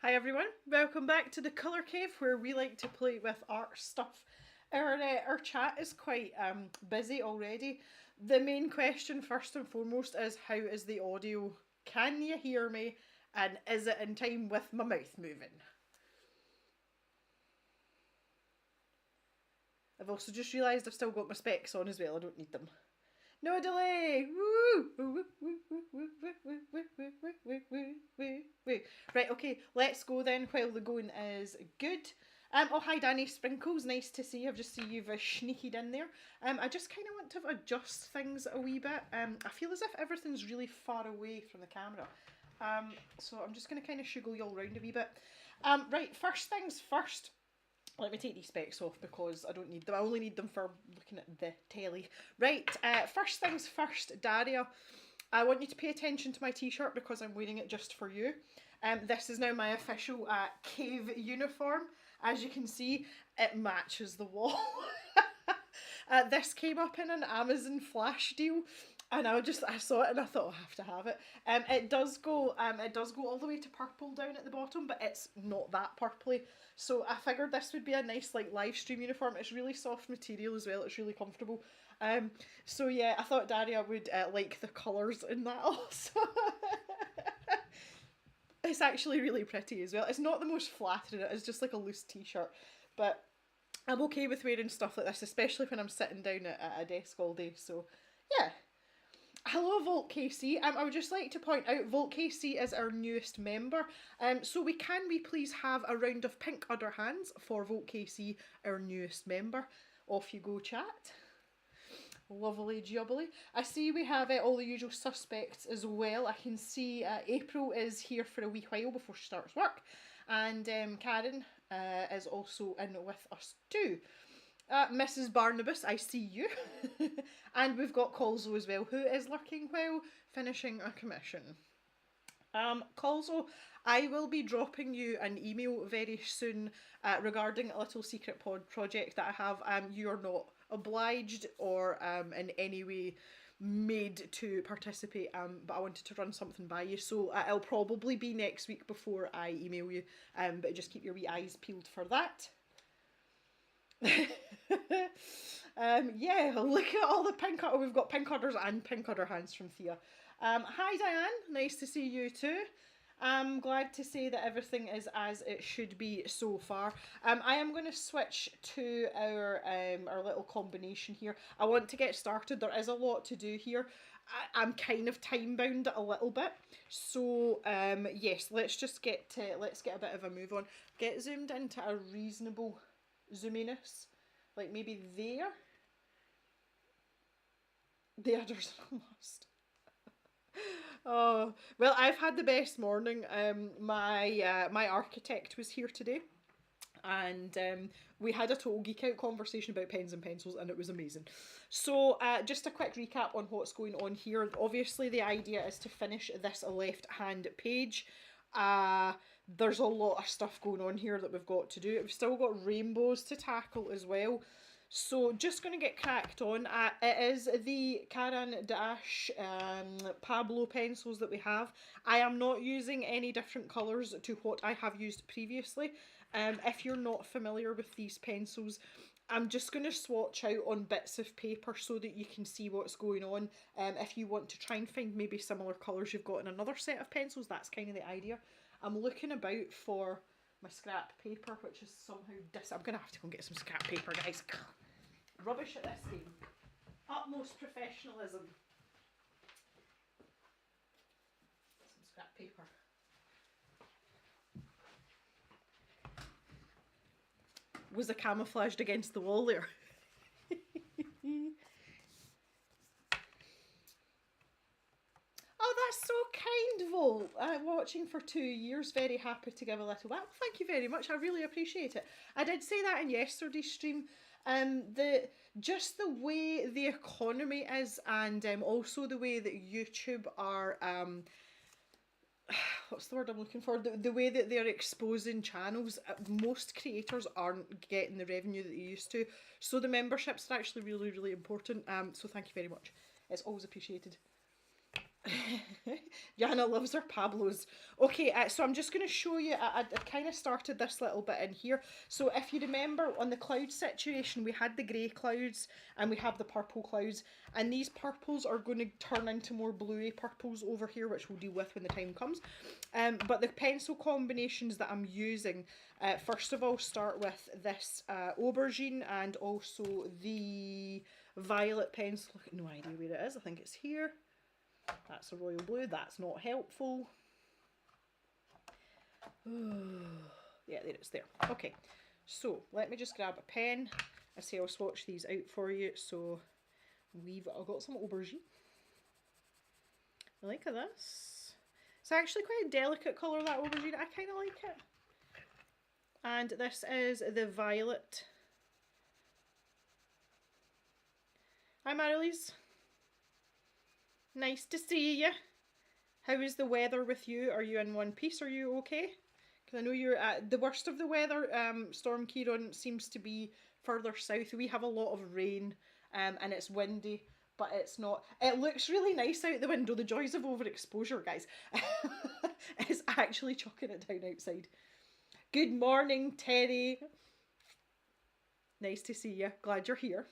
Hi everyone, welcome back to the Colour Cave where we like to play with art stuff. Our chat is quite busy already. The main question first and foremost is how is the audio? Can you hear me? And is it in time with my mouth moving? I've also just realised I've still got my specs on as well, I don't need them. No delay! Woo! Right, okay, let's go then while the going is good. Oh, hi Danny Sprinkles, nice to see you. I've just seen you've sneaked in there. I just kind of want to adjust things a wee bit. I feel as if everything's really far away from the camera. So I'm just going to kind of shuggle you all round a wee bit. Right, first things first. Let me take these specs off because I don't need them. I only need them for looking at the telly. Right, first things first, Daria. I want you to pay attention to my t-shirt because I'm wearing it just for you. This is now my official cave uniform. As you can see, it matches the wall. This came up in an Amazon flash deal. And I saw it and I thought I have to have it. It does go all the way to purple down at the bottom, but it's not that purpley. So I figured this would be a nice like live stream uniform. It's really soft material as well. It's really comfortable. So yeah, I thought Daria would like the colours in that also. It's actually really pretty as well. It's not the most flattering. It's just like a loose t-shirt, but I'm okay with wearing stuff like this, especially when I'm sitting down at a desk all day. So, yeah. Hello, Volt KC. I would just like to point out Volt KC is our newest member. So we please have a round of pink other hands for Volt KC, our newest member. Off you go, chat. Lovely jubbly. I see we have all the usual suspects as well. I can see April is here for a wee while before she starts work. And Karen is also in with us too. Mrs. Barnabas, I see you. And we've got Karlzon as well, who is lurking while finishing a commission. Karlzon, I will be dropping you an email very soon regarding a little secret pod project that I have. You are not obliged or in any way made to participate, but I wanted to run something by you, so it'll probably be next week before I email you, but just keep your wee eyes peeled for that. Yeah, look at all the pink cutter. We've got pink cutters and pink cutter hands from Thea. Hi Diane, nice to see you too. I'm glad to say that everything is as it should be so far. I am going to switch to our little combination here. I want to get started. There is a lot to do here. I'm kind of time bound a little bit. So yes, let's get a bit of a move on. Get zoomed into a reasonable zoominess, like maybe there. The others almost. Oh, well, I've had the best morning. My architect was here today, and we had a total geek out conversation about pens and pencils, and it was amazing. So just a quick recap on what's going on here. Obviously, the idea is to finish this left-hand page. There's a lot of stuff going on here that we've got to do. We've still got rainbows to tackle as well. So just going to get cracked on. It is the Caran D'Ache Pablo pencils that we have. I am not using any different colours to what I have used previously. If you're not familiar with these pencils, I'm just going to swatch out on bits of paper so that you can see what's going on. If you want to try and find maybe similar colours you've got in another set of pencils, that's kind of the idea. I'm looking about for my scrap paper, which is somehow I'm going to have to go and get some scrap paper, guys. Rubbish at this game. Utmost professionalism. Some scrap paper. Was I camouflaged against the wall there? Oh, that's so kind, Vol. Watching for 2 years, very happy to give a little back. Thank you very much. I really appreciate it. I did say that in yesterday's stream. Just the way the economy is, and also the way that YouTube are what's the word I'm looking for? The way that they're exposing channels, most creators aren't getting the revenue that they used to. So the memberships are actually really, really important. So thank you very much. It's always appreciated. Jana loves her Pablos. Okay, so I'm just going to show you, I kind of started this little bit in here. So if you remember on the cloud situation, we had the grey clouds and we have the purple clouds, and these purples are going to turn into more bluey purples over here, which we'll deal with when the time comes. But the pencil combinations that I'm using, first of all, start with this aubergine and also the violet pencil. No idea where it is. I think it's here. That's a royal blue. That's not helpful. Yeah, there it's there. Okay, so let me just grab a pen. I say I'll swatch these out for you. So I've got some aubergine. I like this. It's actually quite a delicate colour, that aubergine. I kind of like it. And this is the violet. Hi, Marilise. Nice to see you. How is the weather with you? Are you in one piece? Are you okay? Because I know you're at the worst of the weather. Storm Ciarán seems to be further south. We have a lot of rain and it's windy, but it's not. It looks really nice out the window. The joys of overexposure, guys. It's actually chucking it down outside. Good morning, Terry. Nice to see you. Glad you're here.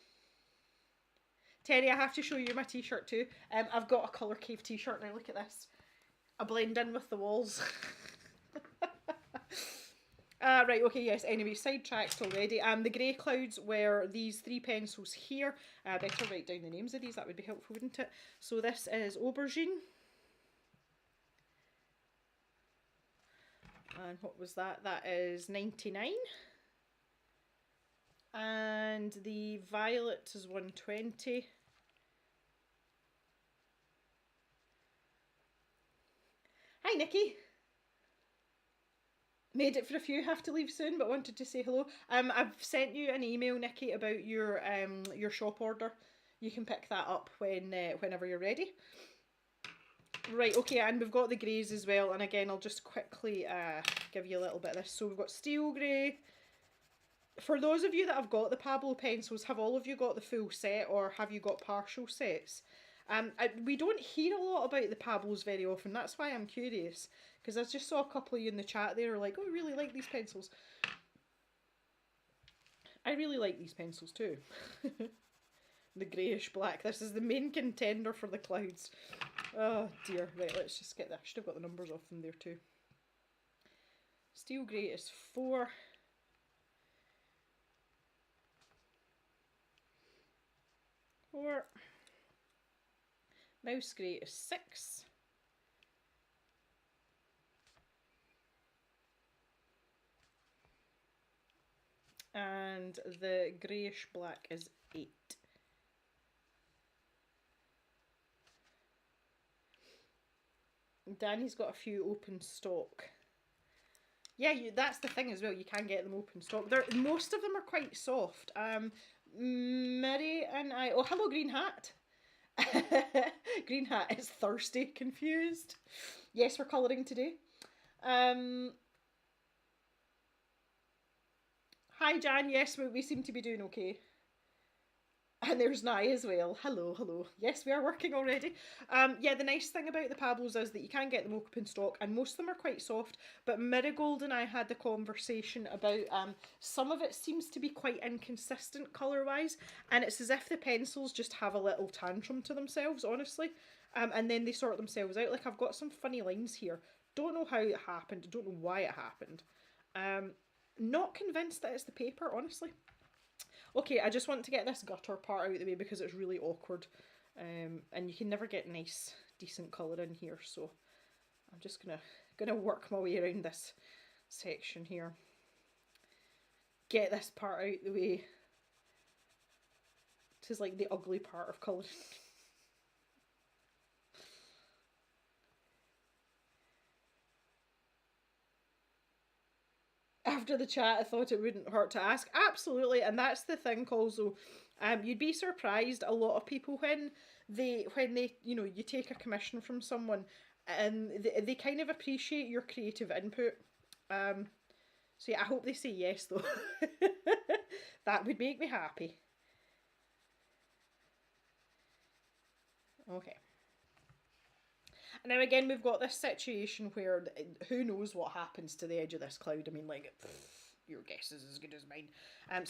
Terry, I have to show you my t-shirt too. I've got a Colour Cave t-shirt now. Look at this. I blend in with the walls. Right, okay, yes, anyway, sidetracked already. The grey clouds were these 3 pencils here. Better write down the names of these, that would be helpful, wouldn't it? So this is Aubergine. And what was that? That is 99. And the violet is 120. Hi, Nikki. Made it for a few, have to leave soon, but wanted to say hello. I've sent you an email, Nikki, about your shop order. You can pick that up whenever you're ready. Right, okay, and we've got the greys as well, and again, I'll just quickly give you a little bit of this. So we've got steel grey. For those of you that have got the Pablo pencils, have all of you got the full set, or have you got partial sets? We don't hear a lot about the Pablos very often, that's why I'm curious, because I just saw a couple of you in the chat there like, oh, I really like these pencils. I really like these pencils too. The greyish black, this is the main contender for the clouds. Oh dear, right, let's just get that. I should have got the numbers off them there too. Steel grey is 4. Mouse grey is 6. And the greyish black is 8. Danny's got a few open stock. Yeah, that's the thing as well, you can get them open stock. Most of them are quite soft. Mary and I... Oh, hello, Green Hat. Green Hat is thirsty, confused. Yes, we're colouring today. Hi, Jan. Yes, we seem to be doing okay. And there's Nye as well. Hello, hello. Yes, we are working already. Yeah, the nice thing about the Pablos is that you can get them open stock, and most of them are quite soft. But Marigold and I had the conversation about some of it seems to be quite inconsistent colour-wise, and it's as if the pencils just have a little tantrum to themselves, honestly. And then they sort themselves out. Like, I've got some funny lines here. Don't know how it happened. Don't know why it happened. Not convinced that it's the paper, honestly. Okay, I just want to get this gutter part out of the way because it's really awkward. And you can never get nice, decent colour in here, so I'm just gonna work my way around this section here. Get this part out the way. This is like the ugly part of colouring. After the chat, I thought it wouldn't hurt to ask. Absolutely, and that's the thing, also. You'd be surprised, a lot of people when they you take a commission from someone, and they kind of appreciate your creative input. So yeah, I hope they say yes though. That would make me happy. Okay. And now again, we've got this situation where who knows what happens to the edge of this cloud. I mean, like, your guess is as good as mine.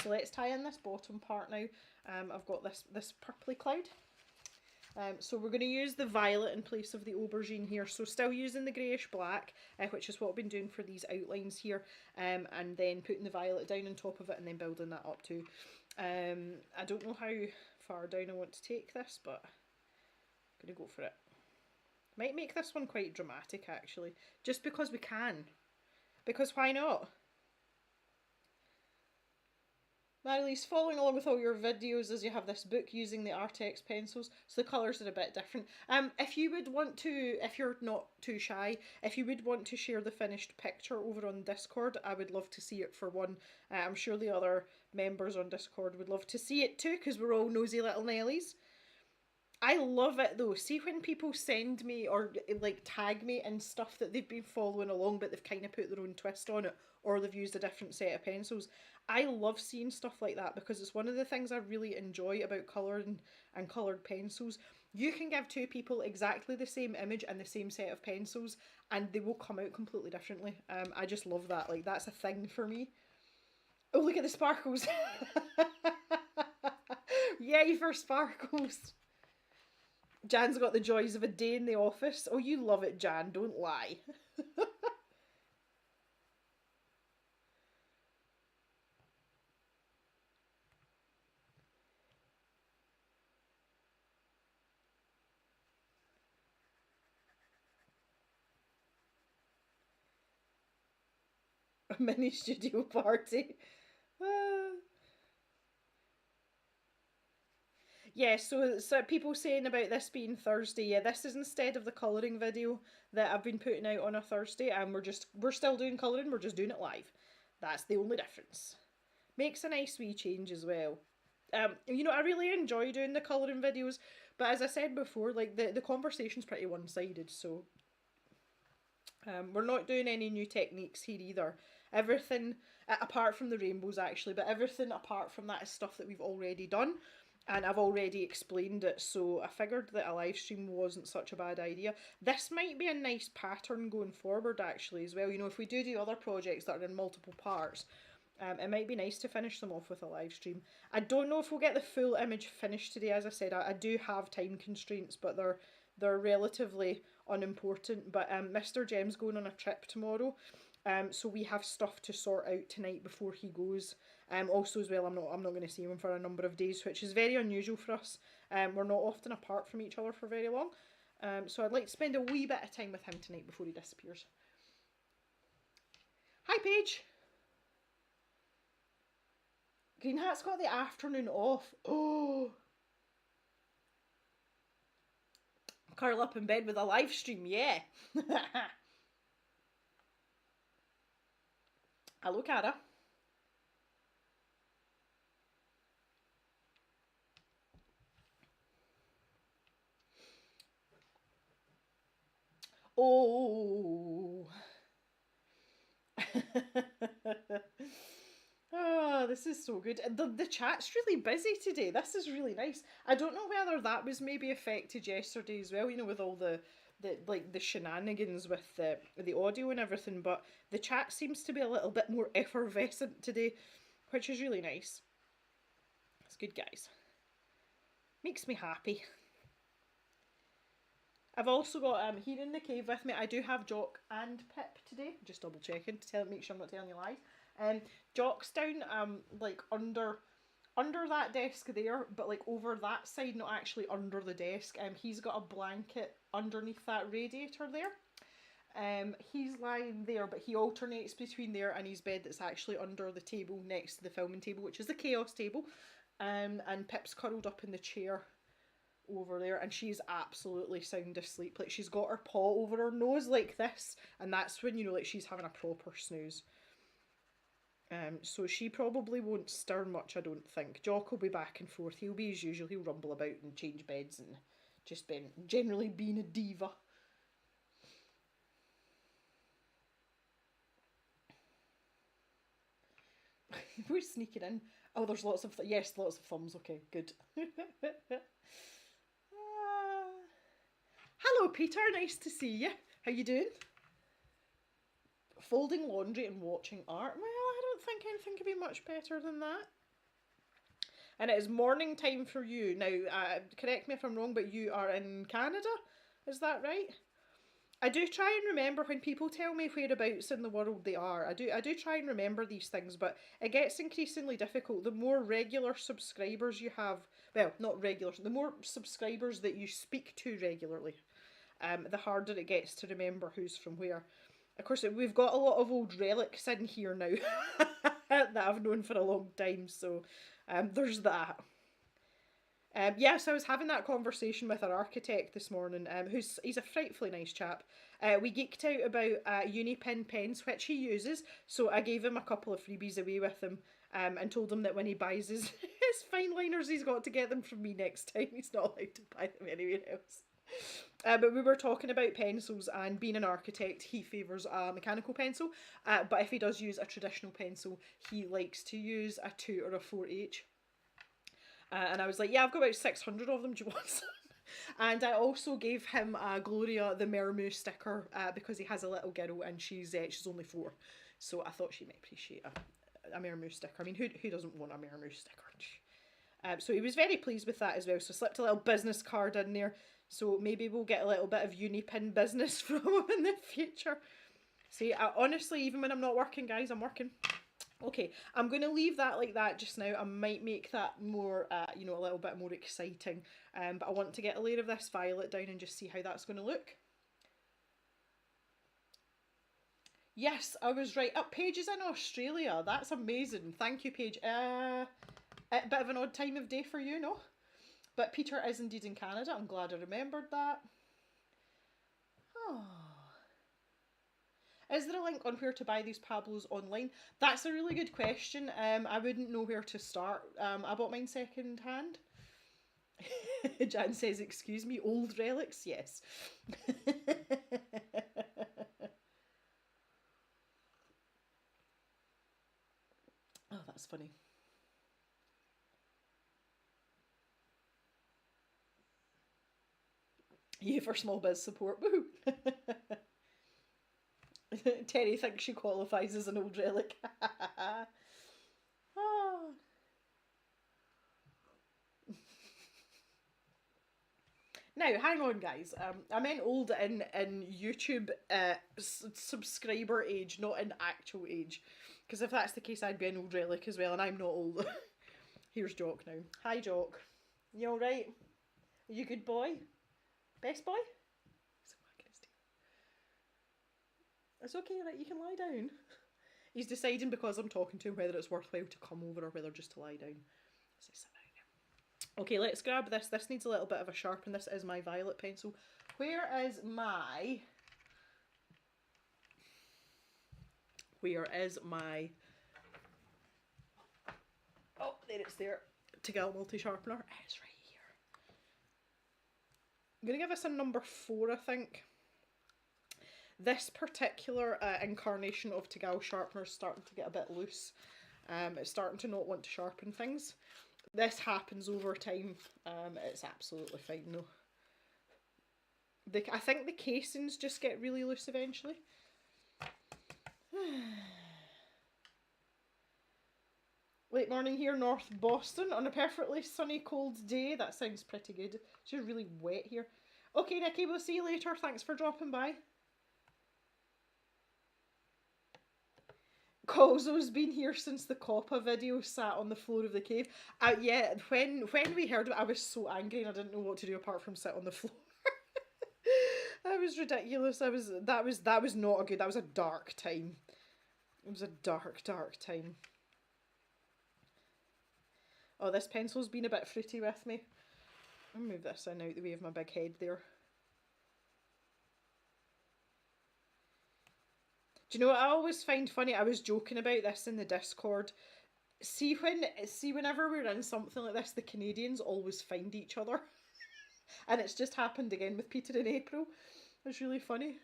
So let's tie in this bottom part now. I've got this purpley cloud. So we're going to use the violet in place of the aubergine here. So still using the greyish black, which is what I've been doing for these outlines here. And then putting the violet down on top of it and then building that up too. I don't know how far down I want to take this, but I'm going to go for it. Might make this one quite dramatic, actually. Just because we can. Because why not? Marilise, following along with all your videos as you have this book using the Artex pencils, so the colours are a bit different. If you would want to, if you're not too shy, if you would want to share the finished picture over on Discord, I would love to see it for one. I'm sure the other members on Discord would love to see it too, because we're all nosy little Nellies. I love it though. See when people send me or like tag me in stuff that they've been following along but they've kind of put their own twist on it, or they've used a different set of pencils. I love seeing stuff like that because it's one of the things I really enjoy about colouring and coloured pencils. You can give two people exactly the same image and the same set of pencils and they will come out completely differently. I just love that. Like, that's a thing for me. Oh, look at the sparkles. Yay for sparkles. Jan's got the joys of a day in the office. Oh, you love it, Jan. Don't lie. mini studio party. Yeah, so people saying about this being Thursday. Yeah, this is instead of the colouring video that I've been putting out on a Thursday, and we're still doing colouring, we're just doing it live. That's the only difference. Makes a nice wee change as well. You know, I really enjoy doing the colouring videos, but as I said before, like the conversation's pretty one-sided, so we're not doing any new techniques here either. Everything, apart from the rainbows actually, but everything apart from that is stuff that we've already done. And I've already explained it, so I figured that a live stream wasn't such a bad idea. This might be a nice pattern going forward actually as well. You know, if we do other projects that are in multiple parts, it might be nice to finish them off with a live stream. I don't know if we'll get the full image finished today. As I said, I do have time constraints, but they're relatively unimportant. But Mr. Jem's going on a trip tomorrow, so we have stuff to sort out tonight before he goes. Also as well, I'm not going to see him for a number of days, which is very unusual for us. We're not often apart from each other for very long. So I'd like to spend a wee bit of time with him tonight before he disappears. Hi, Paige. Green Hat's got the afternoon off. Oh. Curl up in bed with a live stream, yeah. Hello, Cara. Oh. Oh, this is so good. The chat's really busy today. This is really nice. I don't know whether that was maybe affected yesterday as well, you know, with all the shenanigans with the audio and everything, but the chat seems to be a little bit more effervescent today, which is really nice. It's good, guys. Makes me happy. I've also got here in the cave with me. I do have Jock and Pip today. Just double checking to make sure I'm not telling you lies. Jock's down like under that desk there, but like over that side, not actually under the desk. He's got a blanket underneath that radiator there. He's lying there, but he alternates between there and his bed that's actually under the table next to the filming table, which is the chaos table. And Pip's curled up in the chair over there, and she's absolutely sound asleep. Like, she's got her paw over her nose like this, and that's when, you know, like, she's having a proper snooze. So she probably won't stir much, I don't think. Jock will be back and forth. He'll be as usual. He'll rumble about and change beds and just generally being a diva. We're sneaking in. Oh, there's lots of yes, lots of thumbs. Okay, good. Hello, Peter. Nice to see you. How you doing? Folding laundry and watching art. Well, I don't think anything could be much better than that. And it is morning time for you. Now, correct me if I'm wrong, but you are in Canada? Is that right? I do try and remember when people tell me whereabouts in the world they are. I do try and remember these things, but it gets increasingly difficult. The more regular subscribers you have, well, not regular, the more subscribers that you speak to regularly, the harder it gets to remember who's from where. Of course, we've got a lot of old relics in here now that I've known for a long time, so there's that. Yeah, so I was having that conversation with our architect this morning, he's a frightfully nice chap. We geeked out about Unipin pens, which he uses, so I gave him a couple of freebies away with him, and told him that when he buys his fine liners, he's got to get them from me next time. He's not allowed to buy them anywhere else. But we were talking about pencils, and being an architect, he favours a mechanical pencil, but if he does use a traditional pencil, he likes to use a 2 or a 4H. And I was like, yeah, I've got about 600 of them, do you want some? And I also gave him Gloria the Mermoo sticker, because he has a little girl and she's only 4. So I thought she might appreciate a Mermoo sticker. I mean, who doesn't want a Mermoo sticker? So he was very pleased with that as well. So slipped a little business card in there. So maybe we'll get a little bit of Unipin business from him in the future. See, honestly, even when I'm not working, guys, I'm working. Okay, I'm going to leave that like that just now. I might make that more, you know, a little bit more exciting. But I want to get a layer of this violet down and just see how that's going to look. Yes, I was right. Paige is in Australia. That's amazing. Thank you, Paige. A bit of an odd time of day for you, no? But Peter is indeed in Canada. I'm glad I remembered that. Oh. Is there a link on where to buy these Pablos online? That's a really good question. I wouldn't know where to start. I bought mine second hand. Jan says, excuse me, old relics? Yes. Oh, that's funny. Yeah, for small biz support. Woohoo! Terry thinks she qualifies as an old relic. Oh. Now, hang on, guys. I meant old in YouTube subscriber age, not in actual age. Because if that's the case, I'd be an old relic as well, and I'm not old. Here's Jock now. Hi, Jock. You alright? Are you a good boy? Best boy? It's okay, right? You can lie down. He's deciding because I'm talking to him whether it's worthwhile to come over or whether just to lie down. So sit down. Okay, let's grab this. This needs a little bit of a sharpen. This is my violet pencil. Where is my... Oh, there it's there. Tegal multi-sharpener. It's right here. I'm going to give us a number 4, I think. This particular incarnation of Tegal sharpener is starting to get a bit loose. It's starting to not want to sharpen things. This happens over time. It's absolutely fine though. I think the casings just get really loose eventually. Late morning here, North Boston, on a perfectly sunny, cold day. That sounds pretty good. It's just really wet here. Okay, Nikki, we'll see you later. Thanks for dropping by. Kozo's been here since the Coppa video sat on the floor of the cave. Yeah, when we heard it, I was so angry and I didn't know what to do apart from sit on the floor. That was ridiculous. That was not a good. That was a dark time. It was a dark time. Oh, this pencil's been a bit fruity with me. I'll move this in out the way of my big head there. Do you know what I always find funny? I was joking about this in the Discord. See whenever we're in something like this, the Canadians always find each other. And it's just happened again with Peter in April. It's really funny.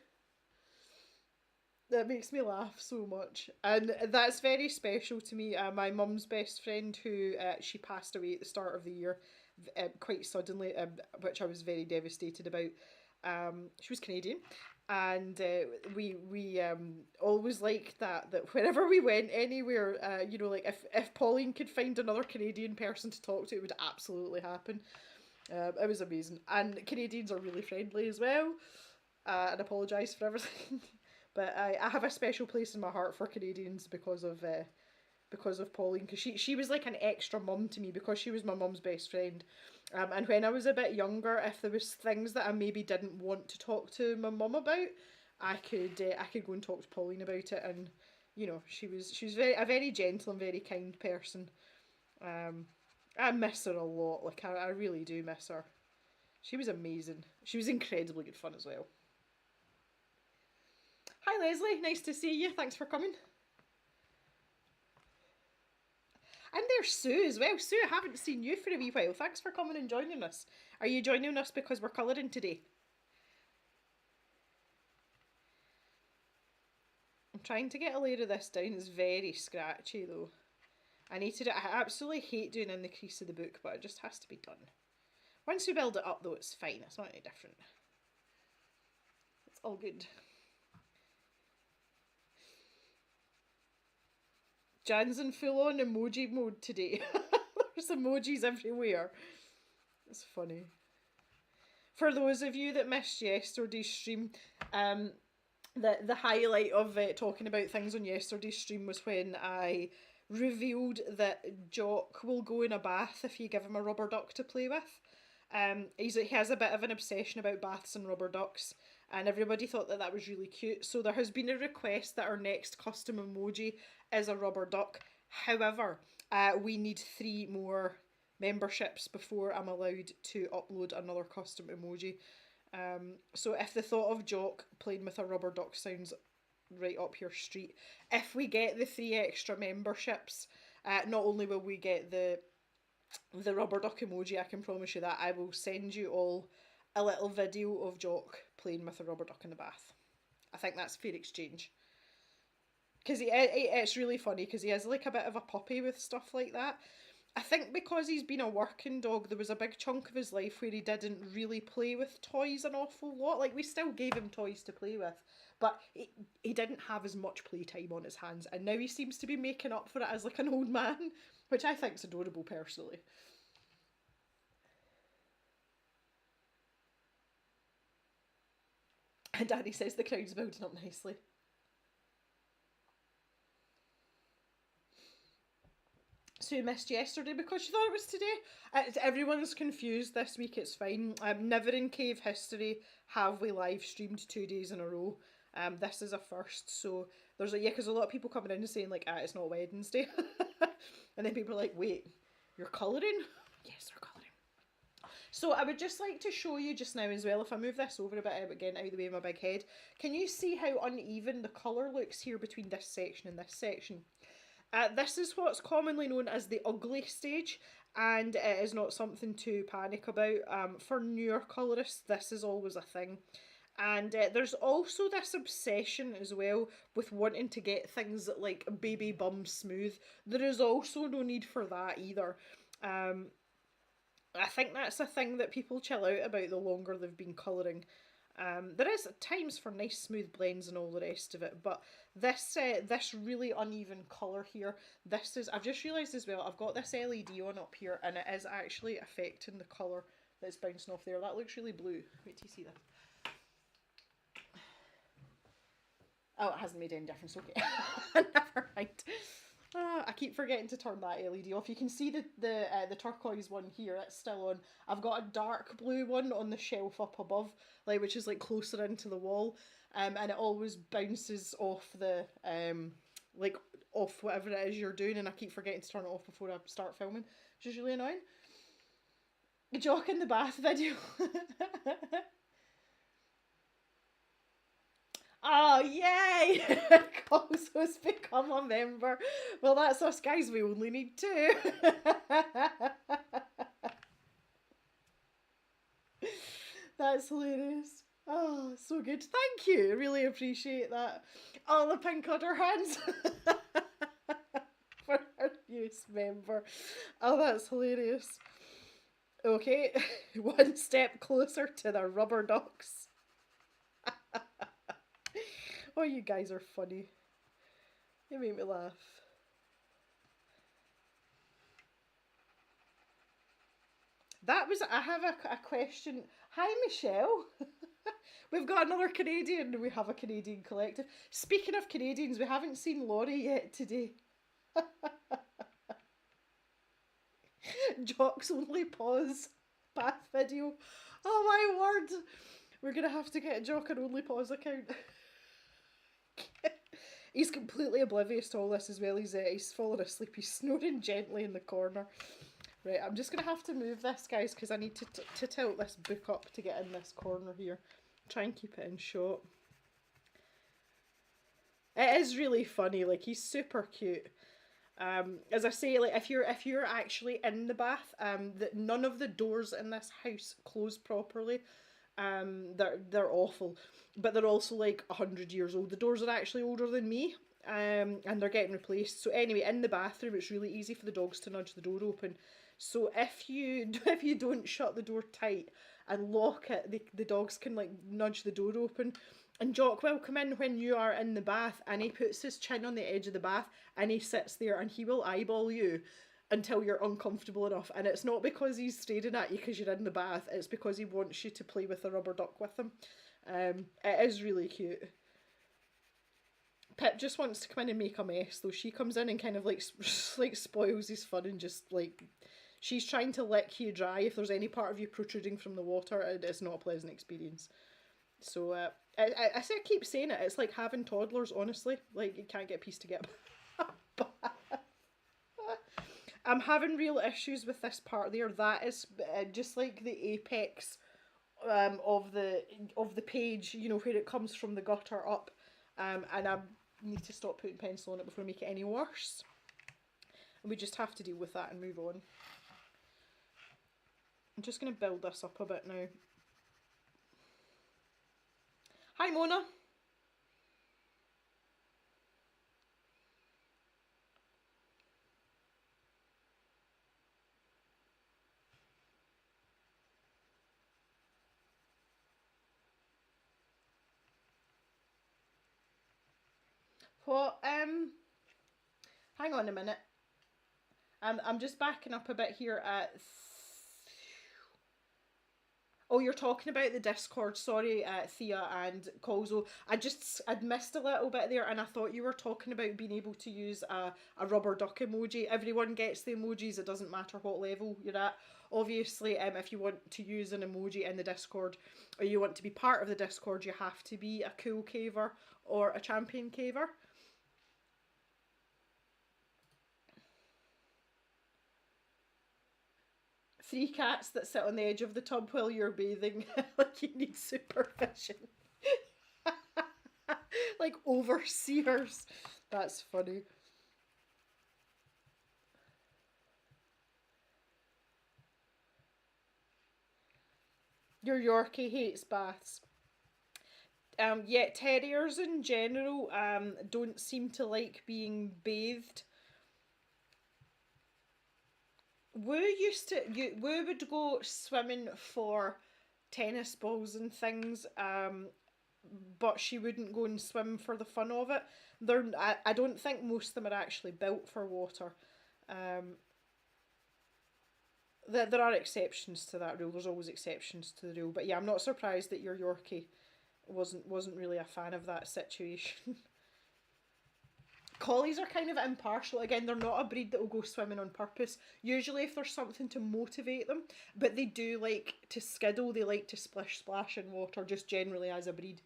That makes me laugh so much. And that's very special to me. My mum's best friend, who she passed away at the start of the year, quite suddenly, which I was very devastated about. She was Canadian. And we always liked that whenever we went anywhere, you know, like if Pauline could find another Canadian person to talk to, it would absolutely happen. It was amazing. And Canadians are really friendly as well. And apologise for everything. But I have a special place in my heart for Canadians because of Pauline, because she was like an extra mum to me because she was my mum's best friend. And when I was a bit younger, if there was things that I maybe didn't want to talk to my mum about, I could go and talk to Pauline about it. And you know, she was a very gentle and very kind person. I miss her a lot. Like I really do miss her. She was amazing. She was incredibly good fun as well. Hi Leslie, nice to see you. Thanks for coming. And there's Sue as well. Sue, I haven't seen you for a wee while. Thanks for coming and joining us. Are you joining us because we're colouring today? I'm trying to get a layer of this down. It's very scratchy though. I absolutely hate doing in the crease of the book, but it just has to be done. Once we build it up though, it's fine. It's not any different. It's all good. Jan's in full-on emoji mode today. There's emojis everywhere. It's funny. For those of you that missed yesterday's stream, the highlight of talking about things on yesterday's stream was when I revealed that Jock will go in a bath if you give him a rubber duck to play with. He has a bit of an obsession about baths and rubber ducks. and everybody thought that that was really cute. So there has been a request that our next custom emoji is a rubber duck. However, we need 3 more memberships before I'm allowed to upload another custom emoji. So if the thought of Jock playing with a rubber duck sounds right up your street, if we get the 3 extra memberships, not only will we get the rubber duck emoji, I can promise you that, I will send you all a little video of Jock playing with a rubber duck in the bath. I think that's fair exchange. Because it's really funny, because he is like a bit of a puppy with stuff like that. I think because he's been a working dog, there was a big chunk of his life where he didn't really play with toys an awful lot. Like, we still gave him toys to play with, but he didn't have as much playtime on his hands. And now he seems to be making up for it as like an old man, which I think is adorable personally. And Danny says the crowd's building up nicely. So you missed yesterday because you thought it was today. Everyone's confused this week, it's fine. Never in Cave history have we live streamed 2 days in a row. This is a first, so there's because a lot of people coming in and saying like, it's not Wednesday. And then people are like, wait, you're colouring? Yes, we're colouring. So I would just like to show you just now as well, if I move this over a bit, again, out of the way of my big head, can you see how uneven the colour looks here between this section and this section? This is what's commonly known as the ugly stage, and it is not something to panic about. For newer colourists, this is always a thing. And there's also this obsession as well with wanting to get things like baby bum smooth. There is also no need for that either. I think that's a thing that people chill out about the longer they've been colouring. There is times for nice smooth blends and all the rest of it, but this really uneven colour here, I've just realised as well, I've got this LED on up here and it is actually affecting the colour that's bouncing off there. That looks really blue. Wait till you see that. Oh, it hasn't made any difference, okay. Never mind. I keep forgetting to turn that LED off. You can see the turquoise one here, it's still on. I've got a dark blue one on the shelf up above, like, which is like closer into the wall, and it always bounces off the like off whatever it is you're doing, and I keep forgetting to turn it off before I start filming, which is really annoying. Jock in the bath video. Oh, yay! Karlzon's become a member. Well, that's us guys, we only need 2. That's hilarious. Oh, so good. Thank you. Really appreciate that. All the pink udder hands for our newest member. Oh, that's hilarious. Okay, 1 step closer to the rubber ducks. Oh, you guys are funny. You make me laugh. I have a question. Hi, Michelle. We've got another Canadian. We have a Canadian collective. Speaking of Canadians, we haven't seen Laurie yet today. Jock's only pause bath video. Oh my word. We're going to have to get Jock an only pause account. He's completely oblivious to all this as well. He's fallen asleep. He's snoring gently in the corner. Right, I'm just going to have to move this, guys, because I need to tilt this book up to get in this corner here. Try and keep it in shot. It is really funny. Like, he's super cute. As I say, like, if you're actually in the bath, none of the doors in this house close properly. They're awful, but they're also like 100 years old. The doors are actually older than me, and they're getting replaced. So anyway, in the bathroom, it's really easy for the dogs to nudge the door open. So if you don't shut the door tight and lock it, the dogs can like nudge the door open. And Jock will come in when you are in the bath, and he puts his chin on the edge of the bath and he sits there and he will eyeball you until you're uncomfortable enough. And it's not because he's staring at you because you're in the bath, it's because he wants you to play with the rubber duck with him. It is really cute. Pip just wants to come in and make a mess though. She comes in and kind of like spoils his fun and just like, she's trying to lick you dry. If there's any part of you protruding from the water, it's not a pleasant experience. So I say I keep saying it. It's like having toddlers. Honestly, like you can't get peace to get. I'm having real issues with this part there. That is just like the apex of the page. You know where it comes from the gutter up, and I need to stop putting pencil on it before I make it any worse. And we just have to deal with that and move on. I'm just going to build this up a bit now. Hi, Mona. What? Hang on a minute. I'm just backing up a bit here at... Oh, you're talking about the Discord. Sorry, Thea and Colzo. I'd missed a little bit there, and I thought you were talking about being able to use a rubber duck emoji. Everyone gets the emojis. It doesn't matter what level you're at. Obviously, if you want to use an emoji in the Discord, or you want to be part of the Discord, you have to be a cool caver or a champion caver. Three cats that sit on the edge of the tub while you're bathing, like you need supervision. Like overseers. That's funny. Your Yorkie hates baths. Yeah, terriers in general don't seem to like being bathed. Woo would go swimming for tennis balls and things, but she wouldn't go and swim for the fun of it. I don't think most of them are actually built for water. There are exceptions to that rule. There's always exceptions to the rule, but yeah, I'm not surprised that your Yorkie wasn't really a fan of that situation. Collies are kind of impartial. Again, they're not a breed that will go swimming on purpose. Usually if there's something to motivate them, but they do like to skiddle, they like to splish splash in water, just generally as a breed.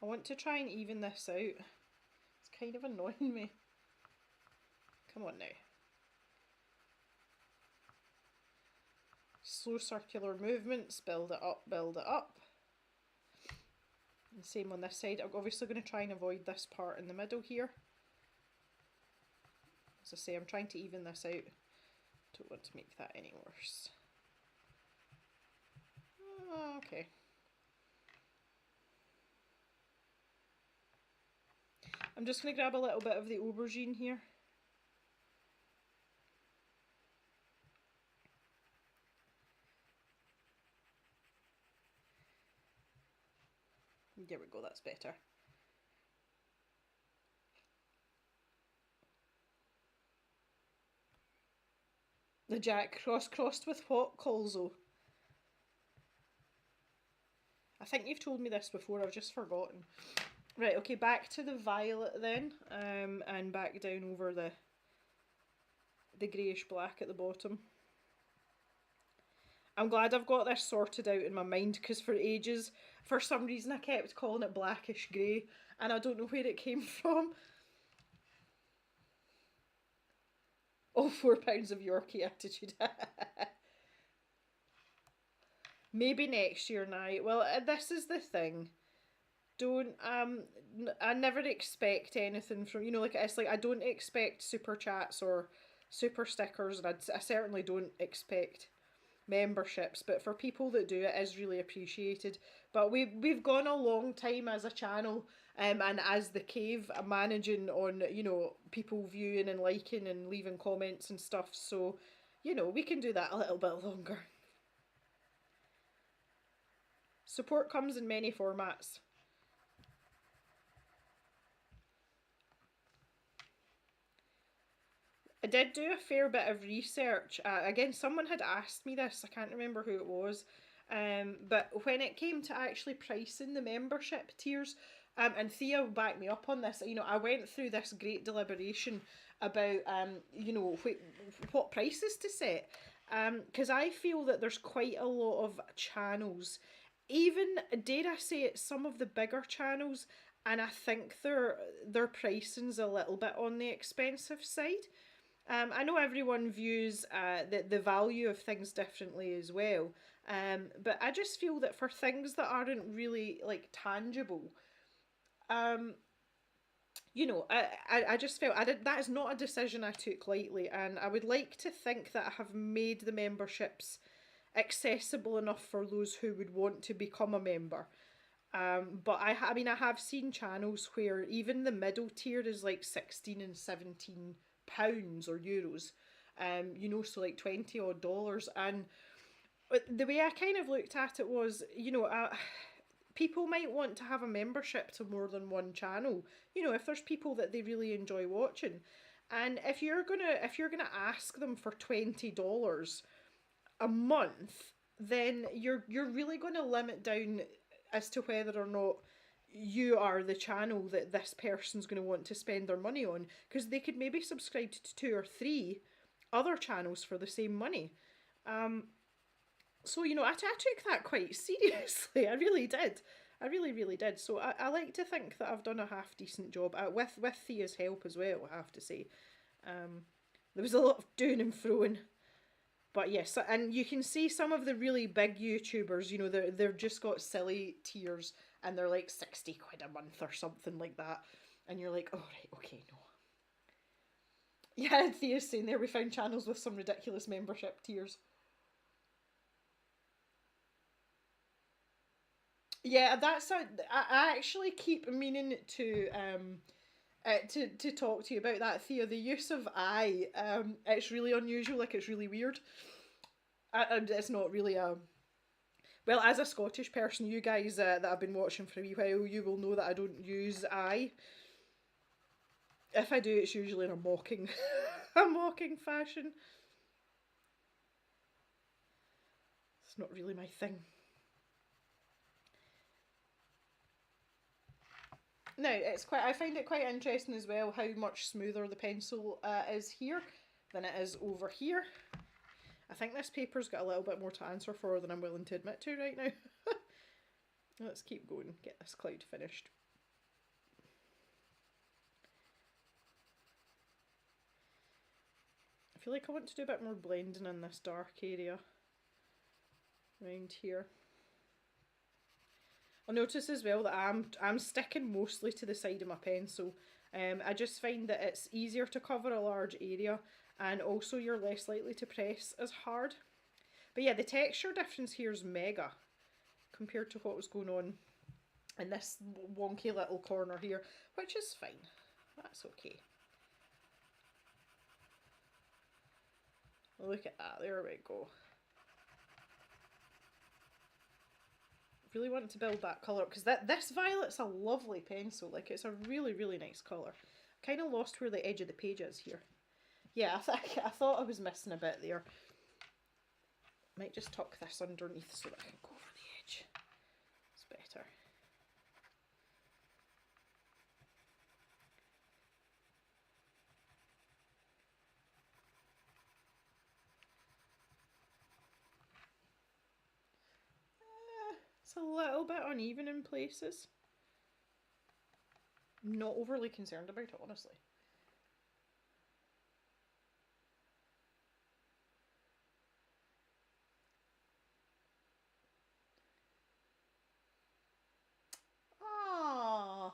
I want to try and even this out. It's kind of annoying me. Come on now. Slow circular movements, build it up, build it up. And same on this side. I'm obviously going to try and avoid this part in the middle here. As I say, I'm trying to even this out. Don't want to make that any worse. Okay. I'm just going to grab a little bit of the aubergine here. There we go, that's better. The Jack crossed with what, Colzo? I think you've told me this before, I've just forgotten. Right, okay, back to the violet then, and back down over the greyish black at the bottom. I'm glad I've got this sorted out in my mind, because for ages, for some reason I kept calling it blackish grey, and I don't know where it came from. Oh, 4 pounds of Yorkie attitude. Maybe next year now. Well, this is the thing. Don't, I never expect anything from, you know, like, it's like, I don't expect super chats or super stickers, and I certainly don't expect memberships, but for people that do, it is really appreciated. But we've gone a long time as a channel, and as the cave, managing on, you know, people viewing and liking and leaving comments and stuff, so, you know, we can do that a little bit longer. Support comes in many formats. I did do a fair bit of research. Again, someone had asked me this, I can't remember who it was, but when it came to actually pricing the membership tiers, And Thea will back me up on this. You know, I went through this great deliberation about, you know, what prices to set. Because I feel that there's quite a lot of channels, even, dare I say it, some of the bigger channels, and I think their pricing's a little bit on the expensive side. I know everyone views the value of things differently as well, but I just feel that for things that aren't really like tangible, um, you know, I just felt I did that is not a decision I took lightly, and I would like to think that I have made the memberships accessible enough for those who would want to become a member. But I mean, I have seen channels where even the middle tier is like 16 and 17 pounds or euros, you know, so like 20 odd dollars. And the way I kind of looked at it was, you know, people might want to have a membership to more than one channel. You know, if there's people that they really enjoy watching, and if you're gonna ask them for $20 a month, then you're really going to limit down as to whether or not you are the channel that this person's going to want to spend their money on, because they could maybe subscribe to two or three other channels for the same money. So, you know, I took that quite seriously. I really did. I really, really did. So I like to think that I've done a half decent job, with Thea's help as well, I have to say. There was a lot of doing and froing. But yes, and you can see some of the really big YouTubers, you know, they've just got silly tiers, and they're like 60 quid a month or something like that. And you're like, oh, right, okay, no. Yeah, Thea's saying there, we found channels with some ridiculous membership tiers. Yeah, I actually keep meaning to talk to you about that, Thea. The use of I, it's really unusual, like it's really weird. And it's not really a, well, as a Scottish person, you guys that have been watching for a wee while, you will know that I don't use I. If I do, it's usually in a mocking, a mocking fashion. It's not really my thing. Now, it's quite. I find it quite interesting as well how much smoother the pencil is here than it is over here. I think this paper's got a little bit more to answer for than I'm willing to admit to right now. Let's keep going, get this cloud finished. I feel like I want to do a bit more blending in this dark area around here. I'll notice as well that I'm sticking mostly to the side of my pencil. I just find that it's easier to cover a large area, and also you're less likely to press as hard. But yeah, the texture difference here is mega compared to what was going on in this wonky little corner here, which is fine. That's okay. Look at that, there we go. Really want to build that colour, because this violet's a lovely pencil. Like, it's a really, really nice colour. Kind of lost where the edge of the page is here. Yeah, I thought I was missing a bit there. Might just tuck this underneath so that I can go over the edge. It's better. It's a little bit uneven in places. I'm not overly concerned about it, honestly. Ah,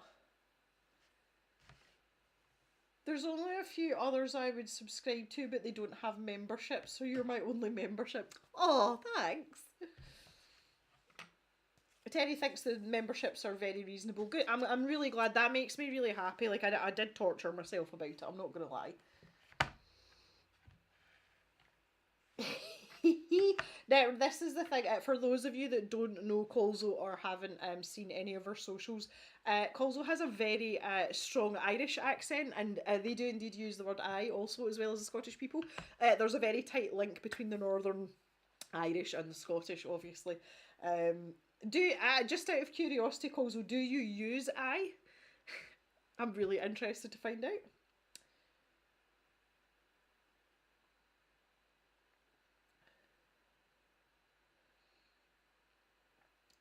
there's only a few others I would subscribe to, but they don't have memberships, so you're my only membership. Oh, thanks. Terry thinks the memberships are very reasonable. Good. I'm really glad. That makes me really happy. Like, I did torture myself about it. I'm not going to lie. Now, this is the thing. For those of you that don't know Colzo or haven't seen any of her socials, Colzo has a very strong Irish accent, and they do indeed use the word I also, as well as the Scottish people. There's a very tight link between the Northern Irish and the Scottish, obviously. Do just out of curiosity, Colzo, do you use I? I'm really interested to find out.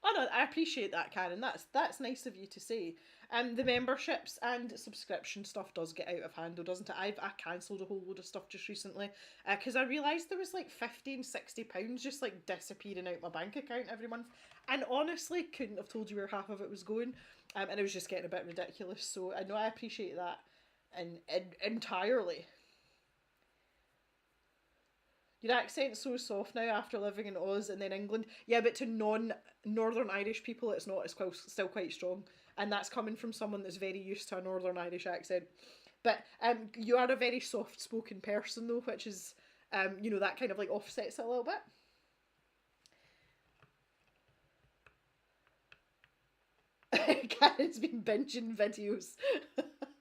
Oh no, I appreciate that, Karen. That's nice of you to say. The memberships and subscription stuff does get out of hand, though, doesn't it? I cancelled a whole load of stuff just recently because I realised there was like 50 and £60 just like disappearing out my bank account every month, and honestly couldn't have told you where half of it was going, and it was just getting a bit ridiculous. So I know I appreciate that, and entirely. Your accent's so soft now after living in Oz and then England. Yeah, but to non-Northern Irish people, it's not. It's still quite strong, and that's coming from someone that's very used to a Northern Irish accent. But you are a very soft-spoken person, though, which is, that kind of like offsets it a little bit. Karen's been binging videos.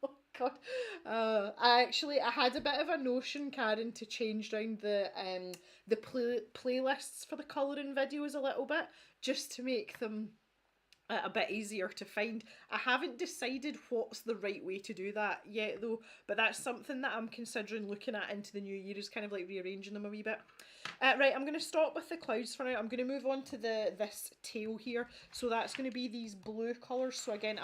Oh God, I had a bit of a notion, Karen, to change down the playlists for the colouring videos a little bit, just to make them a bit easier to find. I haven't decided what's the right way to do that yet, though, but that's something that I'm considering looking at into the new year, is kind of like rearranging them a wee bit. Right, I'm going to stop with the clouds for now. I'm going to move on to this tail here. So that's going to be these blue colours. So again,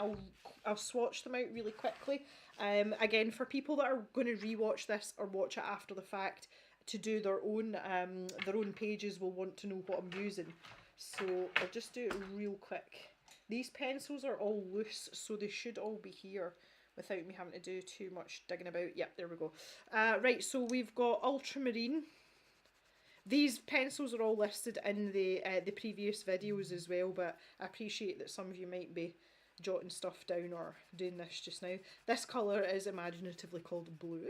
I'll swatch them out really quickly. Again, for people that are going to rewatch this or watch it after the fact to do their own pages, will want to know what I'm using. So I'll just do it real quick. These pencils are all loose, so they should all be here without me having to do too much digging about. Yep, there we go. Right, so we've got ultramarine. These pencils are all listed in the previous videos as well, but I appreciate that some of you might be jotting stuff down or doing this just now. This colour is imaginatively called blue.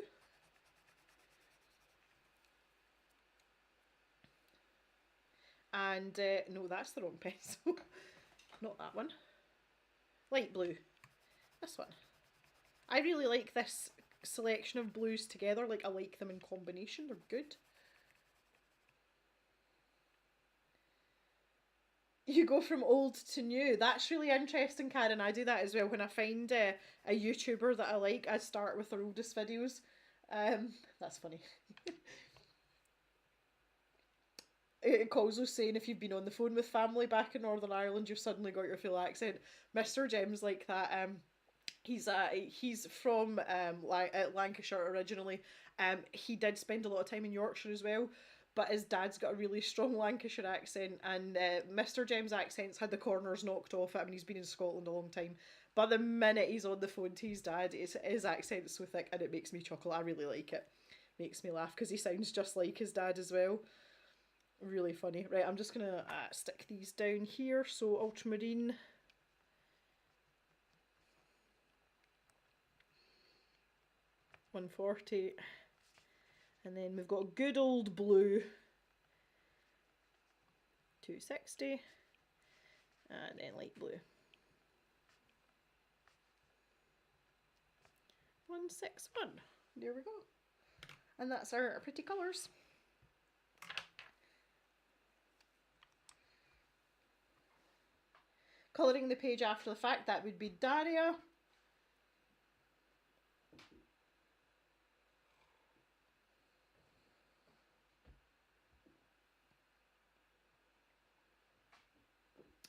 And no, that's the wrong pencil. Not that one. Light blue. This one. I really like this selection of blues together. Like, I like them in combination. They're good. You go from old to new. That's really interesting, Karen. I do that as well. When I find a YouTuber that I like, I start with their oldest videos. That's funny. Colzo's saying if you've been on the phone with family back in Northern Ireland, you've suddenly got your full accent. Mr. Jem's like that. He's from Lancashire originally. He did spend a lot of time in Yorkshire as well, but his dad's got a really strong Lancashire accent, and Mr. Jem's accent's had the corners knocked off it. I mean, he's been in Scotland a long time, but the minute he's on the phone to his dad, his accent's so thick and it makes me chuckle. I really like it. Makes me laugh because he sounds just like his dad as well. Really funny. Right, I'm just gonna stick these down here. So ultramarine. 140. And then we've got good old blue. 260. And then light blue. 161. There we go. And that's our pretty colours. Colouring the page after the fact, that would be Daria.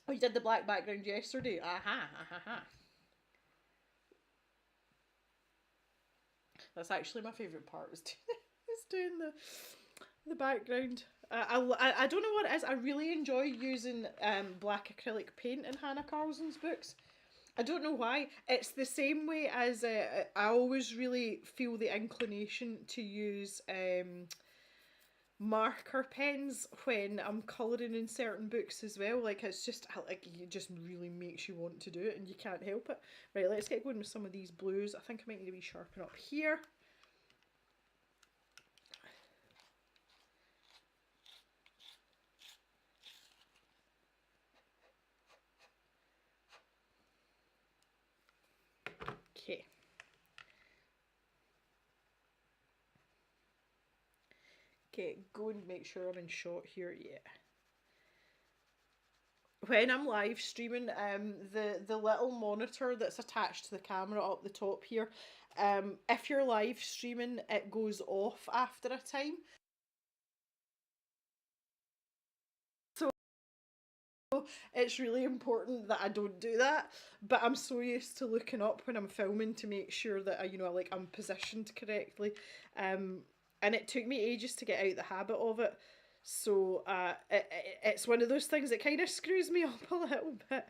Oh, you did the black background yesterday. Aha, aha. That's actually my favourite part, is doing the background. I don't know what it is. I really enjoy using black acrylic paint in Hanna Karlzon's books. I don't know why. It's the same way as I always really feel the inclination to use marker pens when I'm colouring in certain books as well. Like, it's just like, it just really makes you want to do it and you can't help it. Right, let's get going with some of these blues. I think I might need to sharpen up here. Okay. Okay, go and make sure I'm in shot here. Yeah. when I'm live streaming, the little monitor that's attached to the camera up the top here, if you're live streaming, it goes off after a time. So it's really important that I don't do that. But I'm so used to looking up when I'm filming to make sure that I'm positioned correctly. And it took me ages to get out the habit of it. So it's one of those things that kind of screws me up a little bit.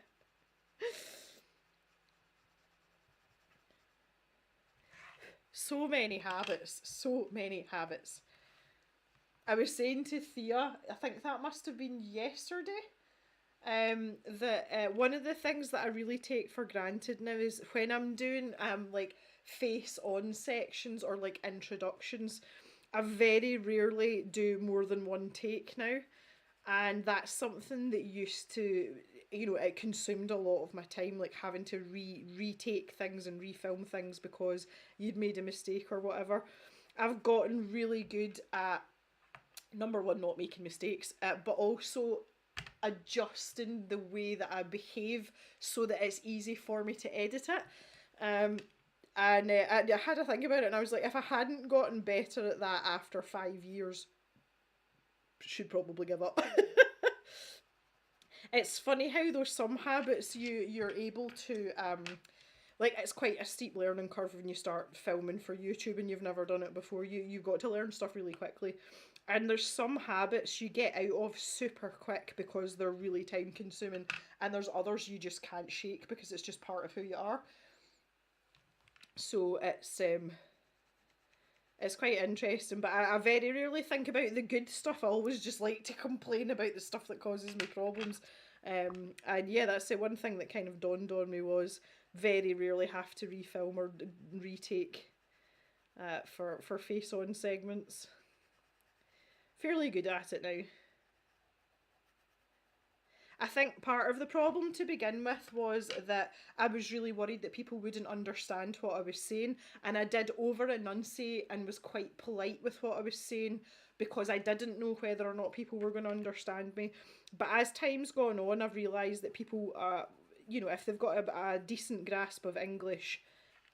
So many habits, so many habits. I was saying to Thea, I think that must have been yesterday, that one of the things that I really take for granted now is when I'm doing like face on sections or like introductions, I very rarely do more than one take now. And that's something that used to, it consumed a lot of my time, like having to retake things and refilm things because you'd made a mistake or whatever. I've gotten really good at, number one, not making mistakes, but also adjusting the way that I behave so that it's easy for me to edit it. And I had to think about it, and I was like, if I hadn't gotten better at that after 5 years, should probably give up. It's funny how there's some habits you're able to like, it's quite a steep learning curve when you start filming for YouTube and you've never done it before. You've got to learn stuff really quickly. And there's some habits you get out of super quick because they're really time consuming, and there's others you just can't shake because it's just part of who you are. So it's quite interesting, but I very rarely think about the good stuff. I always just like to complain about the stuff that causes me problems. And yeah, that's the one thing that kind of dawned on me was very rarely have to refilm or retake for face-on segments. Fairly good at it now. I think part of the problem to begin with was that I was really worried that people wouldn't understand what I was saying, and I did over enunciate and was quite polite with what I was saying because I didn't know whether or not people were going to understand me. But as time's gone on, I've realised that people, if they've got a decent grasp of English,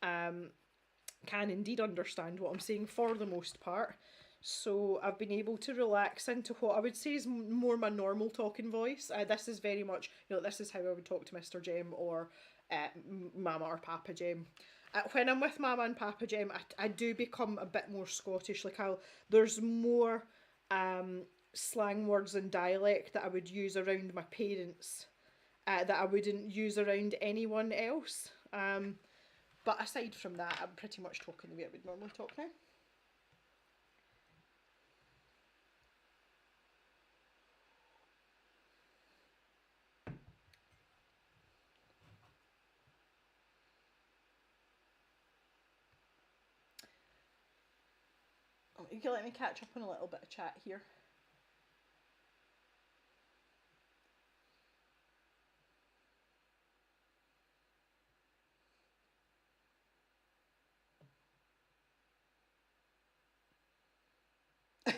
can indeed understand what I'm saying for the most part. So I've been able to relax into what I would say is more my normal talking voice. This is very much, this is how I would talk to Mr. Jem or Mama or Papa Jem. When I'm with Mama and Papa Jem, I do become a bit more Scottish. Like there's more slang words and dialect that I would use around my parents that I wouldn't use around anyone else. But aside from that, I'm pretty much talking the way I would normally talk now. You can let me catch up on a little bit of chat here.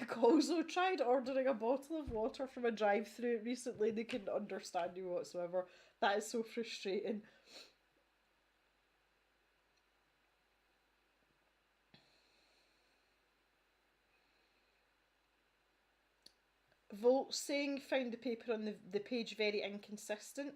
Kozo tried ordering a bottle of water from a drive-thru recently. They couldn't understand you whatsoever. That is so frustrating. Volt saying found the paper on the page very inconsistent.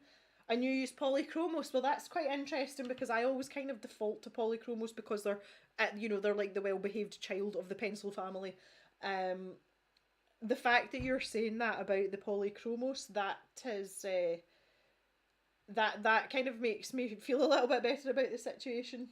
And you use polychromos. Well, that's quite interesting because I always kind of default to polychromos because they're, they're like the well-behaved child of the pencil family. The fact that you're saying that about the polychromos, that is that kind of makes me feel a little bit better about the situation.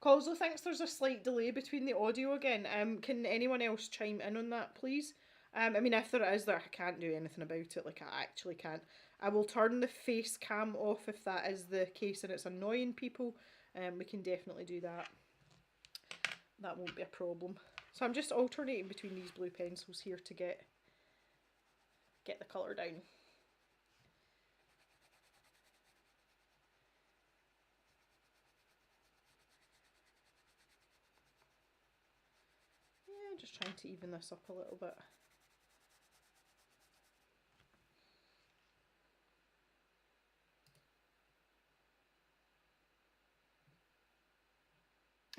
Colzo thinks there's a slight delay between the audio again. Can anyone else chime in on that, please? I mean, if there is, I can't do anything about it. Like, I actually can't. I will turn the face cam off if that is the case and it's annoying people. We can definitely do that. That won't be a problem. So I'm just alternating between these blue pencils here to get the colour down. Yeah, Just trying to even this up a little bit.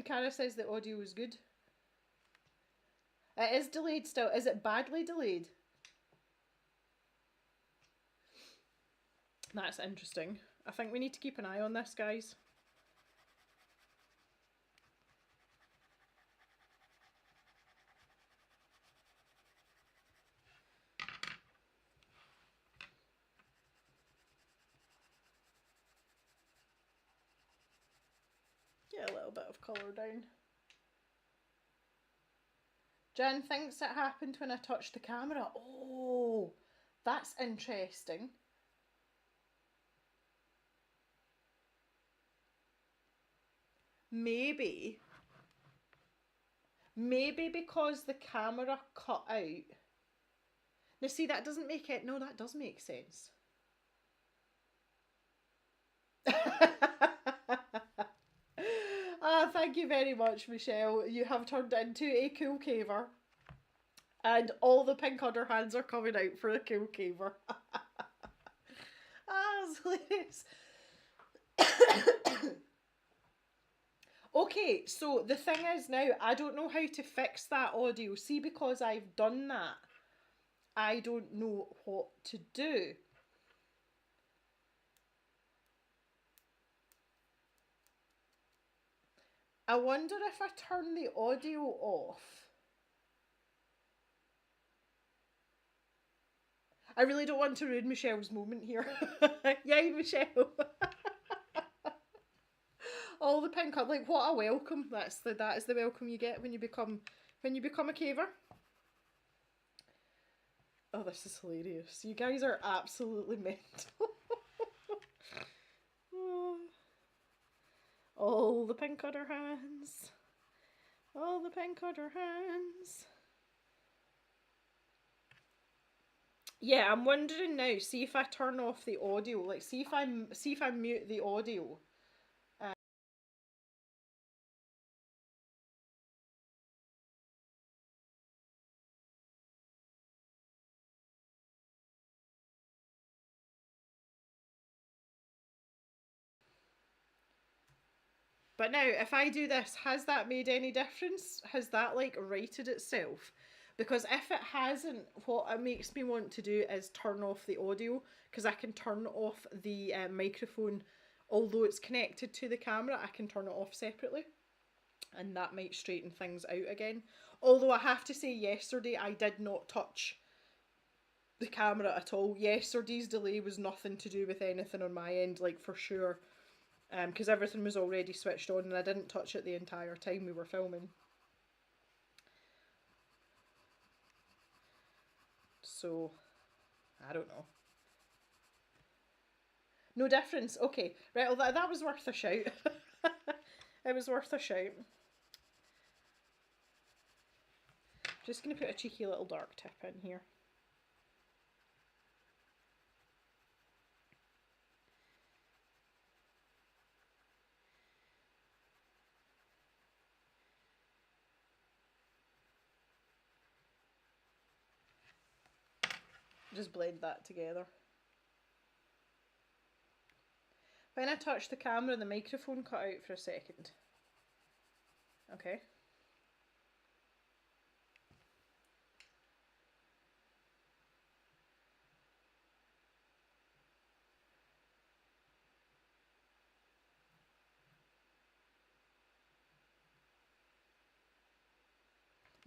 Cara says the audio is good. It is delayed still. Is it badly delayed? That's interesting. I think we need to keep an eye on this, guys. Get a little bit of colour down. Jen thinks it happened when I touched the camera. Oh, that's interesting. Maybe because the camera cut out. Now see, that doesn't make it, no, that does make sense. Ah, thank you very much, Michelle. You have turned into a cool caver. And all the pink under hands are coming out for a cool caver. Ah, it's hilarious. Okay, so the thing is now, I don't know how to fix that audio. See, because I've done that, I don't know what to do. I wonder if I turn the audio off. I really don't want to ruin Michelle's moment here. Yay, Michelle. All the pink up, like what a welcome. That is the welcome you get when you become a caver. Oh, this is hilarious. You guys are absolutely mental. All the pink on her hands. All the pink on her hands. Yeah, I'm wondering now, see if I turn off the audio, like see if I mute the audio. But now, if I do this, has that made any difference? Has that like righted itself? Because if it hasn't, what it makes me want to do is turn off the audio, because I can turn off the microphone, although it's connected to the camera, I can turn it off separately. And that might straighten things out again. Although I have to say, yesterday I did not touch the camera at all. Yesterday's delay was nothing to do with anything on my end, like for sure. Because everything was already switched on and I didn't touch it the entire time we were filming. So, I don't know. No difference. Okay, right, well that was worth a shout. It was worth a shout. Just going to put a cheeky little dark tip in here. Just blend that together. When I touched the camera, the microphone cut out for a second. Okay.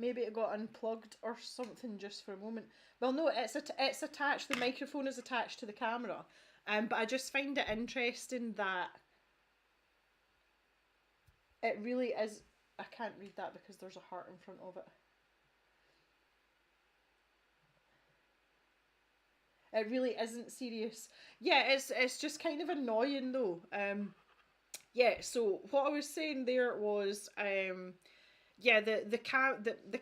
Maybe it got unplugged or something just for a moment. Well, no, it's attached. The microphone is attached to the camera. But I just find it interesting that it really is. I can't read that because there's a heart in front of it. It really isn't serious. Yeah, it's just kind of annoying though. Yeah. So what I was saying there was yeah, the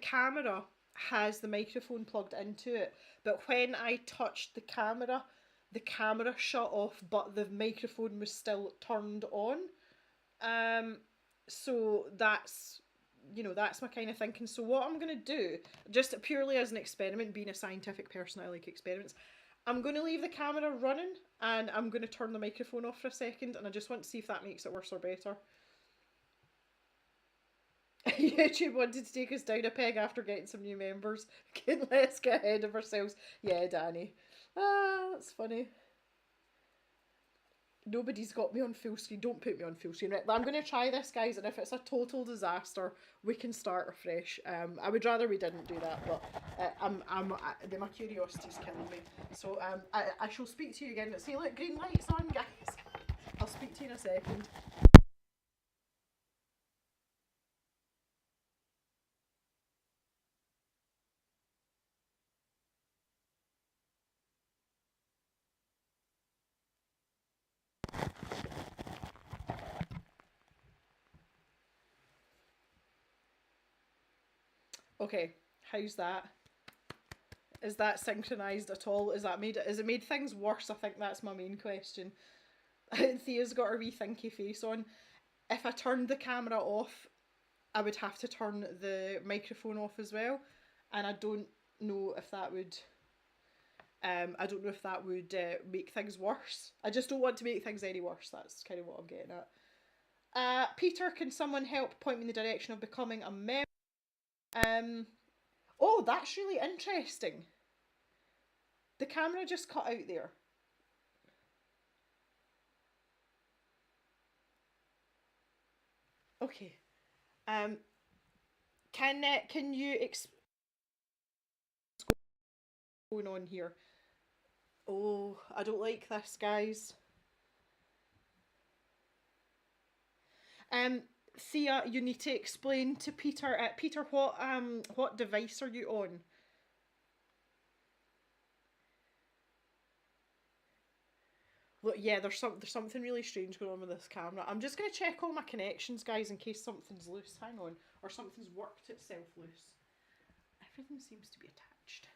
camera has the microphone plugged into it, but when I touched the camera shut off, but the microphone was still turned on. So that's you know, that's my kind of thinking. So what I'm going to do, just purely as an experiment, being a scientific person, I like experiments, I'm going to leave the camera running and I'm going to turn the microphone off for a second, and I just want to see if that makes it worse or better. YouTube wanted to take us down a peg after getting some new members. Let's get ahead of ourselves. Yeah, Danny. Ah, that's funny. Nobody's got me on full screen. Don't put me on full screen. Right, I'm going to try this, guys, and if it's a total disaster, we can start afresh. I would rather we didn't do that, but my curiosity's killing me. So I shall speak to you again. See, look, green light's on, guys. I'll speak to you in a second. Okay, how's that? Is that synchronised at all? Is it made things worse? I think that's my main question. Thea's got her wee thinky face on. If I turned the camera off, I would have to turn the microphone off as well, and I don't know if that would. I don't know if that would make things worse. I just don't want to make things any worse. That's kind of what I'm getting at. Peter, can someone help point me in the direction of becoming a member? Oh, that's really interesting. The camera just cut out there. Okay. Can you what's going on here? Oh, I don't like this, guys. Thea, you need to explain to Peter. Peter, what device are you on? Look, yeah, there's something really strange going on with this camera. I'm just gonna check all my connections, guys, in case something's loose. Hang on, or something's worked itself loose. Everything seems to be attached.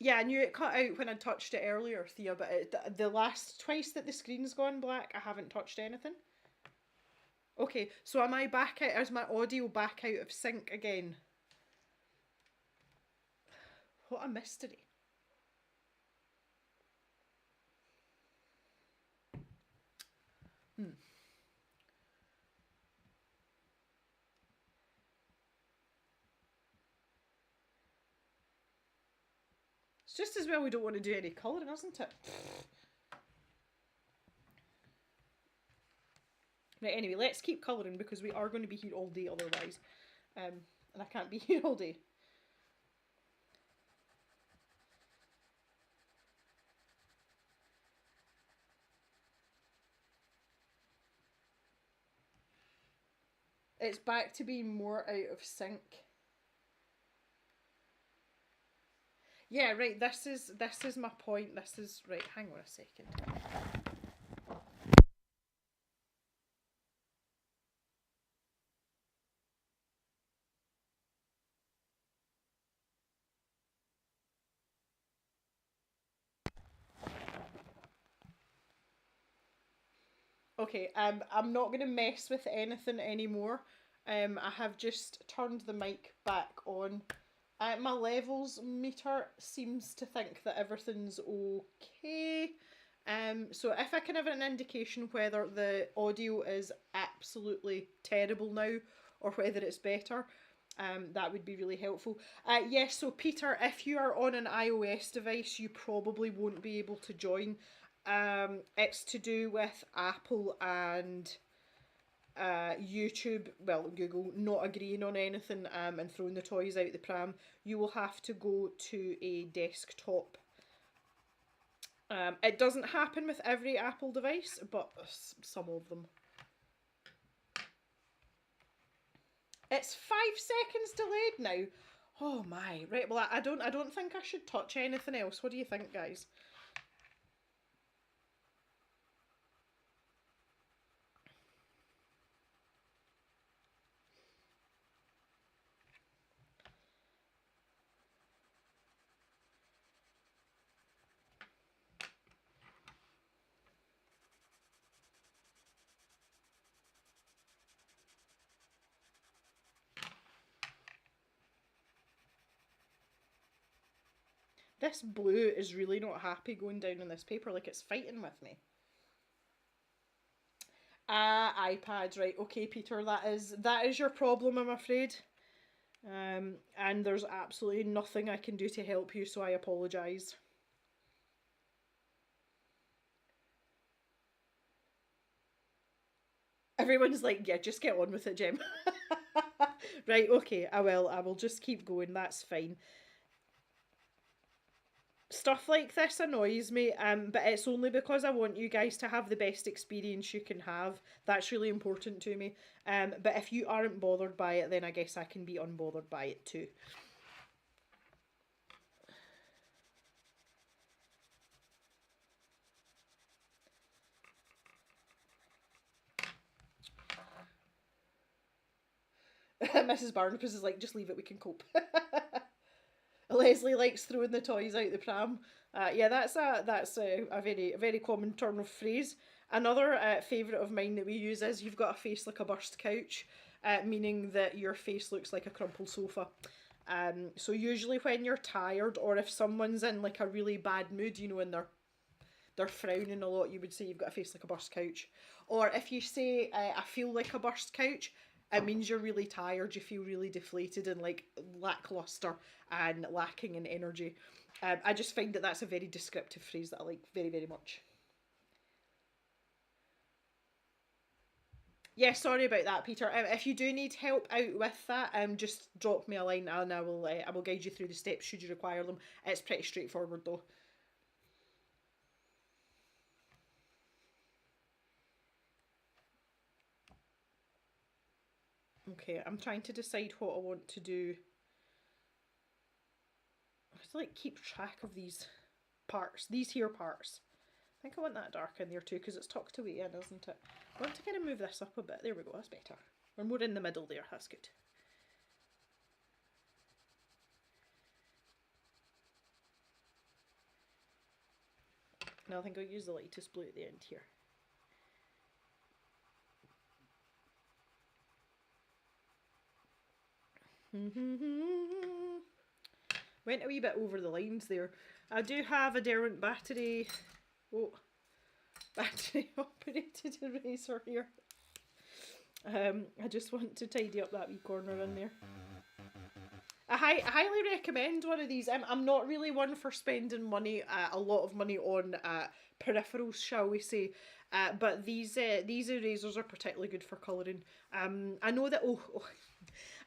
Yeah, I knew it cut out when I touched it earlier, Thea, but the last twice that the screen's gone black, I haven't touched anything. Okay, so am I back out? Is my audio back out of sync again? What a mystery. It's just as well we don't want to do any colouring, isn't it? Right, anyway, let's keep colouring because we are going to be here all day otherwise. And I can't be here all day. It's back to being more out of sync. Yeah, right, this is my point. This is right, hang on a second. Okay, I'm not going to mess with anything anymore. I have just turned the mic back on. My levels meter seems to think that everything's okay. So if I can have an indication whether the audio is absolutely terrible now or whether it's better, that would be really helpful. Yes, so Peter, if you are on an iOS device, you probably won't be able to join. It's to do with Apple and YouTube, well, Google, not agreeing on anything and throwing the toys out the pram. You will have to go to a desktop. It doesn't happen with every Apple device, but some of them. It's 5 seconds delayed now. Oh my, right, well I don't think I should touch anything else. What do you think, guys? This blue is really not happy going down on this paper, like it's fighting with me. iPad, right, okay, Peter, that is your problem, I'm afraid. And there's absolutely nothing I can do to help you, so I apologise. Everyone's like, yeah, just get on with it, Jim. Right, okay, I will just keep going, that's fine. Stuff like this annoys me, but it's only because I want you guys to have the best experience you can have. That's really important to me. But if you aren't bothered by it, then I guess I can be unbothered by it too. Mrs. Barnabas is like, just leave it, we can cope. Leslie likes throwing the toys out the pram. Yeah, that's a very common turn of phrase. Another favourite of mine that we use is you've got a face like a burst couch, meaning that your face looks like a crumpled sofa. So usually when you're tired, or if someone's in like a really bad mood, you know, and they're frowning a lot, you would say you've got a face like a burst couch. Or if you say I feel like a burst couch, it means you're really tired, you feel really deflated and like lackluster and lacking in energy. I just find that that's a very descriptive phrase that I like very, very much. Yeah, sorry about that, Peter. If you do need help out with that, just drop me a line and I will guide you through the steps should you require them. It's pretty straightforward though. Okay, I'm trying to decide what I want to do. I have to like keep track of these parts, these here parts. I think I want that dark in there too because it's tucked away in, isn't it? I want to kind of move this up a bit. There we go, that's better. We're more in the middle there, that's good. Now I think I'll use the lightest blue at the end here. Went a wee bit over the lines there. I do have a Derwent battery. Oh, battery operated eraser here. I just want to tidy up that wee corner in there. I highly recommend one of these. I'm not really one for spending money, a lot of money on peripherals, shall we say. But these erasers are particularly good for colouring. I know that,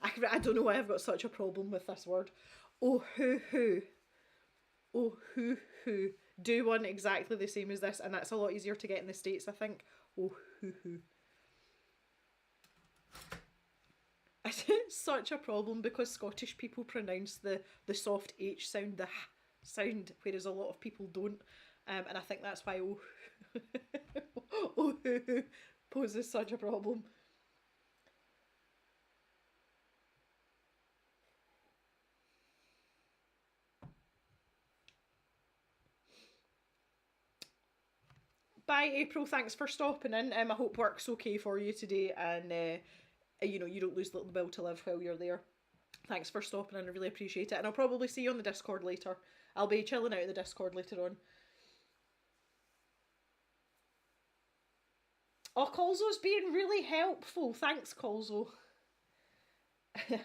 I don't know why I've got such a problem with this word. Oh, hoo hoo, do one exactly the same as this, and that's a lot easier to get in the States, I think. Oh, hoo hoo. It's such a problem because Scottish people pronounce the soft H sound, the H sound, whereas a lot of people don't. And I think that's why oh poses such a problem. Bye, April. Thanks for stopping in. I hope work's okay for you today, and you know, you don't lose the little bill to live while you're there. Thanks for stopping in. I really appreciate it, and I'll probably see you on the Discord later. I'll be chilling out in the Discord later on. Oh, Colzo's being really helpful. Thanks, Colzo.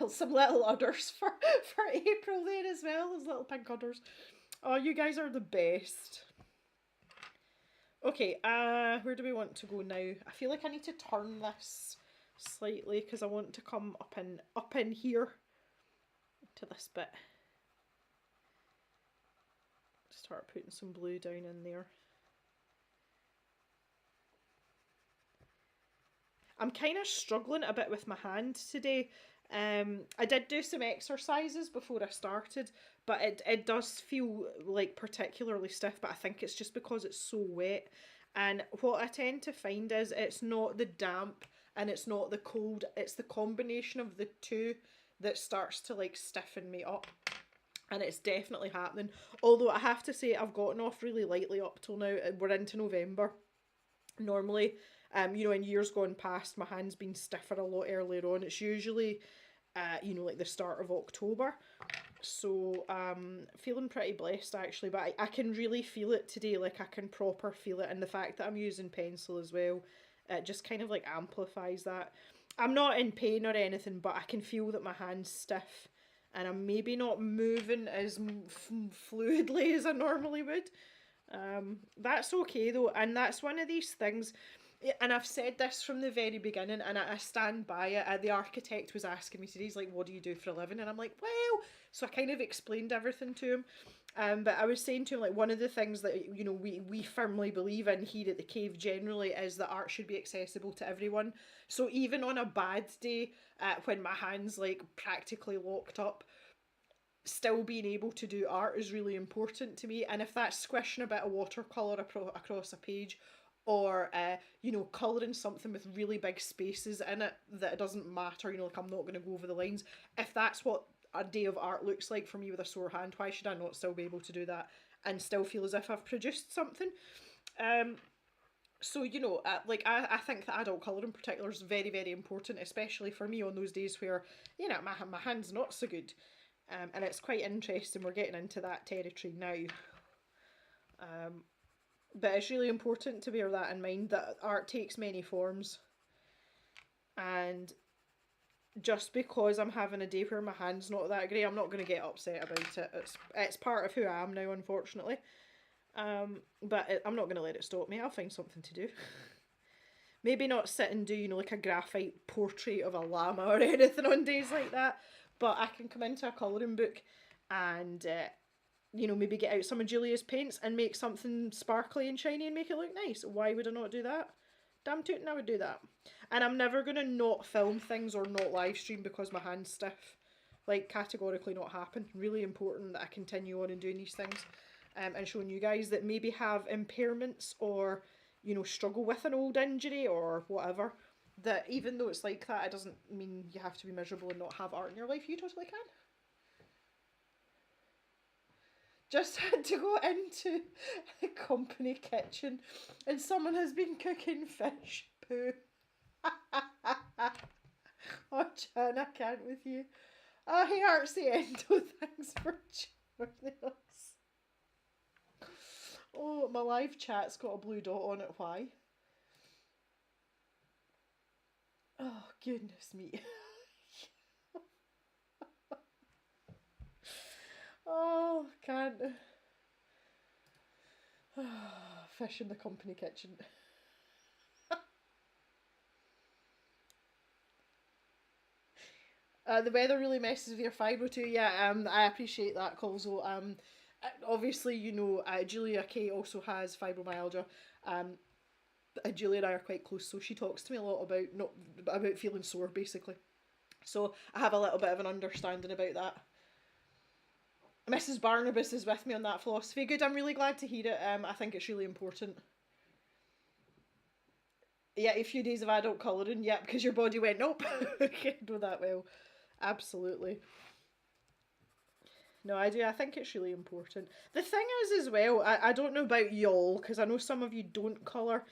Some little udders for April there as well. Those little pink udders. Oh, you guys are the best. Okay, where do we want to go now? I feel like I need to turn this slightly because I want to come up in here to this bit. Start putting some blue down in there. I'm kind of struggling a bit with my hand today. I did do some exercises before I started, but it does feel like particularly stiff, but I think it's just because it's so wet. And what I tend to find is it's not the damp and it's not the cold, it's the combination of the two that starts to like stiffen me up. And it's definitely happening. Although I have to say I've gotten off really lightly up till now. We're into November. Normally, you know, in years gone past, my hand's been stiffer a lot earlier on. It's usually, you know, like the start of October. So feeling pretty blessed actually, but I can really feel it today, like I can proper feel it, and the fact that I'm using pencil as well, it just kind of like amplifies that. I'm not in pain or anything, but I can feel that my hand's stiff and I'm maybe not moving as fluidly as I normally would. That's okay though, and that's one of these things. And I've said this from the very beginning, and I stand by it. The architect was asking me today, he's like, "What do you do for a living?" And I'm like, "Well," so I kind of explained everything to him. But I was saying to him, like, one of the things that, you know, we firmly believe in here at the cave generally is that art should be accessible to everyone. So even on a bad day, when my hand's like practically locked up, still being able to do art is really important to me. And if that's squishing a bit of watercolor across a page, or you know, colouring something with really big spaces in it, that it doesn't matter, you know, like I'm not going to go over the lines. If that's what a day of art looks like for me with a sore hand, why should I not still be able to do that and still feel as if I've produced something? So, you know, like I think that adult colour in particular is very, very important, especially for me on those days where, you know, my hand's not so good. And it's quite interesting, we're getting into that territory now. But it's really important to bear that in mind, that art takes many forms. And just because I'm having a day where my hand's not that great, I'm not going to get upset about it. It's part of who I am now, unfortunately. But I'm not going to let it stop me. I'll find something to do. Maybe not sit and do, you know, like a graphite portrait of a llama or anything on days like that. But I can come into a colouring book and, you know, maybe get out some of Julia's paints and make something sparkly and shiny and make it look nice. Why would I not do that? Damn tootin', I would do that. And I'm never going to not film things or not live stream because my hand's stiff. Like, categorically not happen. Really important that I continue on and doing these things. And showing you guys that maybe have impairments or, you know, struggle with an old injury or whatever, that even though it's like that, it doesn't mean you have to be miserable and not have art in your life. You totally can. Just had to go into a company kitchen and someone has been cooking fish poo. Oh, Jan, I can't with you. Oh, hey, Artsy Endo, thanks for joining us. Oh, my live chat's got a blue dot on it. Why? Oh, goodness me. Oh, can't. Fish in the company kitchen. The weather really messes with your fibro too. Yeah, I appreciate that, Colzo. Obviously, you know, Julia Kay also has fibromyalgia. Julia and I are quite close, so she talks to me a lot about about feeling sore, basically. So I have a little bit of an understanding about that. Mrs. Barnabas is with me on that philosophy. Good, I'm really glad to hear it. I think it's really important. Yeah, a few days of adult colouring, yeah, because your body went, nope, I can't do that well. Absolutely. No, I do. I think it's really important. The thing is, as well, I don't know about y'all, because I know some of you don't colour.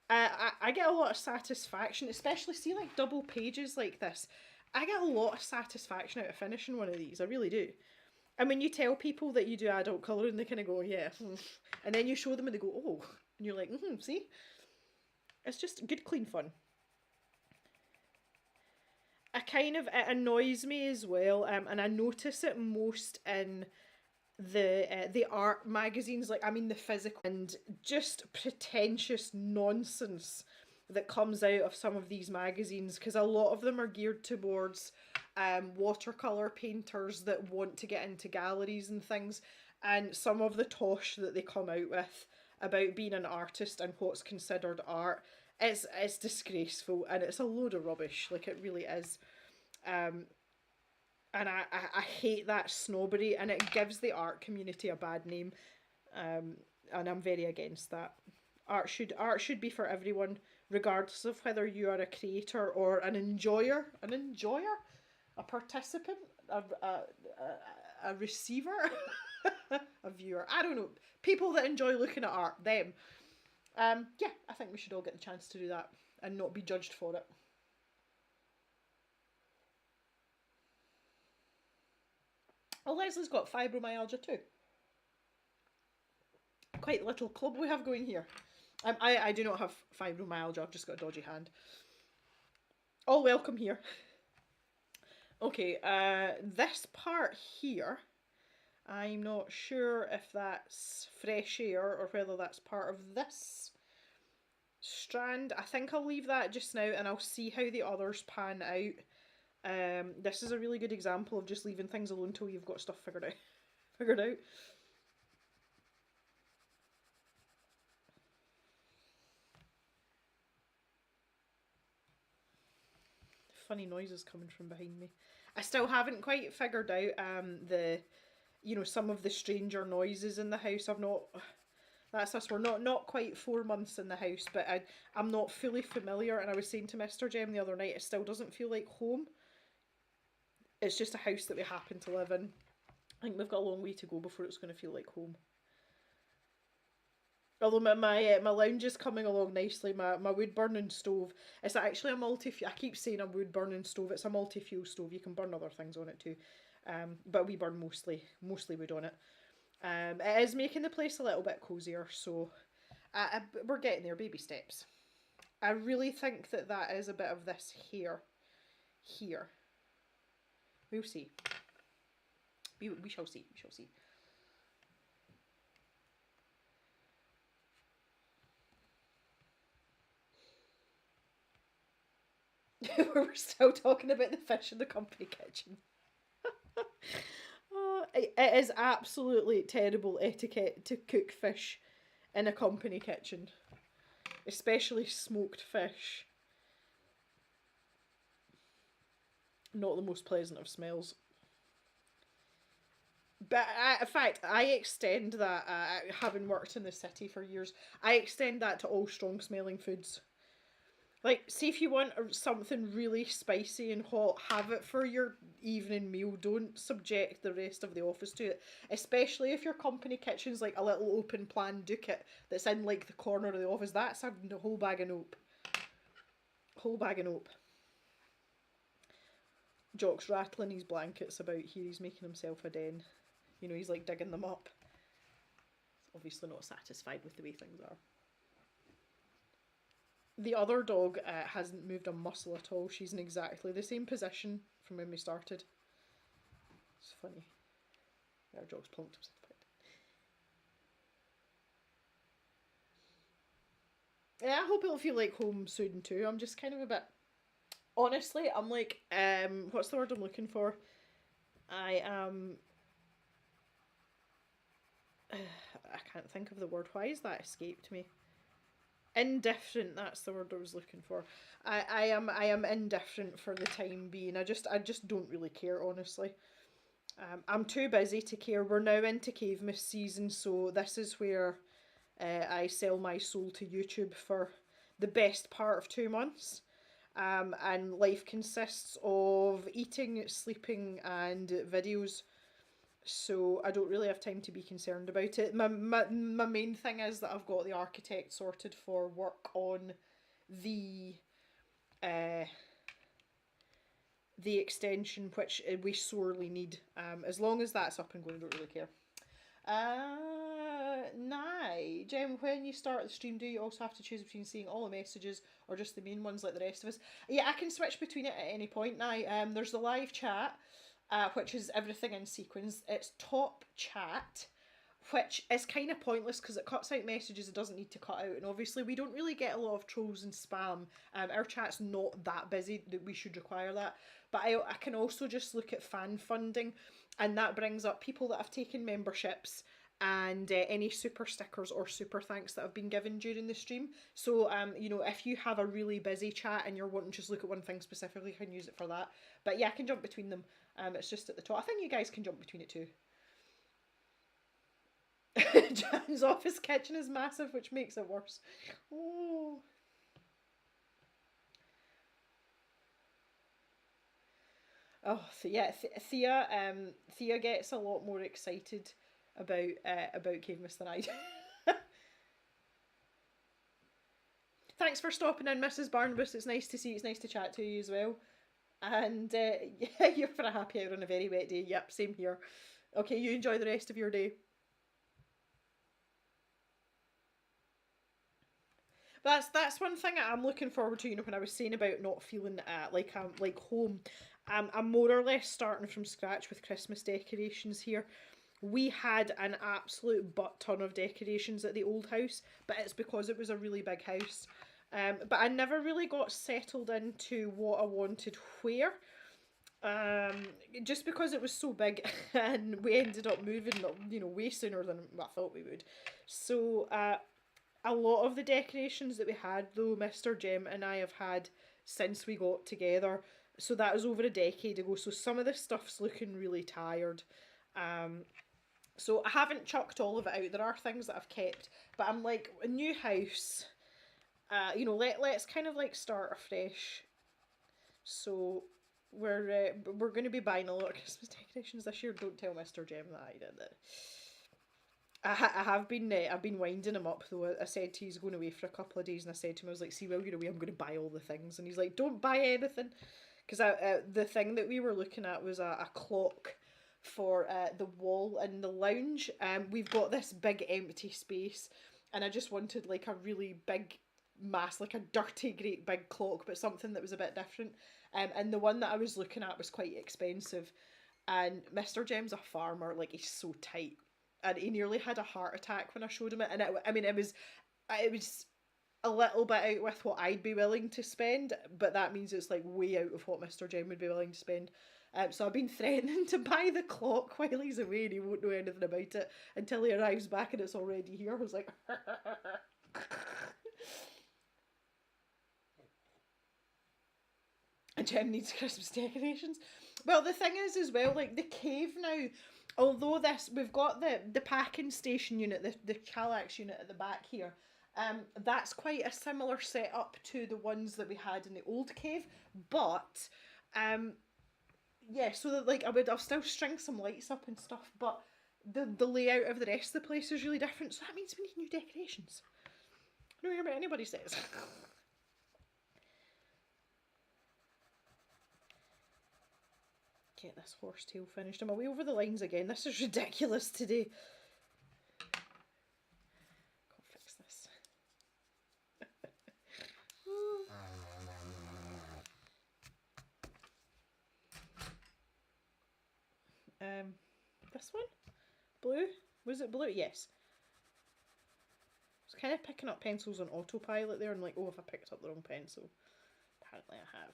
I get a lot of satisfaction, especially see like double pages like this. I get a lot of satisfaction out of finishing one of these. I really do. And when you tell people that you do adult colouring, they kind of go, yeah. And then you show them and they go, oh. And you're like, see? It's just good, clean fun. It annoys me as well, and I notice it most in the art magazines, like I mean the physical, and just pretentious nonsense that comes out of some of these magazines, because a lot of them are geared towards watercolor painters that want to get into galleries and things, and some of the tosh that they come out with about being an artist and what's considered art, it's disgraceful, and it's a load of rubbish, like it really is. And I hate that snobbery, and it gives the art community a bad name, and I'm very against that. Art should be for everyone, regardless of whether you are a creator or an enjoyer, a participant, a receiver, a viewer. I don't know. People that enjoy looking at art, them. Yeah, I think we should all get the chance to do that and not be judged for it. Oh, Leslie's got fibromyalgia too. Quite the little club we have going here. I do not have fibromyalgia, I've just got a dodgy hand. All welcome here. Okay, this part here, I'm not sure if that's fresh air or whether that's part of this strand. I think I'll leave that just now and I'll see how the others pan out. This is a really good example of just leaving things alone till you've got stuff figured out. Funny noises coming from behind me. I still haven't quite figured out some of the stranger noises in the house. That's us. We're not quite 4 months in the house, but I'm not fully familiar. And I was saying to Mr. Jem the other night, it still doesn't feel like home. It's just a house that we happen to live in. I think we've got a long way to go before it's going to feel like home. Although my lounge is coming along nicely, my wood burning stove. It's actually a multi-fuel. I keep saying a wood burning stove. It's a multi-fuel stove. You can burn other things on it too, but we burn mostly wood on it. It is making the place a little bit cozier, so we're getting there, baby steps. I really think that is a bit of this here. We'll see. We shall see. We shall see. We're still talking about the fish in the company kitchen. It is absolutely terrible etiquette to cook fish in a company kitchen, especially smoked fish. Not the most pleasant of smells. But in fact, I extend that, having worked in the city for years, I extend that to all strong smelling foods. Like, see if you want something really spicy and hot, have it for your evening meal. Don't subject the rest of the office to it. Especially if your company kitchen's like a little open plan ducat that's in like the corner of the office. That's a whole bag of nope. Whole bag of nope. Jock's rattling his blankets about here. He's making himself a den. You know, he's like digging them up. He's obviously not satisfied with the way things are. The other dog hasn't moved a muscle at all. She's in exactly the same position from when we started. It's funny. Our dog's plonked himself out. Yeah, I hope it'll feel like home soon too. I'm just kind of a bit... Honestly, I'm like, what's the word I'm looking for? I am... I can't think of the word. Why has that escaped me? Indifferent, that's the word I was looking for. I am indifferent for the time being. I just don't really care, honestly. I'm too busy to care. We're now into Cavemas season, so this is where I sell my soul to YouTube for the best part of 2 months. And life consists of eating, sleeping, and videos. So I don't really have time to be concerned about it. My main thing is that I've got the architect sorted for work on the extension, which we sorely need. As long as that's up and going, I don't really care. Nah, Jem, when you start the stream, do you also have to choose between seeing all the messages or just the main ones like the rest of us? Yeah, I can switch between it at any point now. There's the live chat. Which is everything in sequence. It's top chat, which is kind of pointless because it cuts out messages it doesn't need to cut out. And obviously we don't really get a lot of trolls and spam. Our chat's not that busy that we should require that. But I can also just look at fan funding, and that brings up people that have taken memberships and any super stickers or super thanks that have been given during the stream. So, if you have a really busy chat and you're wanting to just look at one thing specifically, you can use it for that. But yeah, I can jump between them. It's just at the top. I think you guys can jump between it too. Jan's office kitchen is massive, which makes it worse. Oh. Oh, yeah, Thea gets a lot more excited about Cavemas than I do. Thanks for stopping in, Mrs. Barnabas. It's nice to see you. It's nice to chat to you as well. And yeah, you're for a happy hour on a very wet day. Yep, same here. Okay, you enjoy the rest of your day. That's one thing I'm looking forward to. You know, when I was saying about not feeling like I'm like home, I'm more or less starting from scratch with Christmas decorations here. We had an absolute butt ton of decorations at the old house, but it's because it was a really big house. But I never really got settled into what I wanted where. Um, just because it was so big, and we ended up moving, you know, way sooner than I thought we would. So a lot of the decorations that we had, though, Mr. Jem and I have had since we got together. So that was over a decade ago. So some of this stuff's looking really tired. Um, so I haven't chucked all of it out. There are things that I've kept, but I'm like, a new house. You know, let's kind of like start afresh. So we're going to be buying a lot of Christmas decorations this year. Don't tell Mr. Jem that I did it. I have been I've been winding him up though. I said he's going away for a couple of days, and I said to him, I was like, "See, while you're away, I'm going to buy all the things." And he's like, "Don't buy anything," because the thing that we were looking at was a clock for the wall in the lounge. We've got this big empty space, and I just wanted like a really big mass, like a dirty great big clock, but something that was a bit different. And the one that I was looking at was quite expensive. And Mr. Jem's a farmer, like he's so tight, and he nearly had a heart attack when I showed him it. And I mean, it was a little bit out with what I'd be willing to spend, but that means it's like way out of what Mr. Jem would be willing to spend. So I've been threatening to buy the clock while he's away, and he won't know anything about it until he arrives back and it's already here. I was like, and Jem needs Christmas decorations. Well, the thing is, as well, like the cave now, although this we've got the packing station unit, the Calax unit at the back here. That's quite a similar setup to the ones that we had in the old cave, but um, yeah. So that like I'll still string some lights up and stuff, but the layout of the rest of the place is really different. So that means we need new decorations. I don't hear what anybody says. Get this horsetail finished. I'm away over the lines again. This is ridiculous today. Can't fix this. This one? Blue? Was it blue? Yes. I was kind of picking up pencils on autopilot there and like, oh, if I picked up the wrong pencil. Apparently I have.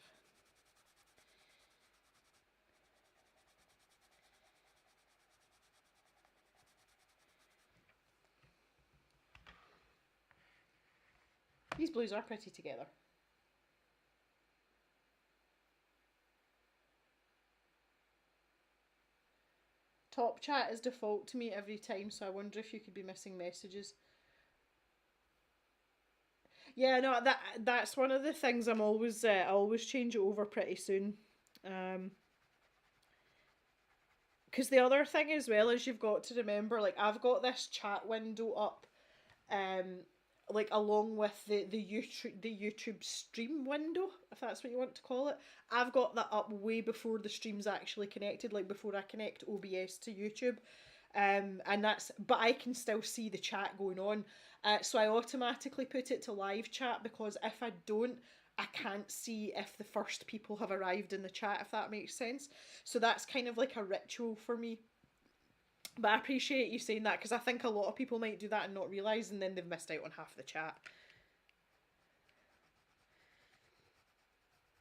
These blues are pretty together. Top chat is default to me every time, so I wonder if you could be missing messages. Yeah, no, that's one of the things I always change it over pretty soon. Um, because the other thing as well is you've got to remember, like I've got this chat window up, um, like along with the YouTube stream window, if that's what you want to call it. I've got that up way before the stream's actually connected, like before I connect OBS to YouTube. And that's, but I can still see the chat going on. So I automatically put it to live chat, because if I don't, I can't see if the first people have arrived in the chat, if that makes sense. So that's kind of like a ritual for me. But I appreciate you saying that, because I think a lot of people might do that and not realise, and then they've missed out on half the chat.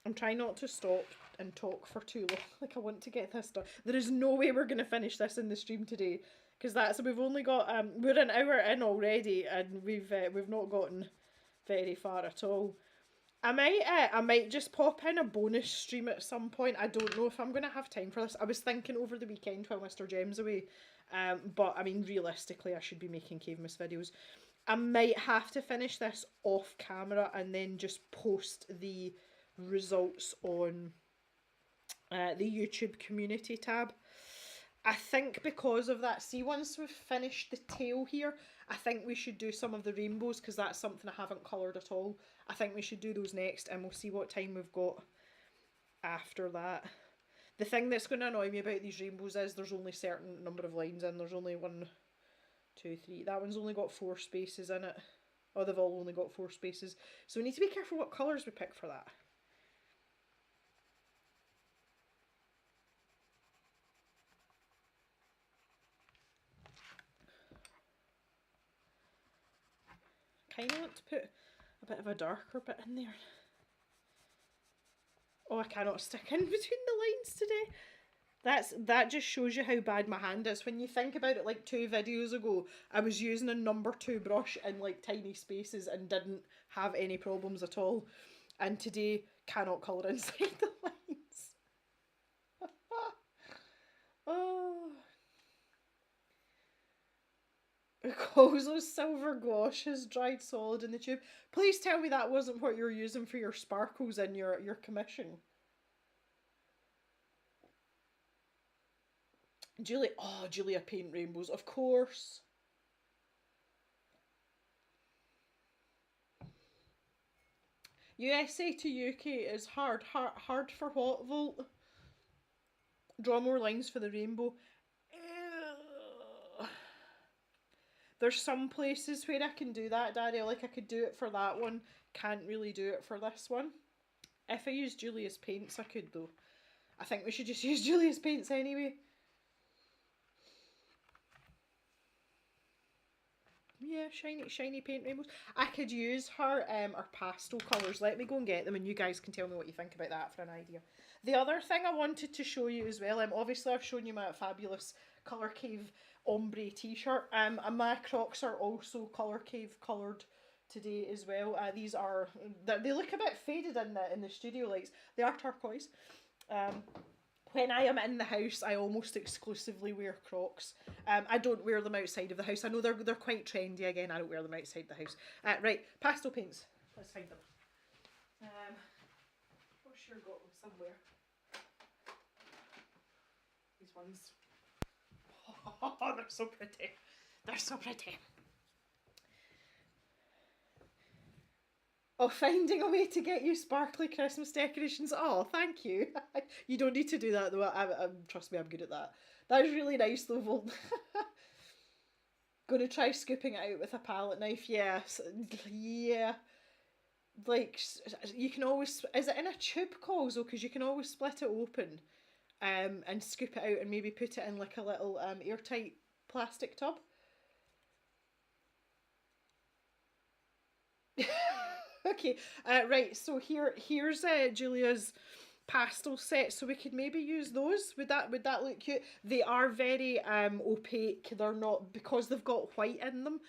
I'm trying not to stop and talk for too long. Like I want to get this done. There is no way we're going to finish this in the stream today, because we've only got we're an hour in already, and we've not gotten very far at all. I might just pop in a bonus stream at some point. I don't know if I'm going to have time for this. I was thinking over the weekend while Mr. Jem's away, but I mean realistically I should be making Cavemas videos. I might have to finish this off camera and then just post the results on the YouTube community tab. I think because of that, see, once we've finished the tail here, I think we should do some of the rainbows, because that's something I haven't coloured at all. I think we should do those next, and we'll see what time we've got. after that. The thing that's going to annoy me about these rainbows is there's only a certain number of lines in. There's only 1, 2, 3. That one's only got 4 spaces in it. Oh, they've all only got 4 spaces. So we need to be careful what colours we pick for that. Kind of want to put a bit of a darker bit in there. Oh, I cannot stick in between the lines today. That just shows you how bad my hand is. When you think about it, like 2 videos ago, I was using a number 2 brush in like tiny spaces and didn't have any problems at all. And today, cannot colour inside the lines. Oh. Karlzon's silver gouache has dried solid in the tube. Please tell me that wasn't what you're using for your sparkles in your commission. Julia paint rainbows, of course. USA to UK is hard. Hard for what, Volt? Draw more lines for the rainbow. There's some places where I can do that, Daddy. Like I could do it for that one. Can't really do it for this one. If I use Julia's paints, I could though. I think we should just use Julia's paints anyway. Yeah, shiny paint rainbows. I could use her pastel colours. Let me go and get them and you guys can tell me what you think about that for an idea. The other thing I wanted to show you as well, obviously I've shown you my fabulous Colour Cave ombre t-shirt. My Crocs are also Colour Cave coloured today as well. These are, they look a bit faded in the studio lights. They are turquoise. When I am in the house, I almost exclusively wear Crocs. I don't wear them outside of the house. I know they're quite trendy again. I don't wear them outside the house. Right, pastel paints. Let's find them. I'm sure got them somewhere. These ones. Oh, they're so pretty. They're so pretty. Oh, finding a way to get you sparkly Christmas decorations. Oh, thank you. You don't need to do that though. Trust me, I'm good at that. That is really nice though, Volt. Gonna try scooping it out with a palette knife. Yes. Yeah. Like, you can always... Is it in a tube, Karlzon? Because you can always split it open and scoop it out and maybe put it in like a little airtight plastic tub. Okay, right, so here's Julia's pastel set, so we could maybe use those. Would that look cute? They are very opaque. They're not, because they've got white in them,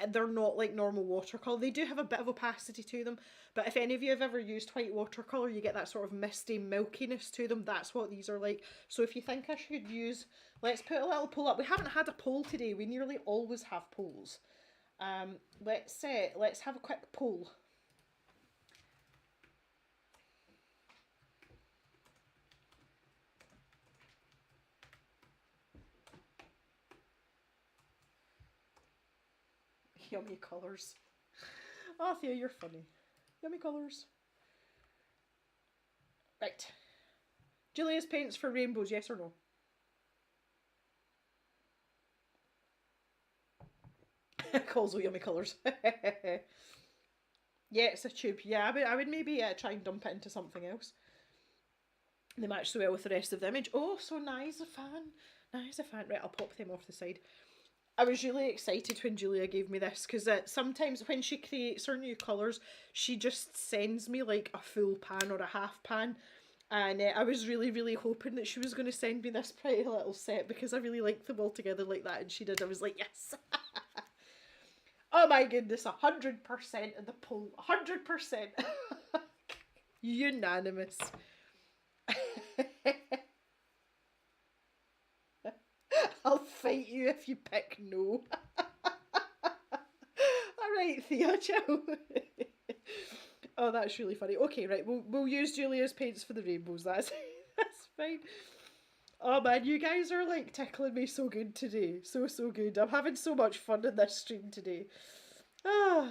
they're not like normal watercolour. They do have a bit of opacity to them, but if any of you have ever used white watercolour, you get that sort of misty milkiness to them. That's what these are like. So if you think I should use, let's put a little poll up. We haven't had a poll today. We nearly always have polls. Let's have a quick poll. Yummy colours. Oh, Thea, you're funny. Yummy colours. Right. Julia's paints for rainbows, yes or no? Karlzon yummy colours. Yeah, it's a tube. Yeah, I would maybe try and dump it into something else. They match so well with the rest of the image. Oh, so nice a fan. Nice a fan. Right, I'll pop them off the side. I was really excited when Julia gave me this because sometimes when she creates her new colours, she just sends me like a full pan or a half pan. And I was really, really hoping that she was going to send me this pretty little set because I really liked them all together like that. And she did. I was like, yes. Oh my goodness, 100% in the poll. 100%. Unanimous. I'll fight you if you pick no. Alright, Thea, chill. Oh, that's really funny. Okay, right, we'll use Julia's paints for the rainbows. That's fine. Oh man, you guys are like tickling me so good today. So good. I'm having so much fun in this stream today. Ah,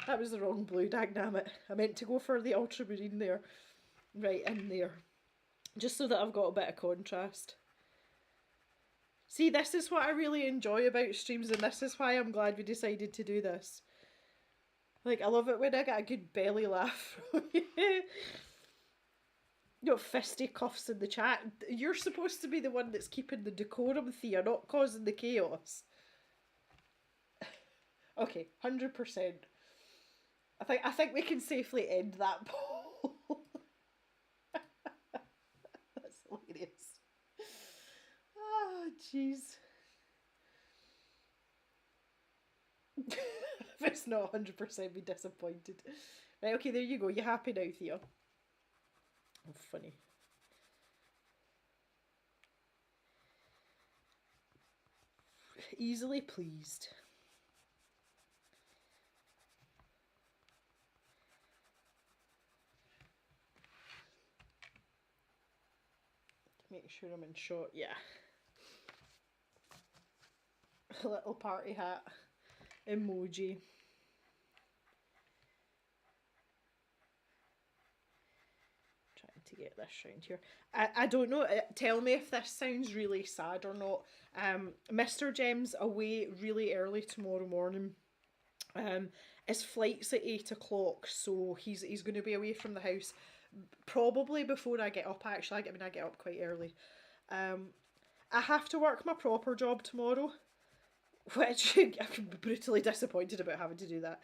that was the wrong blue, dagnammit. I meant to go for the ultramarine there. right in there. Just so that I've got a bit of contrast. See, this is what I really enjoy about streams, and this is why I'm glad we decided to do this. Like, I love it when I get a good belly laugh from you. You know, fisticuffs in the chat. You're supposed to be the one that's keeping the decorum, Thea, not causing the chaos. Okay, 100%. I think we can safely end that poll. That's hilarious. Oh, jeez. If it's not 100%, be disappointed. Right, okay, there you go. You happy now, Thea? Oh, funny. Easily pleased. Make sure I'm in shot, yeah. A little party hat emoji. Trying to get this round here. I don't know, tell me if this sounds really sad or not. Mr. Jem's away really early tomorrow morning. His flight's at 8 o'clock, so he's going to be away from the house probably before I get up, actually. I mean, I get up quite early. I have to work my proper job tomorrow, which I'm brutally disappointed about having to do that.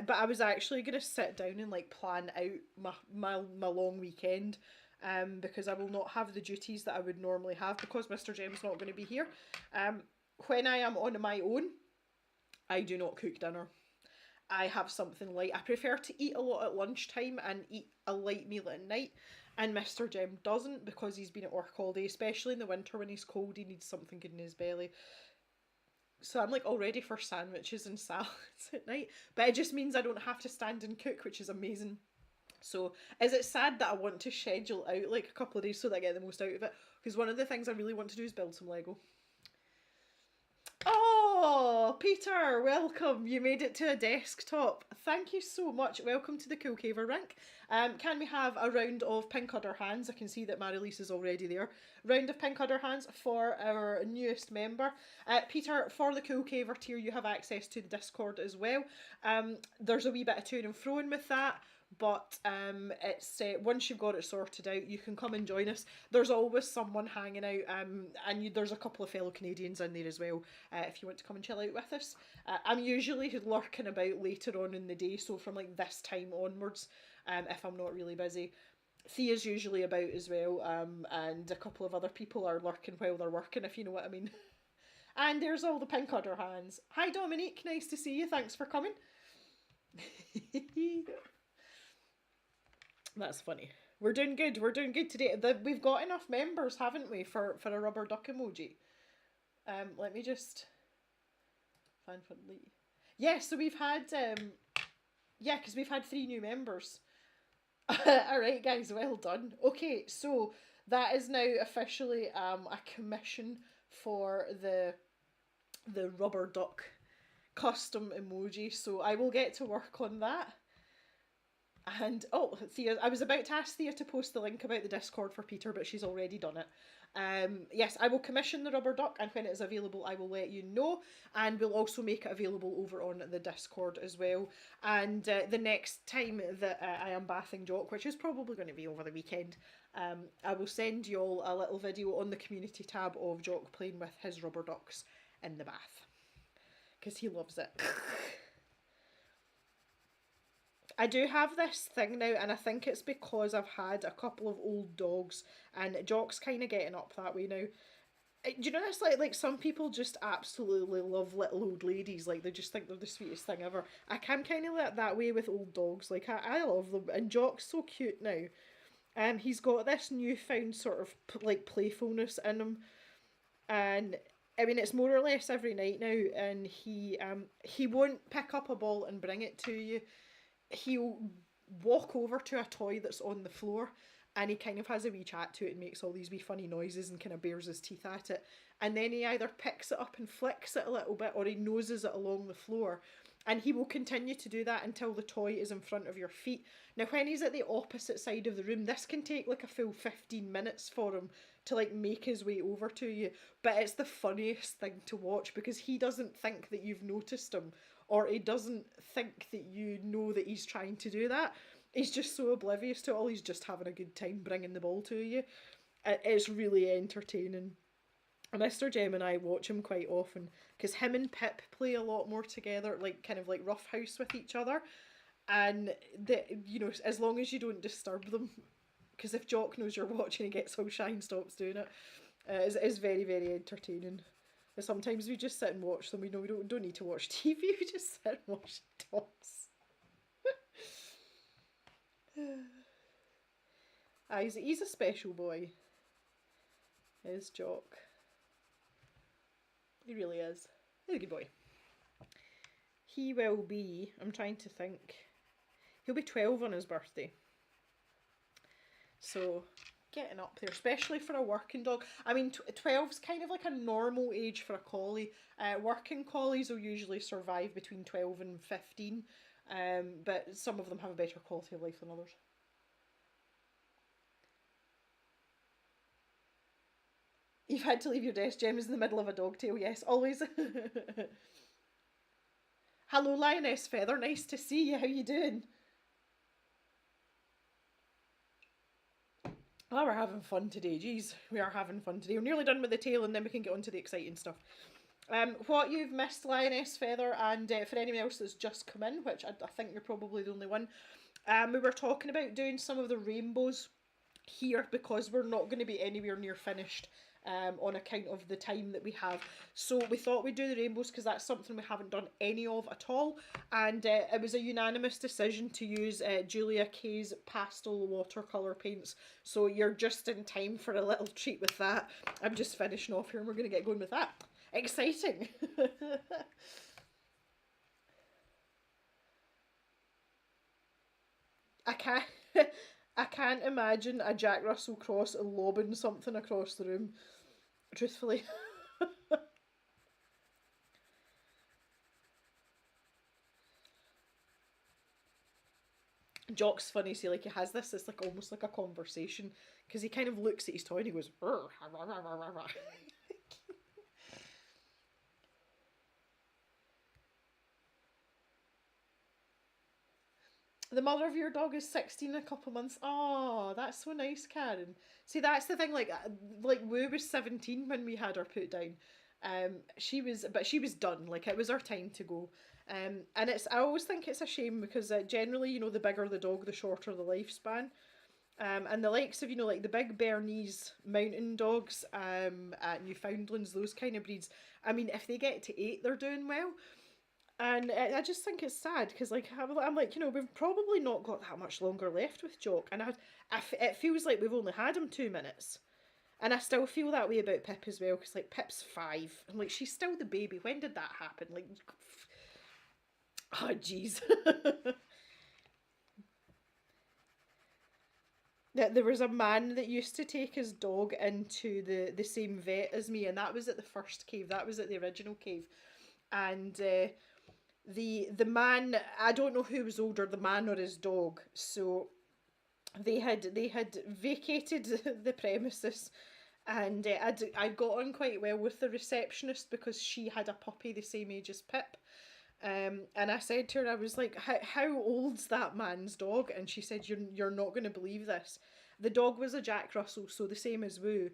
But I was actually going to sit down and like plan out my long weekend, because I will not have the duties that I would normally have because Mr. Jem's not going to be here. When I am on my own, I do not cook dinner. I have something light. I prefer to eat a lot at lunchtime and eat a light meal at night. And Mr. Jem doesn't, because he's been at work all day, especially in the winter when he's cold. He needs something good in his belly. So I'm like all ready for sandwiches and salads at night. But it just means I don't have to stand and cook, which is amazing. So is it sad that I want to schedule out like a couple of days so that I get the most out of it? Because one of the things I really want to do is build some Lego. Oh, Peter, welcome. You made it to a desktop. Thank you so much. Welcome to the Cool Caver Rink. Can we have a round of pink udder hands? I can see that Marilise is already there. Round of pink udder hands for our newest member. Peter, for the Cool Caver tier, you have access to the Discord as well. There's a wee bit of to and fro with that. But it's once you've got it sorted out, you can come and join us. There's always someone hanging out, and there's a couple of fellow Canadians in there as well, if you want to come and chill out with us. I'm usually lurking about later on in the day, so from like this time onwards, if I'm not really busy. Thea's usually about as well, and a couple of other people are lurking while they're working, if you know what I mean. And there's all the pink udder hands. Hi Dominique, nice to see you, thanks for coming. That's funny. We're doing good. We're doing good today. We've got enough members, haven't we, for a rubber duck emoji? Let me just find. Yeah, so we've had yeah, because we've had 3 new members. All right, guys, well done. Okay, so that is now officially a commission for the rubber duck custom emoji. So I will get to work on that. And, oh, Thea, I was about to ask Thea to post the link about the Discord for Peter, but she's already done it. Yes, I will commission the rubber duck, and when it is available, I will let you know. And we'll also make it available over on the Discord as well. And the next time that I am bathing Jock, which is probably going to be over the weekend, I will send you all a little video on the community tab of Jock playing with his rubber ducks in the bath. Because he loves it. I do have this thing now, and I think it's because I've had a couple of old dogs, and Jock's kind of getting up that way now. Do you know this, like some people just absolutely love little old ladies, like they just think they're the sweetest thing ever. I'm kind of that way with old dogs, like I love them, and Jock's so cute now. He's got this newfound sort of like playfulness in him, and I mean it's more or less every night now, and he won't pick up a ball and bring it to you. He'll walk over to a toy that's on the floor, and he kind of has a wee chat to it and makes all these wee funny noises and kind of bares his teeth at it, and then he either picks it up and flicks it a little bit, or he noses it along the floor, And he will continue to do that until the toy is in front of your feet. Now, when he's at the opposite side of the room, this can take like a full 15 minutes for him to like make his way over to you. But it's the funniest thing to watch because he doesn't think that you've noticed him, or he doesn't think that you know that he's trying to do that. He's just so oblivious to it all. He's just having a good time bringing the ball to you. It's really entertaining. Mr. Jem and I watch him quite often because him and Pip play a lot more together, like kind of like roughhouse with each other. And you know, as long as you don't disturb them, because if Jock knows you're watching, he gets all shy and stops doing it. It's very, very entertaining. But sometimes we just sit and watch them. We know we don't need to watch TV. We just sit and watch dogs. He's a special boy. Is Jock. He really is. He's a good boy. He will be, I'm trying to think, he'll be 12 on his birthday. So, getting up there, especially for a working dog. I mean, 12's kind of like a normal age for a collie. Working collies will usually survive between 12 and 15, but some of them have a better quality of life than others. You've had to leave your desk, Jem is in the middle of a dog tail, yes, always. Hello, Lioness Feather, nice to see you, how you doing? Oh, we're having fun today, jeez, we are having fun today. We're nearly done with the tail and then we can get on to the exciting stuff. What you've missed, Lioness Feather, and for anyone else that's just come in, which I think you're probably the only one, we were talking about doing some of the rainbows here because we're not going to be anywhere near finished on account of the time that we have. So we thought we'd do the rainbows because that's something we haven't done any of at all. And it was a unanimous decision to use Julia Kay's pastel watercolour paints. So you're just in time for a little treat with that. I'm just finishing off here and we're going to get going with that. Exciting! I can't... I can't imagine a Jack Russell cross lobbing something across the room, truthfully. Jock's funny, see, like he has this, it's like almost like a conversation, because he kind of looks at his toy and he goes, rah, rah, rah, rah, rah. The mother of your dog is 16 in a couple months. Oh, that's so nice, Karen. See, that's the thing, like Woo was 17 when we had her put down. But she was done, like it was her time to go. And I always think it's a shame because generally, you know, the bigger the dog, the shorter the lifespan. And the likes of, you know, like the big Bernese mountain dogs, Newfoundlands, those kind of breeds, I mean, if they get to 8, they're doing well. And I just think it's sad because, like, I'm like, you know, we've probably not got that much longer left with Jock, and it feels like we've only had him 2 minutes, and I still feel that way about Pip as well because, like, Pip's 5, and like she's still the baby. When did that happen? Like, oh jeez. There was a man that used to take his dog into the same vet as me, and that was at the first cave. That was at the original cave, and. The man, I don't know who was older, the man or his dog, so they had vacated the premises, and I'd got on quite well with the receptionist because she had a puppy the same age as Pip, and I said to her, I was like, how old's that man's dog? And she said, you're not going to believe this. The dog was a Jack Russell, so the same as Woo,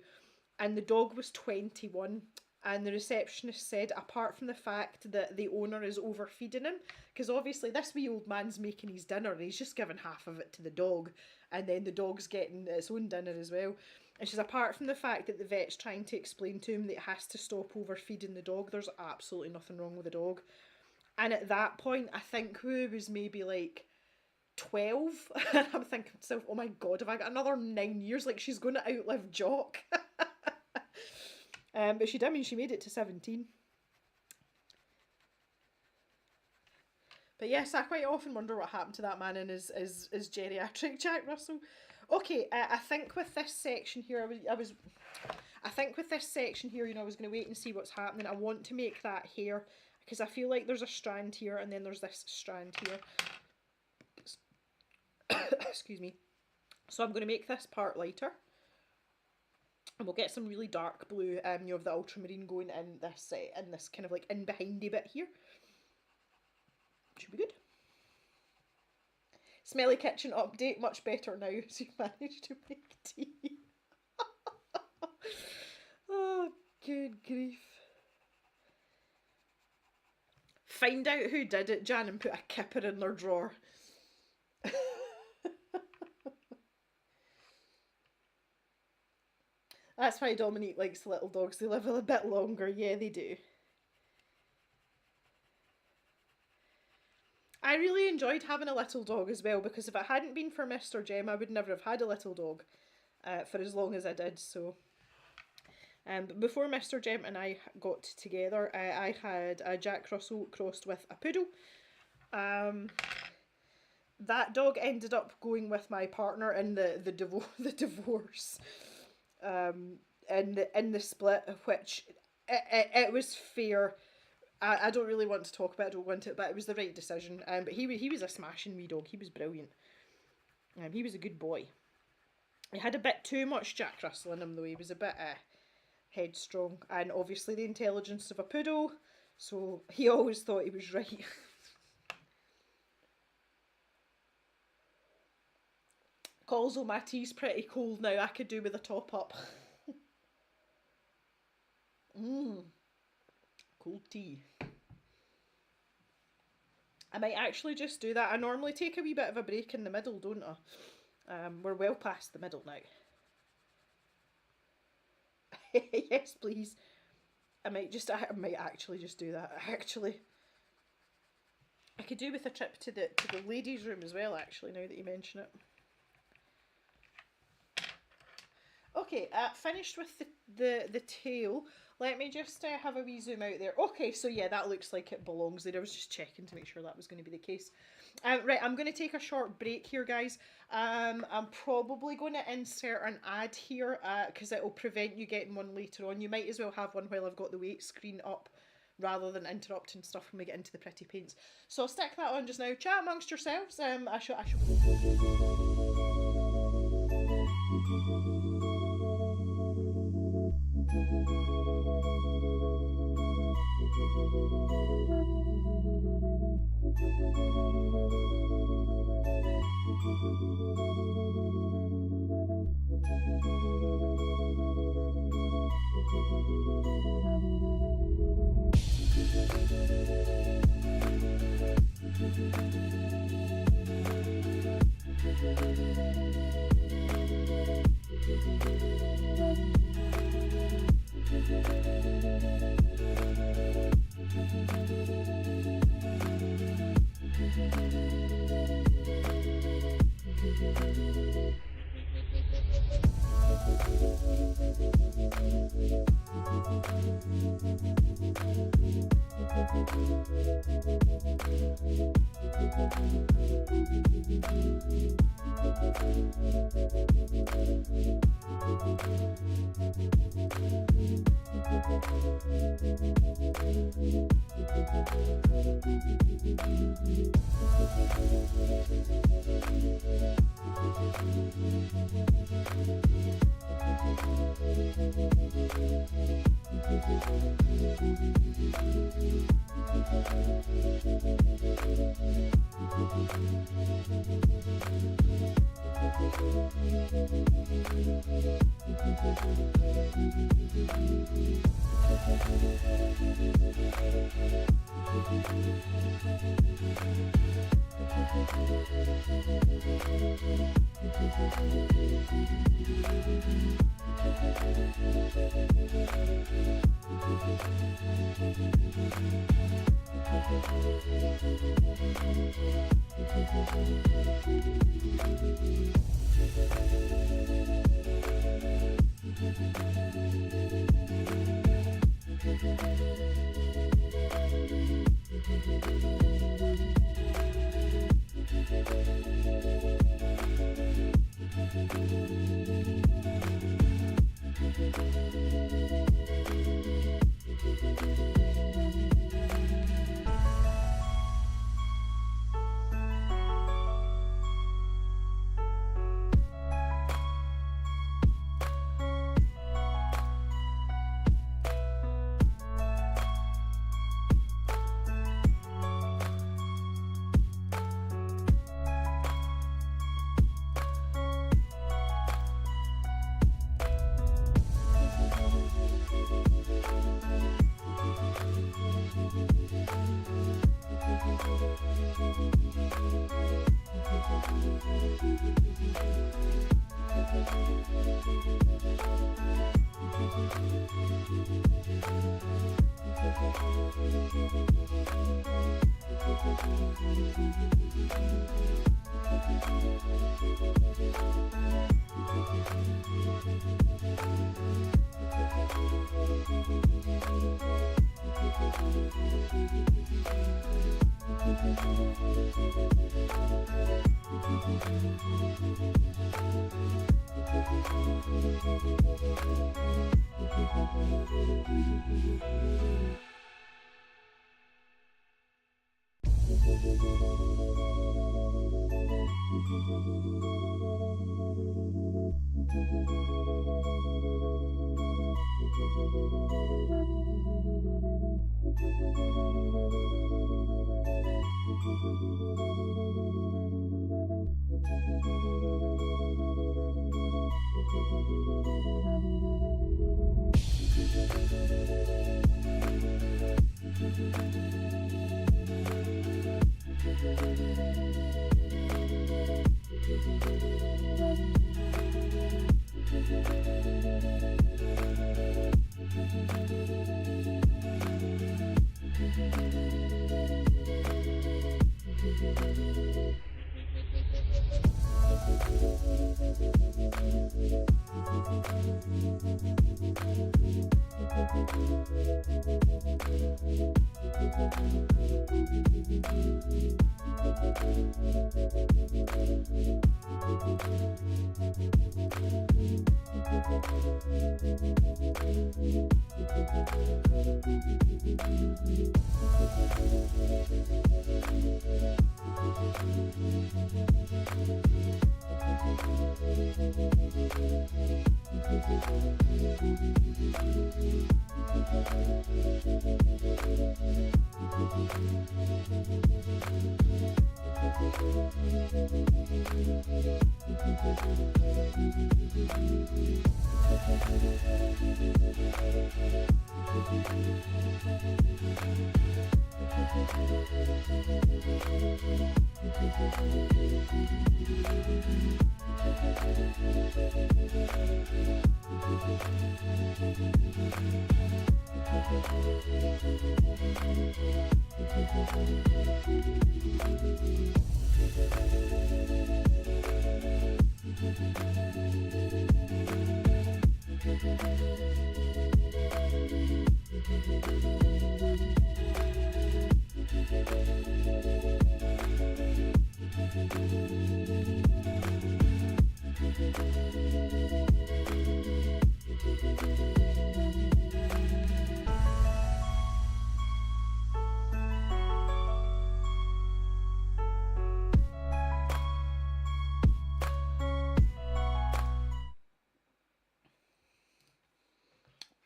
and the dog was 21. And the receptionist said, apart from the fact that the owner is overfeeding him, because obviously this wee old man's making his dinner and he's just giving half of it to the dog, and then the dog's getting its own dinner as well. And she's, apart from the fact that the vet's trying to explain to him that it has to stop overfeeding the dog, there's absolutely nothing wrong with the dog. And at that point, I think Woo was maybe like 12. And I'm thinking to myself, oh my god, have I got another 9 years? Like, she's going to outlive Jock. But she did, I mean, she made it to 17. But yes, I quite often wonder what happened to that man in his geriatric Jack Russell. Okay, I think with this section here, I think with this section here, you know, I was going to wait and see what's happening. I want to make that hair because I feel like there's a strand here and then there's this strand here. Excuse me. So I'm going to make this part lighter. And we'll get some really dark blue, you know, of the ultramarine going in this kind of like in behindy bit here. Should be good. Smelly kitchen update, much better now. So you managed to make tea. Oh, good grief. Find out who did it, Jan, and put a kipper in their drawer. That's why Dominique likes little dogs. They live a bit longer. Yeah, they do. I really enjoyed having a little dog as well, because if it hadn't been for Mr. Jem, I would never have had a little dog for as long as I did. So, but before Mr. Jem and I got together, I had a Jack Russell crossed with a poodle. That dog ended up going with my partner in the divorce. In the split, which it was fair. I don't really want to talk about it, I don't want it, but it was the right decision. But he was a smashing wee dog. He was brilliant. He was a good boy. He had a bit too much Jack Russell in him though. He was a bit headstrong, and obviously the intelligence of a poodle, so he always thought he was right. Calls, my tea's pretty cold now. I could do with a top up. Cold tea. I might actually just do that. I normally take a wee bit of a break in the middle, don't I? We're well past the middle now. Yes, please. I might actually just do that. Actually, I could do with a trip to the ladies' room as well. Actually, now that you mention it. Okay, finished with the tail. Let me just have a wee zoom out there. Okay, so yeah, that looks like it belongs there. I was just checking to make sure that was going to be the case. Right, I'm going to take a short break here, guys. I'm probably going to insert an ad here because it will prevent you getting one later on. You might as well have one while I've got the weight screen up, rather than interrupting stuff when we get into the pretty paints. So I'll stick that on just now. Chat amongst yourselves. I shall...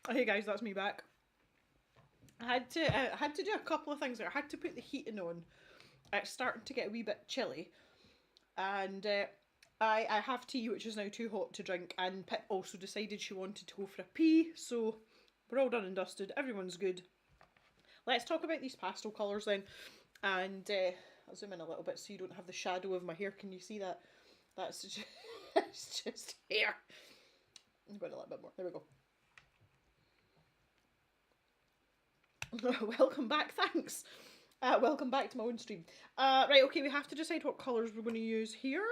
Hey guys, that's me back. I had to do a couple of things there. I had to put the heating on. It's starting to get a wee bit chilly, and I have tea which is now too hot to drink. And Pip also decided she wanted to go for a pee, so we're all done and dusted. Everyone's good. Let's talk about these pastel colours then, and I'll zoom in a little bit so you don't have the shadow of my hair. Can you see that? That's just, it's just hair. I'm going a little bit more. There we go. Welcome back, thanks. Welcome back to my own stream. Right, okay, we have to decide what colours we're going to use here.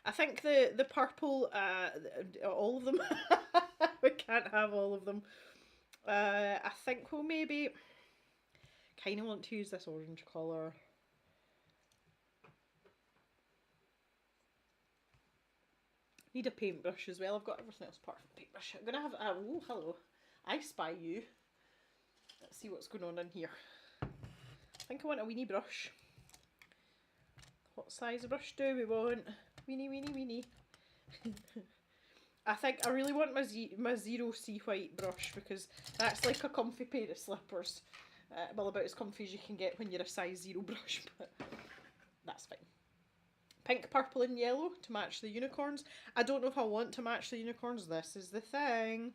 I think the purple, all of them. We can't have all of them. I think we'll maybe kind of want to use this orange colour. Need a paintbrush as well. I've got everything else apart from paintbrush. I'm going to have, oh, hello. I spy you. Let's see what's going on in here. I think I want a weenie brush. What size of brush do we want? Weenie, weenie, weenie. I think I really want my Zero Sea White brush because that's like a comfy pair of slippers. Well, about as comfy as you can get when you're a size 0 brush, but that's fine. Pink, purple and yellow to match the unicorns. I don't know if I want to match the unicorns. This is the thing.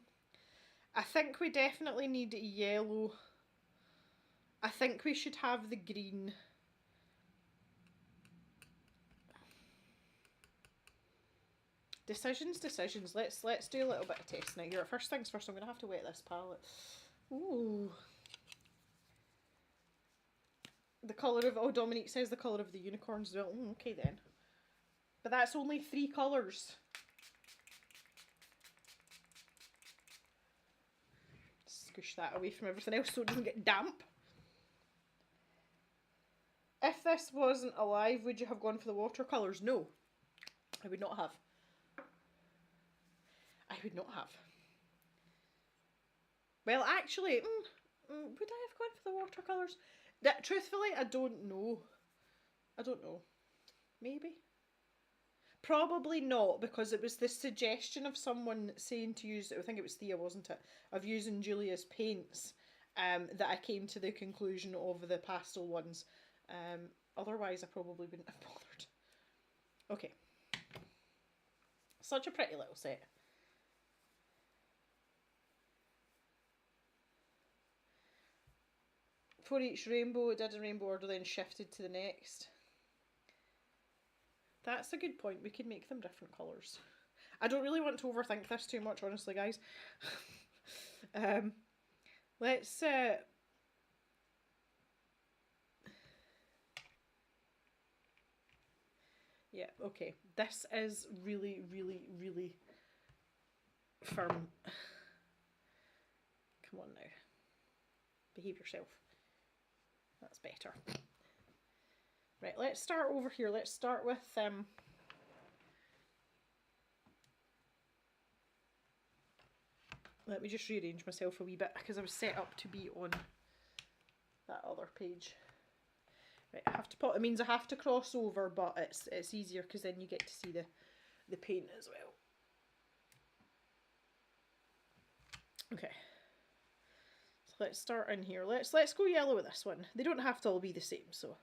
I think we definitely need yellow. I think we should have the green. Decisions. Let's do a little bit of testing now. Here, first things first, I'm going to have to wet this palette. Ooh. The colour of... Oh, Dominique says the colour of the unicorns as well. Okay then. But that's only 3 colours. Squish that away from everything else so it doesn't get damp. If this wasn't alive, would you have gone for the watercolours? No. I would not have. I would not have. Well, actually, would I have gone for the watercolours? Truthfully, I don't know. I don't know. Maybe. Probably not, because it was the suggestion of someone saying to use, I think it was Thea, wasn't it, of using Julia's paints, that I came to the conclusion of the pastel ones. Otherwise, I probably wouldn't have bothered. Okay. Such a pretty little set. For each rainbow, it did a rainbow order, then shifted to the next. That's a good point. We could make them different colours. I don't really want to overthink this too much, honestly, guys. Let's... Yeah, okay. This is really, really, really firm. Come on now. Behave yourself. That's better. Right, let's start over here. Let's start with let me just rearrange myself a wee bit because I was set up to be on that other page. Right, I have to put, it means I have to cross over, but it's easier because then you get to see the paint as well. Okay. So let's start in here. Let's go yellow with this one. They don't have to all be the same, so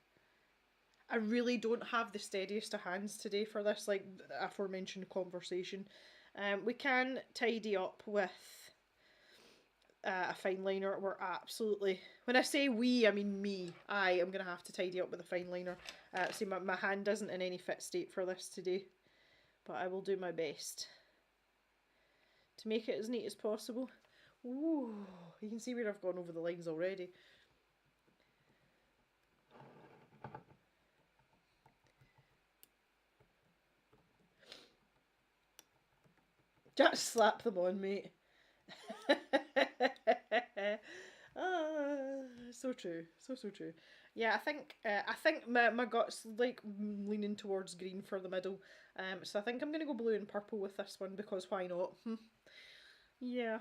I really don't have the steadiest of hands today for this, like the aforementioned conversation. We can tidy up with a fine liner. We're absolutely... When I say we, I mean me. I am going to have to tidy up with a fine liner. See, my hand isn't in any fit state for this today. But I will do my best to make it as neat as possible. Ooh, you can see where I've gone over the lines already. Just slap them on, mate. So true, so true. Yeah, I think my gut's like leaning towards green for the middle. So I think I'm gonna go blue and purple with this one because why not? Yeah.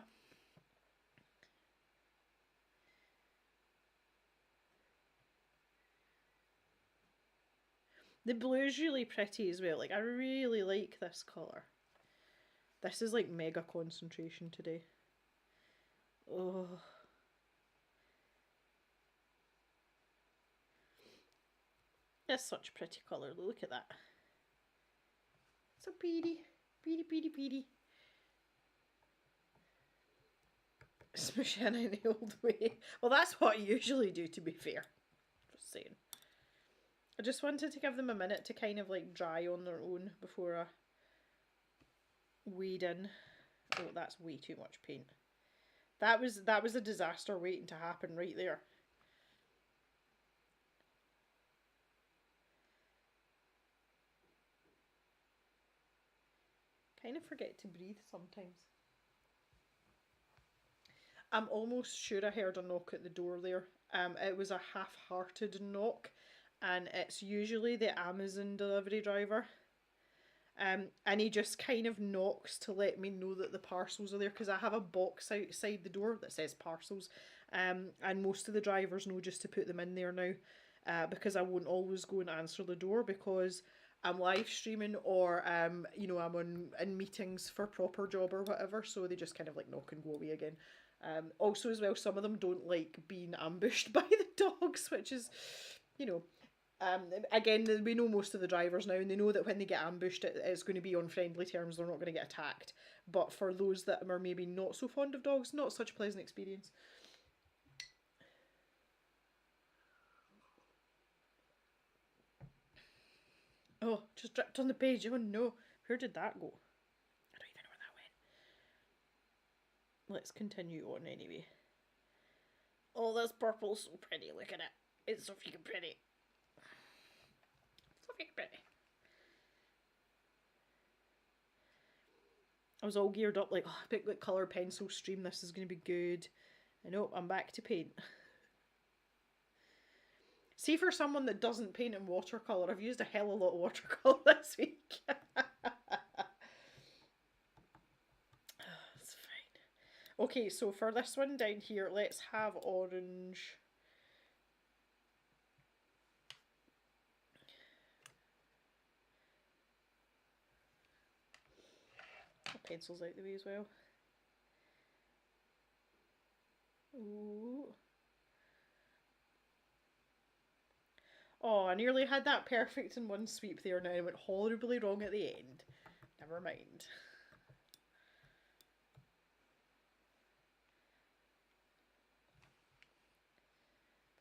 The blue's really pretty as well. Like, I really like this colour. This is like mega concentration today. Oh. It's such a pretty colour. Look at that. So pretty. Pretty. Smush in the old way. Well, that's what I usually do, to be fair. Just saying. I just wanted to give them a minute to kind of like dry on their own before I wade in. Oh, that's way too much paint. That was a disaster waiting to happen right there. Kind of forget to breathe sometimes. I'm almost sure I heard a knock at the door there. It was a half-hearted knock, and it's usually the Amazon delivery driver. And he just kind of knocks to let me know that the parcels are there, because I have a box outside the door that says parcels, and most of the drivers know just to put them in there now, because I won't always go and answer the door because I'm live streaming or you know, I'm in meetings for proper job or whatever, so they just kind of like knock and go away again. Also as well, some of them don't like being ambushed by the dogs, which is, you know, again, we know most of the drivers now, and they know that when they get ambushed, it's going to be on friendly terms. They're not going to get attacked. But for those that are maybe not so fond of dogs, not such a pleasant experience. Oh, just dripped on the page. Oh no, where did that go? let's continue on anyway. Oh, this purple's so pretty. Look at it. It's so freaking pretty. So freaking pretty. I was all geared up like, oh, I picked the colour pencil stream. This is going to be good. And nope, I'm back to paint. See, for someone that doesn't paint in watercolour, I've used a hell of a lot of watercolour this week. That's fine. Okay, so for this one down here, let's have orange. The pencil's out the way as well. Ooh. Oh, I nearly had that perfect in one sweep there now. It went horribly wrong at the end. Never mind.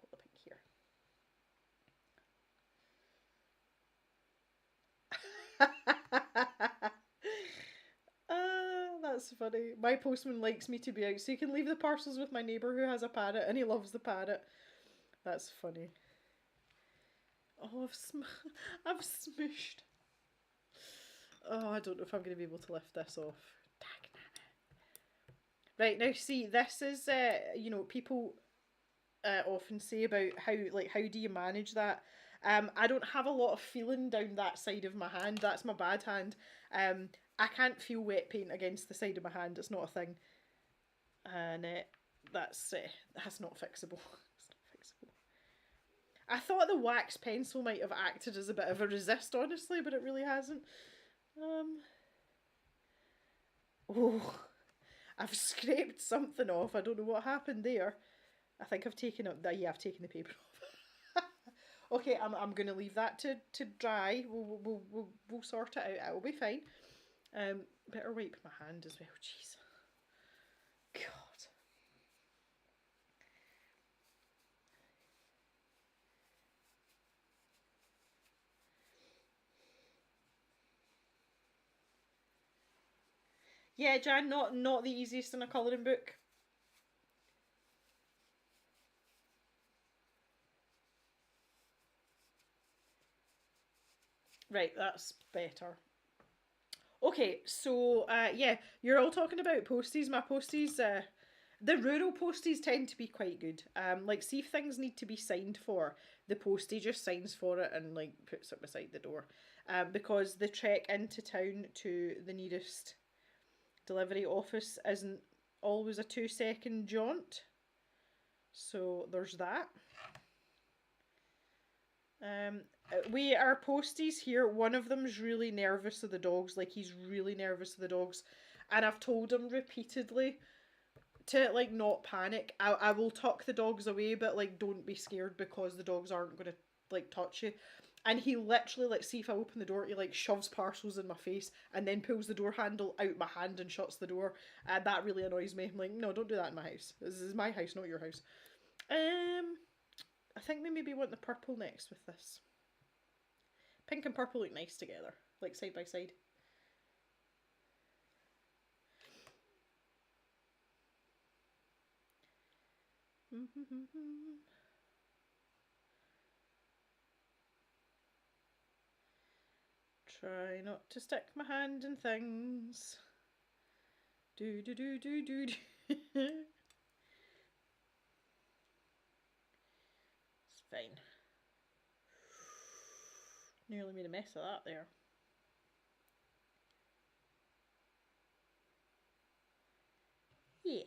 Put the pink here. That's funny. My postman likes me to be out so he can leave the parcels with my neighbour who has a parrot and he loves the parrot. That's funny. Oh, I've smooshed. Oh, I don't know if I'm going to be able to lift this off. Right, now see, this is, you know, people often say about how do you manage that? I don't have a lot of feeling down that side of my hand. That's my bad hand. I can't feel wet paint against the side of my hand. It's not a thing. And that's not fixable. It's not fixable. I thought the wax pencil might have acted as a bit of a resist, honestly, but it really hasn't. Oh, I've scraped something off. I don't know what happened there. I think I've taken up that. Yeah, I've taken the paper off. Okay, I'm gonna leave that to dry. We'll sort it out. It'll be fine. Better wipe my hand as well. Jeez. God. Yeah, Jan, not the easiest in a colouring book. Right, that's better. Okay, so yeah, you're all talking about posties. My posties, the rural posties tend to be quite good. Like, see if things need to be signed for, the postie just signs for it and like puts it beside the door. Because the trek into town to the nearest delivery office isn't always a 2-second jaunt. So there's that. We are posties here. One of them's really nervous of the dogs. Like, he's really nervous of the dogs. And I've told him repeatedly to, like, not panic. I will tuck the dogs away, but, like, don't be scared because the dogs aren't going to, like, touch you. And he literally, like, see if I open the door, he, like, shoves parcels in my face and then pulls the door handle out my hand and shuts the door. And that really annoys me. I'm like, no, don't do that in my house. This is my house, not your house. I think we maybe want the purple next with this. Pink and purple look nice together, like side by side. Try not to stick my hand in things. Do do do do do do. It's fine. Nearly made a mess of that there. Yeah.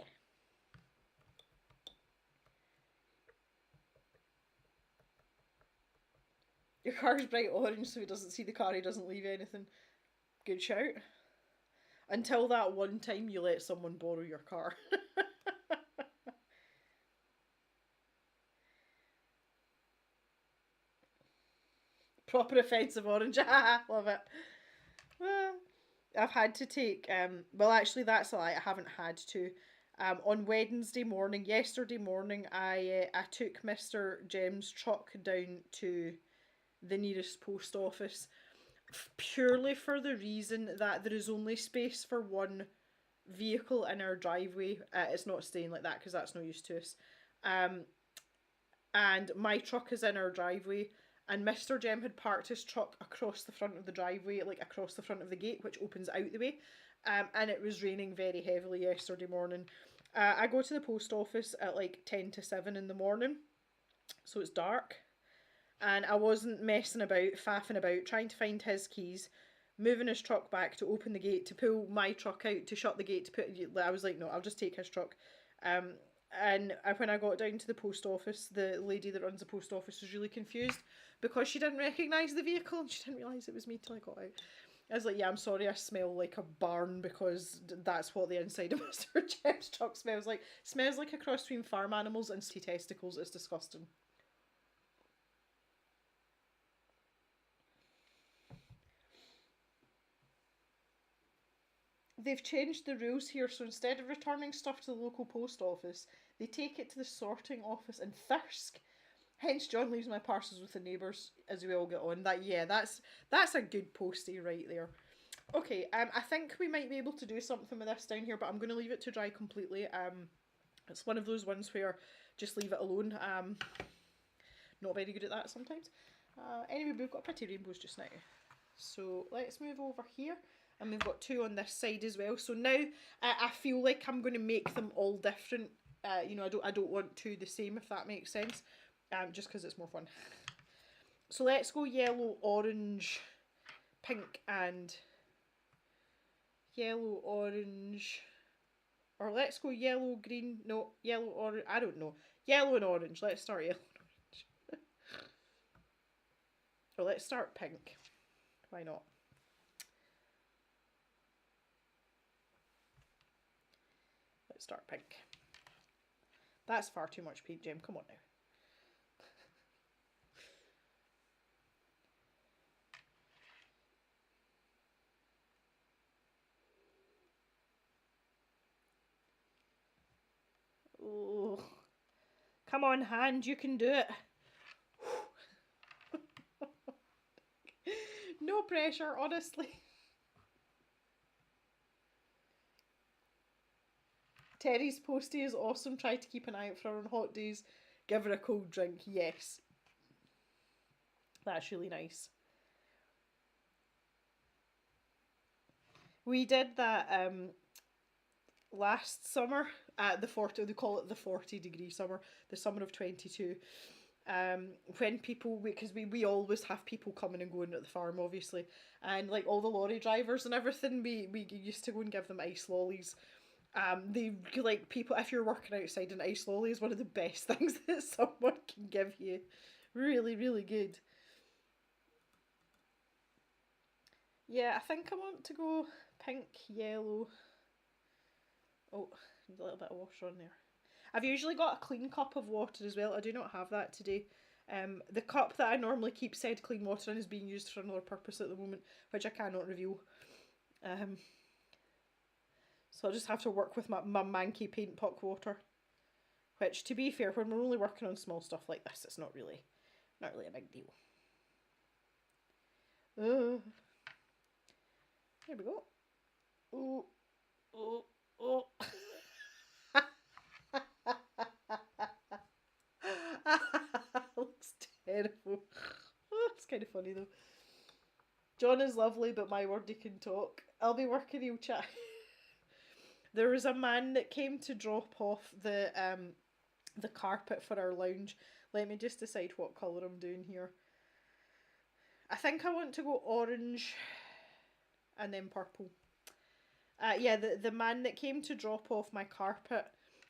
Your car's bright orange so he doesn't see the car, he doesn't leave anything. Good shout. Until that one time you let someone borrow your car. Proper offensive orange. Love it. I've had to take, well, actually, that's a lie. I haven't had to. On Wednesday morning, yesterday morning, I took Mr. Jem's truck down to the nearest post office purely for the reason that there is only space for one vehicle in our driveway. It's not staying like that because that's no use to us. And my truck is in our driveway, and Mr. Jem had parked his truck across the front of the driveway, like across the front of the gate, which opens out the way. And it was raining very heavily yesterday morning. I go to the post office at like 10 to 7 in the morning, so it's dark. And I wasn't messing about, faffing about, trying to find his keys, moving his truck back to open the gate, to pull my truck out, to shut the gate, to put... I was like, no, I'll just take his truck. And when I got down to the post office, the lady that runs the post office was really confused because she didn't recognise the vehicle and she didn't realise it was me till I got out. I was like, yeah, I'm sorry, I smell like a barn because that's what the inside of Mr. Jem's truck smells like. Smells like a cross between farm animals and sea testicles. It's disgusting. They've changed the rules here, so instead of returning stuff to the local post office, they take it to the sorting office in Thirsk. Hence, John leaves my parcels with the neighbours as we all get on. That's a good postie right there. Okay, I think we might be able to do something with this down here, but I'm going to leave it to dry completely. It's one of those ones where just leave it alone. Not very good at that sometimes. Anyway, we've got pretty rainbows just now. So let's move over here. And we've got two on this side as well. So now I feel like I'm going to make them all different. You know, I don't want two the same, if that makes sense. Just because it's more fun. So let's go yellow, orange, pink, and yellow, orange. Or let's go yellow, green. No, yellow, orange. I don't know. Yellow and orange. Let's start yellow and orange. Or let's start pink. Why not? Let's start pink. That's far too much paint, Jem. Come on now. Oh, come on, hand, you can do it. No pressure, honestly. Terry's postie is awesome. Try to keep an eye out for her on hot days. Give her a cold drink. Yes. That's really nice. We did that last summer at the 40, they call it the 40-degree summer, the summer of 22. When people, because we always have people coming and going at the farm, obviously, and like all the lorry drivers and everything, we used to go and give them ice lollies. They like people, if you're working outside, an ice lolly is one of the best things that someone can give you. Really, really good. Yeah, I think I want to go pink, yellow. Oh, a little bit of water on there. I've usually got a clean cup of water as well. I do not have that today. The cup that I normally keep said clean water in is being used for another purpose at the moment, which I cannot reveal. So I'll just have to work with my manky paint puck water. Which, to be fair, when we're only working on small stuff like this, it's not really a big deal. There we go. Oh, oh, oh. Looks terrible. Oh, it's kind of funny though. John is lovely, but my word, he can talk. I'll be working, he'll chat. There was a man that came to drop off the carpet for our lounge. Let me just decide what colour I'm doing here. I think I want to go orange and then purple. Yeah, the man that came to drop off my carpet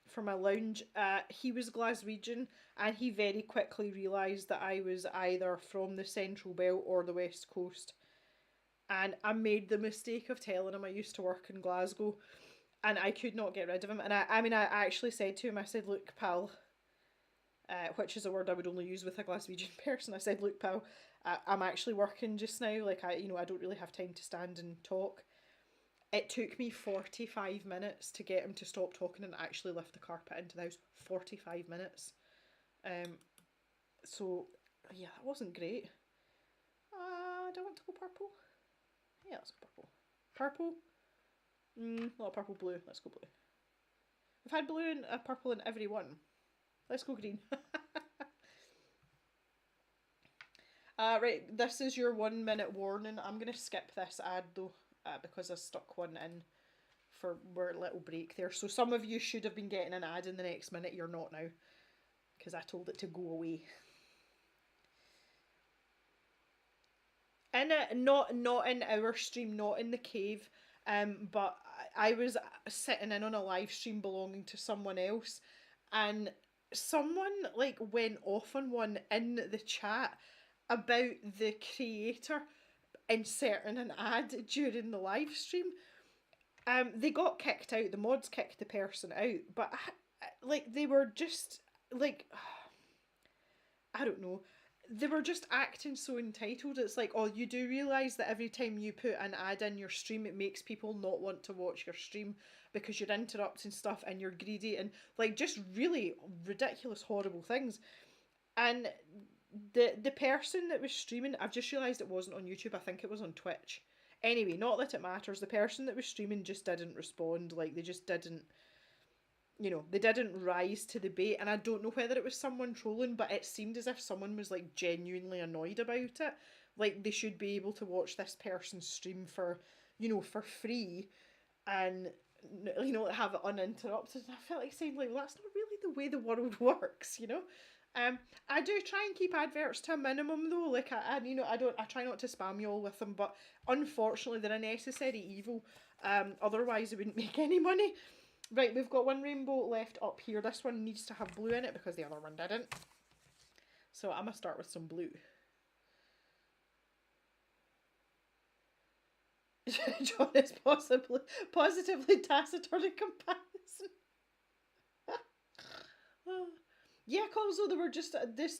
for my lounge, he was Glaswegian, and he very quickly realised that I was either from the Central Belt or the West Coast. And I made the mistake of telling him I used to work in Glasgow, and I could not get rid of him. And I actually said to him, I said, look, pal, which is a word I would only use with a Glaswegian person. I said, look, pal, I'm actually working just now. Like, I don't really have time to stand and talk. It took me 45 minutes to get him to stop talking and actually lift the carpet into the house. 45 minutes. So, yeah, that wasn't great. Do I want to go purple? Yeah, let's go purple. Purple? A lot of purple, blue. Let's go blue. We've had blue and purple in every one. Let's go green. Right, this is your 1 minute warning. I'm going to skip this ad though, because I stuck one in for our little break there. So some of you should have been getting an ad in the next minute. You're not now, because I told it to go away. Not in our stream, not in the cave, but I was sitting in on a live stream belonging to someone else, and someone like went off on one in the chat about the creator inserting an ad during the live stream. They got kicked out. The mods kicked the person out, but like they were just like, I don't know. They were just acting so entitled. It's like, oh, you do realise that every time you put an ad in your stream, it makes people not want to watch your stream because you're interrupting stuff and you're greedy and like just really ridiculous, horrible things. And the person that was streaming, I've just realised it wasn't on YouTube. I think it was on Twitch. Anyway, not that it matters. The person that was streaming just didn't respond. Like, they just didn't, you know, they didn't rise to the bait. And I don't know whether it was someone trolling, but it seemed as if someone was like genuinely annoyed about it. Like, they should be able to watch this person's stream for, you know, for free and, you know, have it uninterrupted. And I felt like saying, like, well, that's not really the way the world works, you know? I do try and keep adverts to a minimum though. Like I try not to spam you all with them, but unfortunately they're a necessary evil. Otherwise it wouldn't make any money. Right, we've got one rainbow left up here. This one needs to have blue in it because the other one didn't. So I'm gonna start with some blue. John is positively taciturn in comparison. Yeah, Karlzon, they were just this.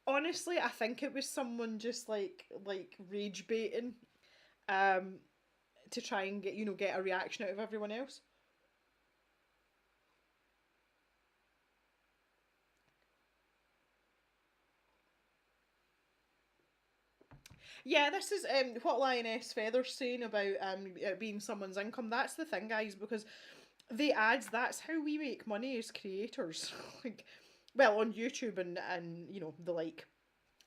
Honestly, I think it was someone just like rage baiting, to try and get a reaction out of everyone else. Yeah, this is what Lioness Feather's saying about it being someone's income. That's the thing, guys, because the ads, that's how we make money as creators. Like, well, on YouTube and you know, the like.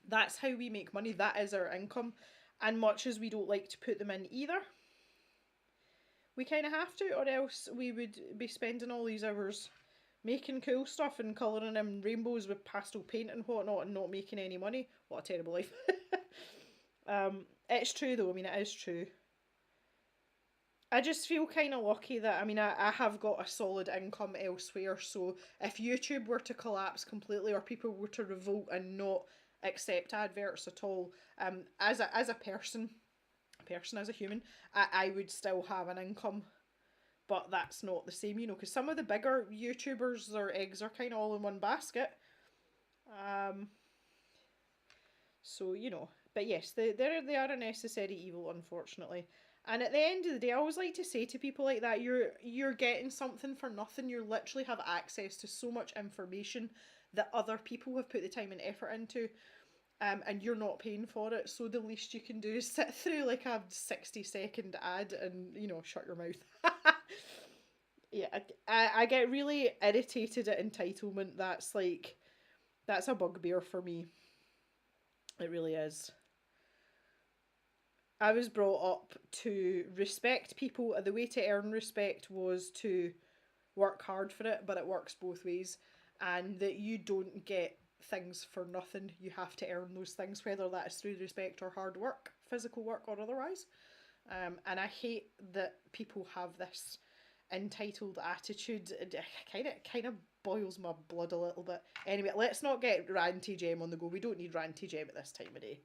That's how we make money. That is our income. And much as we don't like to put them in either, we kind of have to, or else we would be spending all these hours making cool stuff and colouring in rainbows with pastel paint and whatnot and not making any money. What a terrible life. It's true though. I mean, it is true. I just feel kind of lucky that, I mean, I have got a solid income elsewhere, so if YouTube were to collapse completely or people were to revolt and not accept adverts at all, as a person, as a human, I would still have an income, but that's not the same, you know, because some of the bigger YouTubers, their eggs are kind of all in one basket. So, you know, but yes, they are a necessary evil, unfortunately. And at the end of the day, I always like to say to people like that, you're getting something for nothing. You literally have access to so much information that other people have put the time and effort into, and you're not paying for it. So the least you can do is sit through like a 60-second ad and, you know, shut your mouth. Yeah, I get really irritated at entitlement. That's a bugbear for me. It really is. I was brought up to respect people. The way to earn respect was to work hard for it, but it works both ways. And that you don't get things for nothing. You have to earn those things, whether that is through respect or hard work, physical work or otherwise. And I hate that people have this entitled attitude. It kind of boils my blood a little bit. Anyway, let's not get Ranty Gem on the go. We don't need Ranty Gem at this time of day.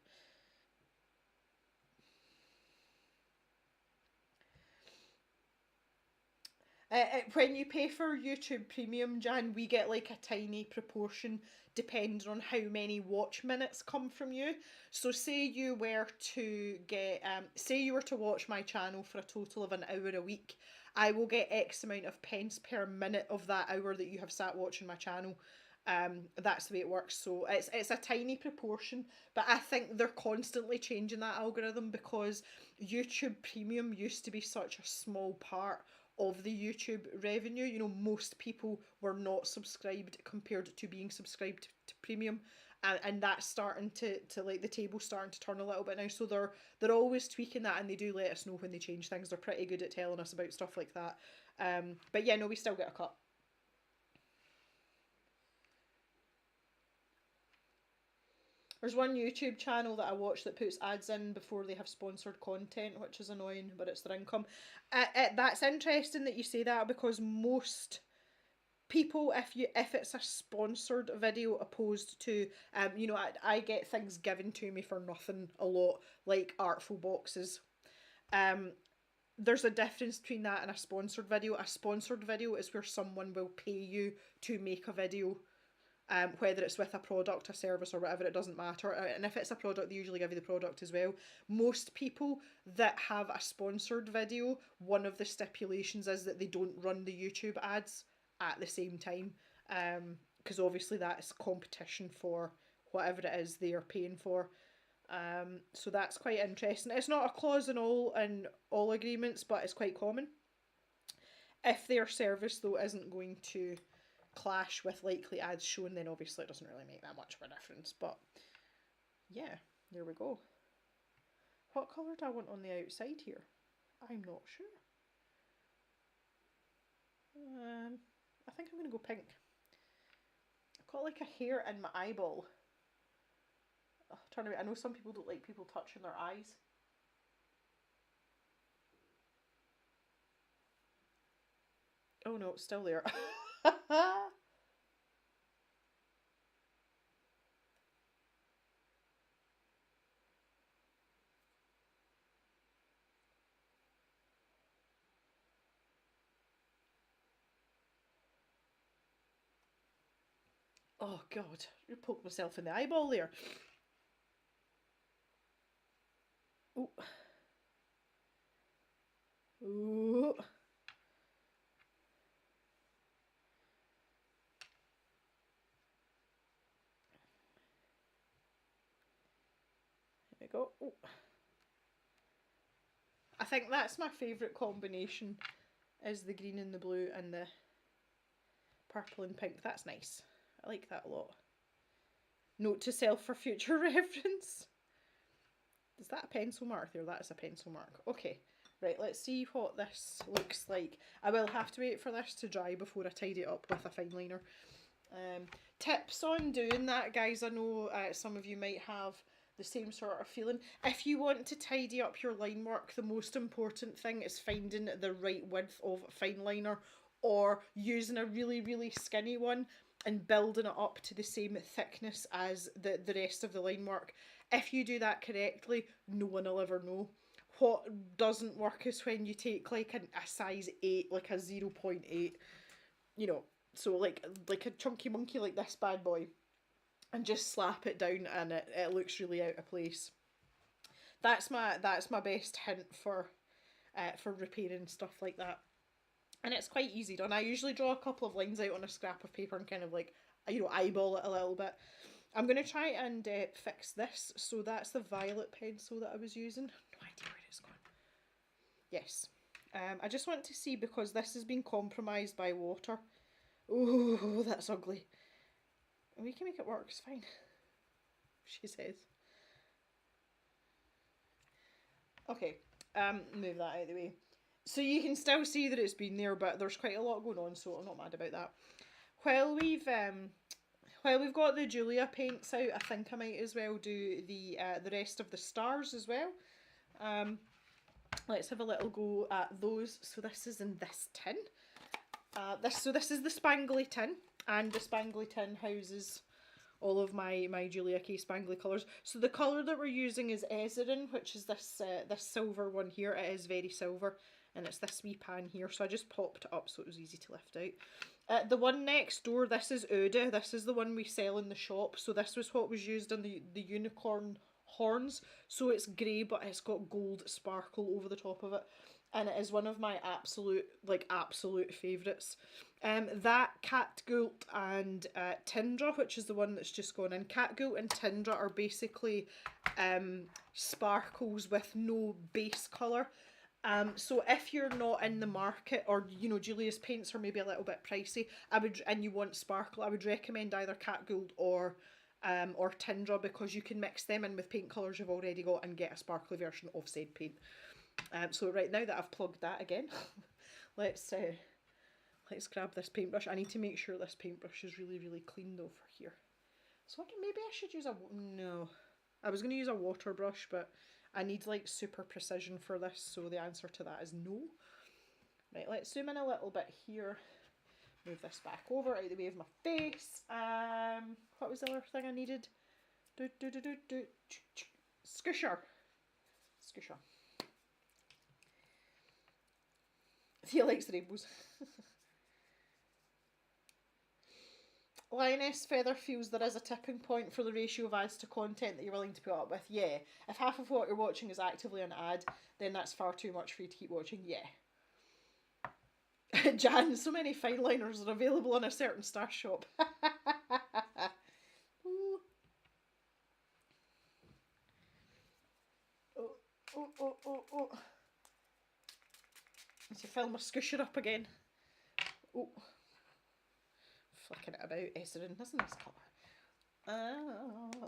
When you pay for YouTube Premium, Jan, we get like a tiny proportion depending on how many watch minutes come from you. So say you were to get, say you were to watch my channel for a total of an hour a week, I will get X amount of pence per minute of that hour that you have sat watching my channel. That's the way it works. So it's a tiny proportion, but I think they're constantly changing that algorithm because YouTube Premium used to be such a small part of the YouTube revenue. You know, most people were not subscribed compared to being subscribed to Premium. And that's starting to like the table's starting to turn a little bit now. So they're always tweaking that, and they do let us know when they change things. They're pretty good at telling us about stuff like that. But yeah, no, we still get a cut. There's one YouTube channel that I watch that puts ads in before they have sponsored content, which is annoying, but it's their income. That's interesting that you say that because most people, if it's a sponsored video opposed to I get things given to me for nothing a lot, like artful boxes. There's a difference between that and a sponsored video. A sponsored video is where someone will pay you to make a video, whether it's with a product, a service, or whatever, it doesn't matter. And if it's a product, they usually give you the product as well. Most people that have a sponsored video, one of the stipulations is that they don't run the YouTube ads at the same time, because obviously that's competition for whatever it is they are paying for. So that's quite interesting. It's not a clause in all agreements, but it's quite common. If their service though isn't going to clash with likely ads shown, then obviously it doesn't really make that much of a difference. But yeah, there we go. What colour do I want on the outside here? I'm not sure. I think I'm going to go pink. I've got like a hair in my eyeball. Oh, turn away. I know some people don't like people touching their eyes. Oh no, it's still there. Oh god, you poked myself in the eyeball there. Ooh. Ooh. There we go. Ooh. I think that's my favourite combination, is the green and the blue and the purple and pink. That's nice. I like that a lot. Note to self for future reference. Is that a pencil mark there? That is a pencil mark. Okay, right, let's see what this looks like. I will have to wait for this to dry before I tidy it up with a fine liner. Tips on doing that, guys. I know some of you might have the same sort of feeling. If you want to tidy up your line work, the most important thing is finding the right width of fine liner, or using a really, really skinny one and building it up to the same thickness as the rest of the line work. If you do that correctly, no one will ever know. What doesn't work is when you take like a size 8, like a 0.8, you know, so like a chunky monkey like this bad boy, and just slap it down and it looks really out of place. That's my best hint for repairing stuff like that. And it's quite easy done. I usually draw a couple of lines out on a scrap of paper and kind of like, eyeball it a little bit. I'm going to try and fix this. So that's the violet pencil that I was using. No idea where it's gone. Yes. I just want to see, because this has been compromised by water. Oh, that's ugly. We can make it work, it's fine. She says. Okay, move that out of the way. So you can still see that it's been there, but there's quite a lot going on, so I'm not mad about that. While we've got the Julia paints out, I think I might as well do the rest of the stars as well. Let's have a little go at those. So this is in this tin. This is the spangly tin, and the spangly tin houses all of my Julia K spangly colours. So the colour that we're using is Ezerin, which is this silver one here. It is very silver, and it's this wee pan here. So I just popped it up so it was easy to lift out. The one next door, this is Uda. This is the one we sell in the shop. So this was what was used on the unicorn horns. So it's grey, but it's got gold sparkle over the top of it. And it is one of my absolute favourites. That, Catgult and Tindra, which is the one that's just gone in. Catgult and Tindra are basically sparkles with no base colour. So if you're not in the market, or you know, Julia's paints are maybe a little bit pricey, and you want sparkle, I would recommend either Catgult or Tindra, because you can mix them in with paint colours you've already got and get a sparkly version of said paint. So right now that I've plugged that again, let's grab this paintbrush. I need to make sure this paintbrush is really, really clean though for here. So maybe I should use no. I was going to use a water brush, but I need like super precision for this, so the answer to that is no. Right, let's zoom in a little bit here. Move this back over out of the way of my face. What was the other thing I needed? Squisher. He likes rainbows. Lioness Feather feels there is a tipping point for the ratio of ads to content that you're willing to put up with. Yeah. If half of what you're watching is actively an ad, then that's far too much for you to keep watching. Yeah. Jan, so many fine liners are available in a certain star shop. Oh. Need to fill my squisher up again. Oh. Flicking it about. Esserin, isn't this colour?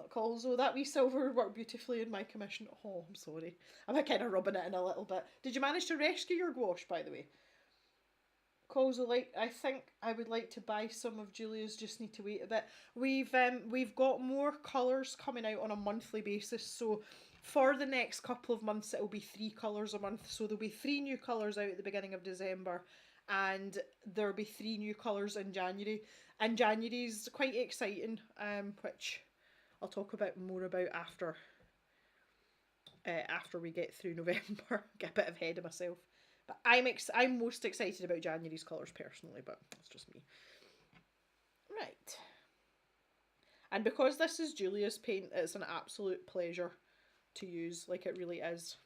Karlzon, that wee silver worked beautifully in my commission. Oh, I'm sorry. I'm kind of rubbing it in a little bit. Did you manage to rescue your gouache, by the way? Karlzon, I think I would like to buy some of Julia's, just need to wait a bit. We've got more colours coming out on a monthly basis, so for the next couple of months it'll be 3 colours a month. So there'll be 3 new colours out at the beginning of December, and there'll be 3 new colours in January. And January's quite exciting, which I'll talk more about after we get through November. Get a bit ahead of myself. But I'm most excited about January's colours personally, but that's just me. Right. And because this is Julia's paint, it's an absolute pleasure to use. Like, it really is.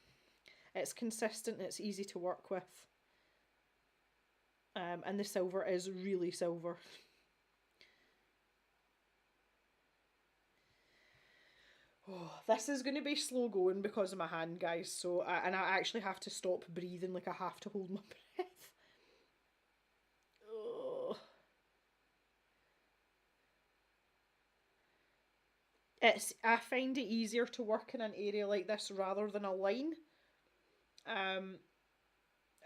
It's consistent and it's easy to work with. And the silver is really silver. Oh, this is going to be slow going because of my hand, guys. So, and I actually have to stop breathing. Like, I have to hold my breath. Oh. I find it easier to work in an area like this rather than a line.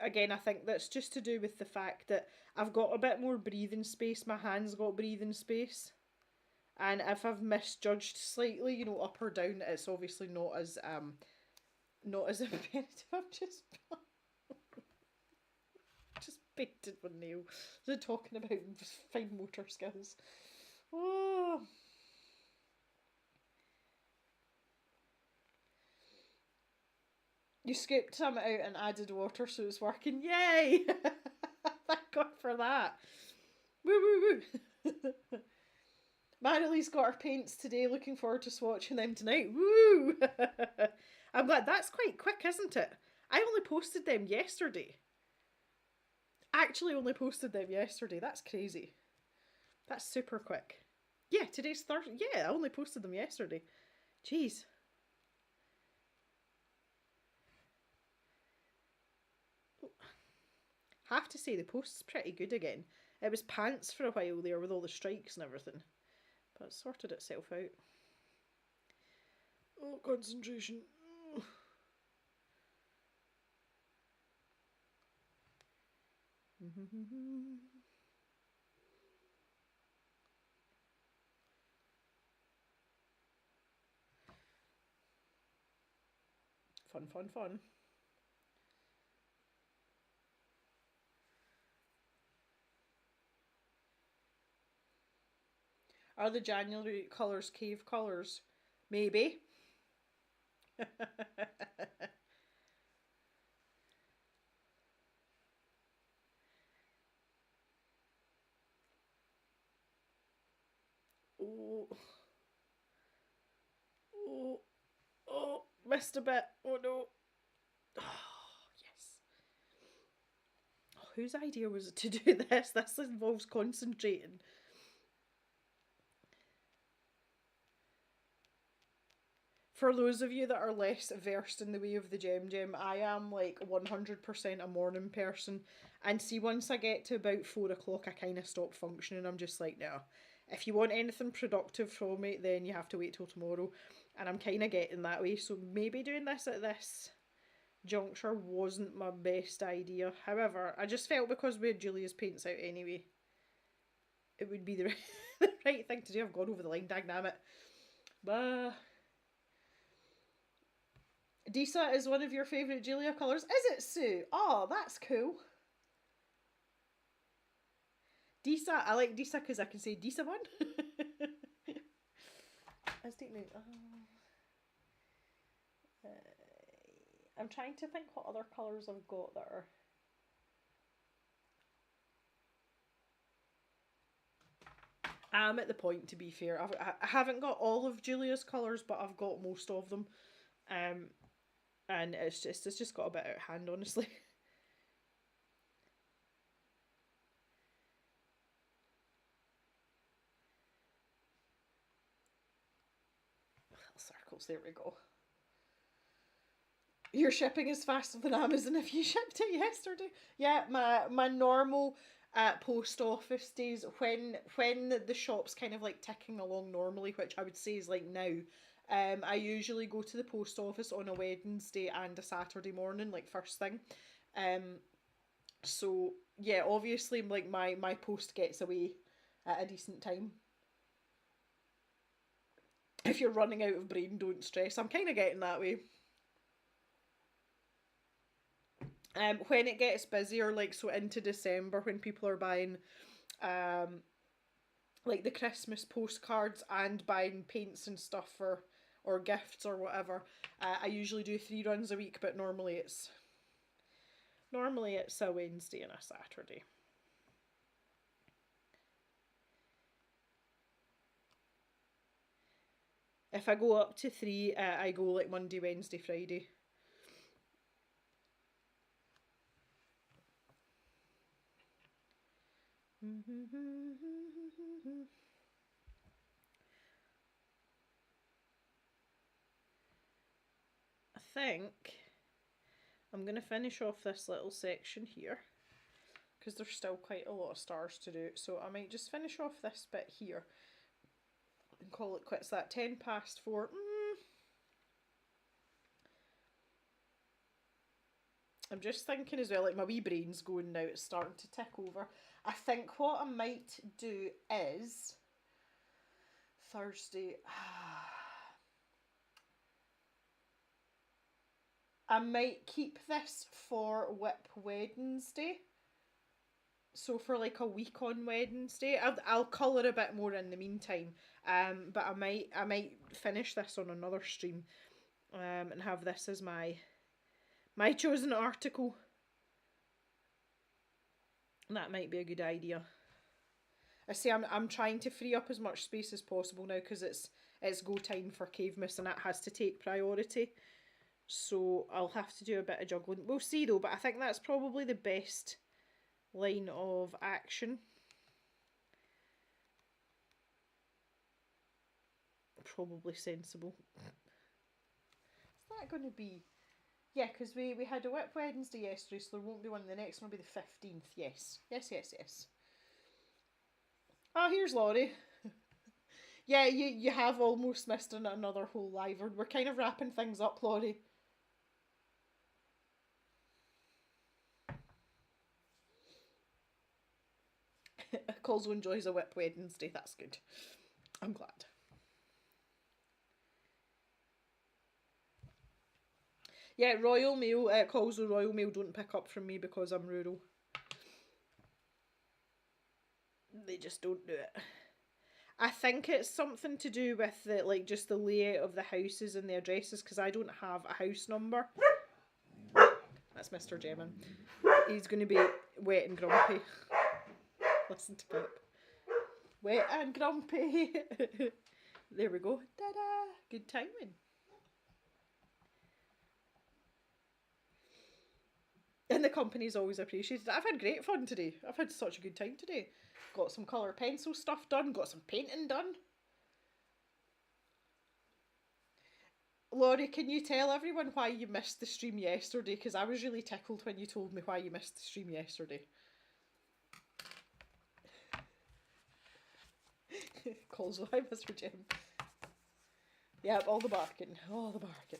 Again, I think that's just to do with the fact that I've got a bit more breathing space. My hands got breathing space. And if I've misjudged slightly, you know, up or down, it's obviously not as imperative. I'm just painted my nail. They're talking about fine motor skills. Oh. You scooped some out and added water, so it's working. Yay! Thank God for that. Woo woo woo. Marilee's got her paints today. Looking forward to swatching them tonight. Woo! I'm glad. That's quite quick, isn't it? I only posted them yesterday. Actually only posted them yesterday. That's crazy. That's super quick. Yeah, today's Thursday. Yeah, I only posted them yesterday. Jeez. Have to say, the post's pretty good again. It was pants for a while there with all the strikes and everything. But it sorted itself out. Oh, concentration. Oh. Fun. Are the January colours cave colours? Maybe. Oh, missed a bit. Oh no. Oh, yes. Oh, whose idea was it to do this? This involves concentrating. For those of you that are less versed in the way of the gem, I am like 100% a morning person. And see, once I get to about 4 o'clock, I kind of stop functioning. I'm just like, no. If you want anything productive from me, then you have to wait till tomorrow. And I'm kind of getting that way. So maybe doing this at this juncture wasn't my best idea. However, I just felt because we had Julia's paints out anyway, it would be the the right thing to do. I've gone over the line, dagnammit. Bah. Disa is one of your favourite Julia colours. Is it, Sue? Oh, that's cool. Disa, I like Disa because I can say Disa one. I'm trying to think what other colours I've got that are... I'm at the point, to be fair. I haven't got all of Julia's colours, but I've got most of them. And it's just got a bit out of hand, honestly. Little circles, there we go. Your shipping is faster than Amazon if you shipped it yesterday. Yeah, my normal post office days, when the shop's kind of like ticking along normally, which I would say is like now, I usually go to the post office on a Wednesday and a Saturday morning, like first thing. So yeah, obviously like my post gets away at a decent time. If you're running out of brain, don't stress. I'm kind of getting that way. When it gets busier, like so into December, when people are buying like the Christmas postcards and buying paints and stuff for or gifts or whatever, I usually do 3 runs a week, but normally it's a Wednesday and a Saturday. If I go up to 3, I go like Monday, Wednesday, Friday. I think I'm going to finish off this little section here because there's still quite a lot of stars to do, so I might just finish off this bit here and call it quits. That 4:10. I'm just thinking as well, like my wee brain's going now, it's starting to tick over. I think what I might do is Thursday. I might keep this for Whip Wednesday. So for like a week on Wednesday, I'll colour a bit more in the meantime. But I might finish this on another stream, and have this as my chosen article. That might be a good idea. I say I'm trying to free up as much space as possible now because it's go time for Cavemas and that has to take priority. So I'll have to do a bit of juggling. We'll see though, but I think that's probably the best line of action. Probably sensible. Is that going to be... Yeah, because we had a Whip Wednesday yesterday, so there won't be one. The next one will be the 15th. Yes. Yes. Oh, here's Laurie. Yeah, you have almost missed another whole live. We're kind of wrapping things up, Laurie. Karlzon enjoys a Whip Wednesday. That's good. I'm glad. Yeah, Royal Mail, Karlzon Royal Mail don't pick up from me because I'm rural. They just don't do it. I think it's something to do with the just the layout of the houses and the addresses, because I don't have a house number. That's Mr. Gemmin. He's going to be wet and grumpy. Listen to Pip. Wet and grumpy. There we go. Ta-da! Good timing. And the company is always appreciated. I've had great fun today. I've had such a good time today. Got some colour pencil stuff done, got some painting done. Laurie, can you tell everyone why you missed the stream yesterday? Because I was really tickled when you told me why you missed the stream yesterday. Calls hi, Mr. Jim. Yep, all the barking. All the barking.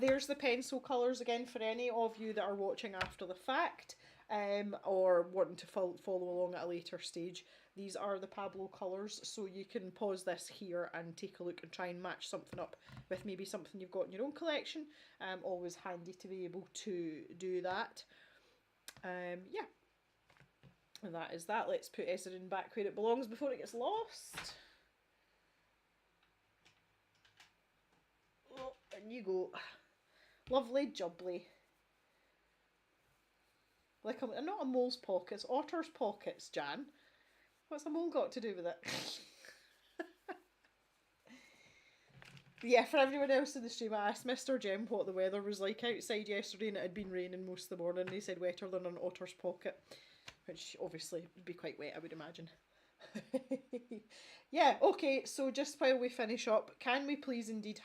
There's the pencil colours again for any of you that are watching after the fact or wanting to follow along at a later stage. These are the Pablo colours, so you can pause this here and take a look and try and match something up with maybe something you've got in your own collection. Always handy to be able to do that. Yeah. And that is that. Let's put Ezrin back where it belongs before it gets lost. Oh, and you go. Lovely jubbly. Like not a mole's pockets, otter's pockets, Jan. What's a mole got to do with it? Yeah, for everyone else in the stream, I asked Mr. Jem what the weather was like outside yesterday, and it had been raining most of the morning. He said wetter than an otter's pocket, which obviously would be quite wet, I would imagine. Yeah, okay, so just while we finish up, can we please indeed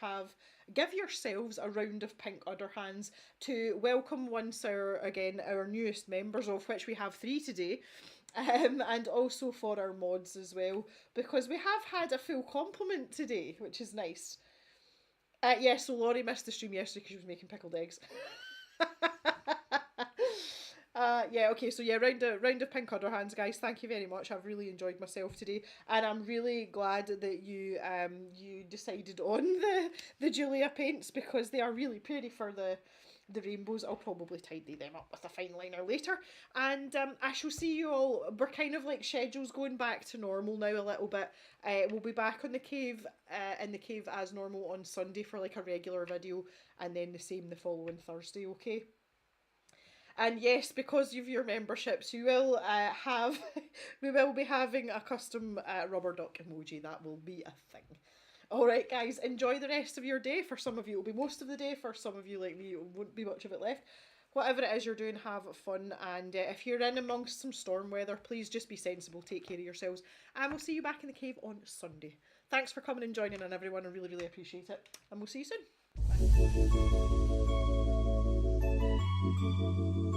give yourselves a round of pink underhands to welcome once our newest members, of which we have 3 today, and also for our mods as well, because we have had a full complement today, which is nice. Yeah, so Laurie missed the stream yesterday because she was making pickled eggs. Yeah, okay, so yeah, round of pink underhands, guys. Thank you very much. I've really enjoyed myself today, and I'm really glad that you decided on the Julia paints, because they are really pretty for the rainbows. I'll probably tidy them up with a fine liner later, and I shall see you all. We're kind of like schedules going back to normal now a little bit. We'll be back on the cave in the cave as normal on Sunday for like a regular video, and then the same the following Thursday, okay? And yes, because of your memberships, you will we will be having a custom rubber duck emoji. That will be a thing. Alright guys, enjoy the rest of your day. For some of you, it will be most of the day. For some of you like me, it won't be much of it left. Whatever it is you're doing, have fun. And if you're in amongst some storm weather, please just be sensible, take care of yourselves. And we'll see you back in the cave on Sunday. Thanks for coming and joining in, everyone. I really, really appreciate it. And we'll see you soon. Bye.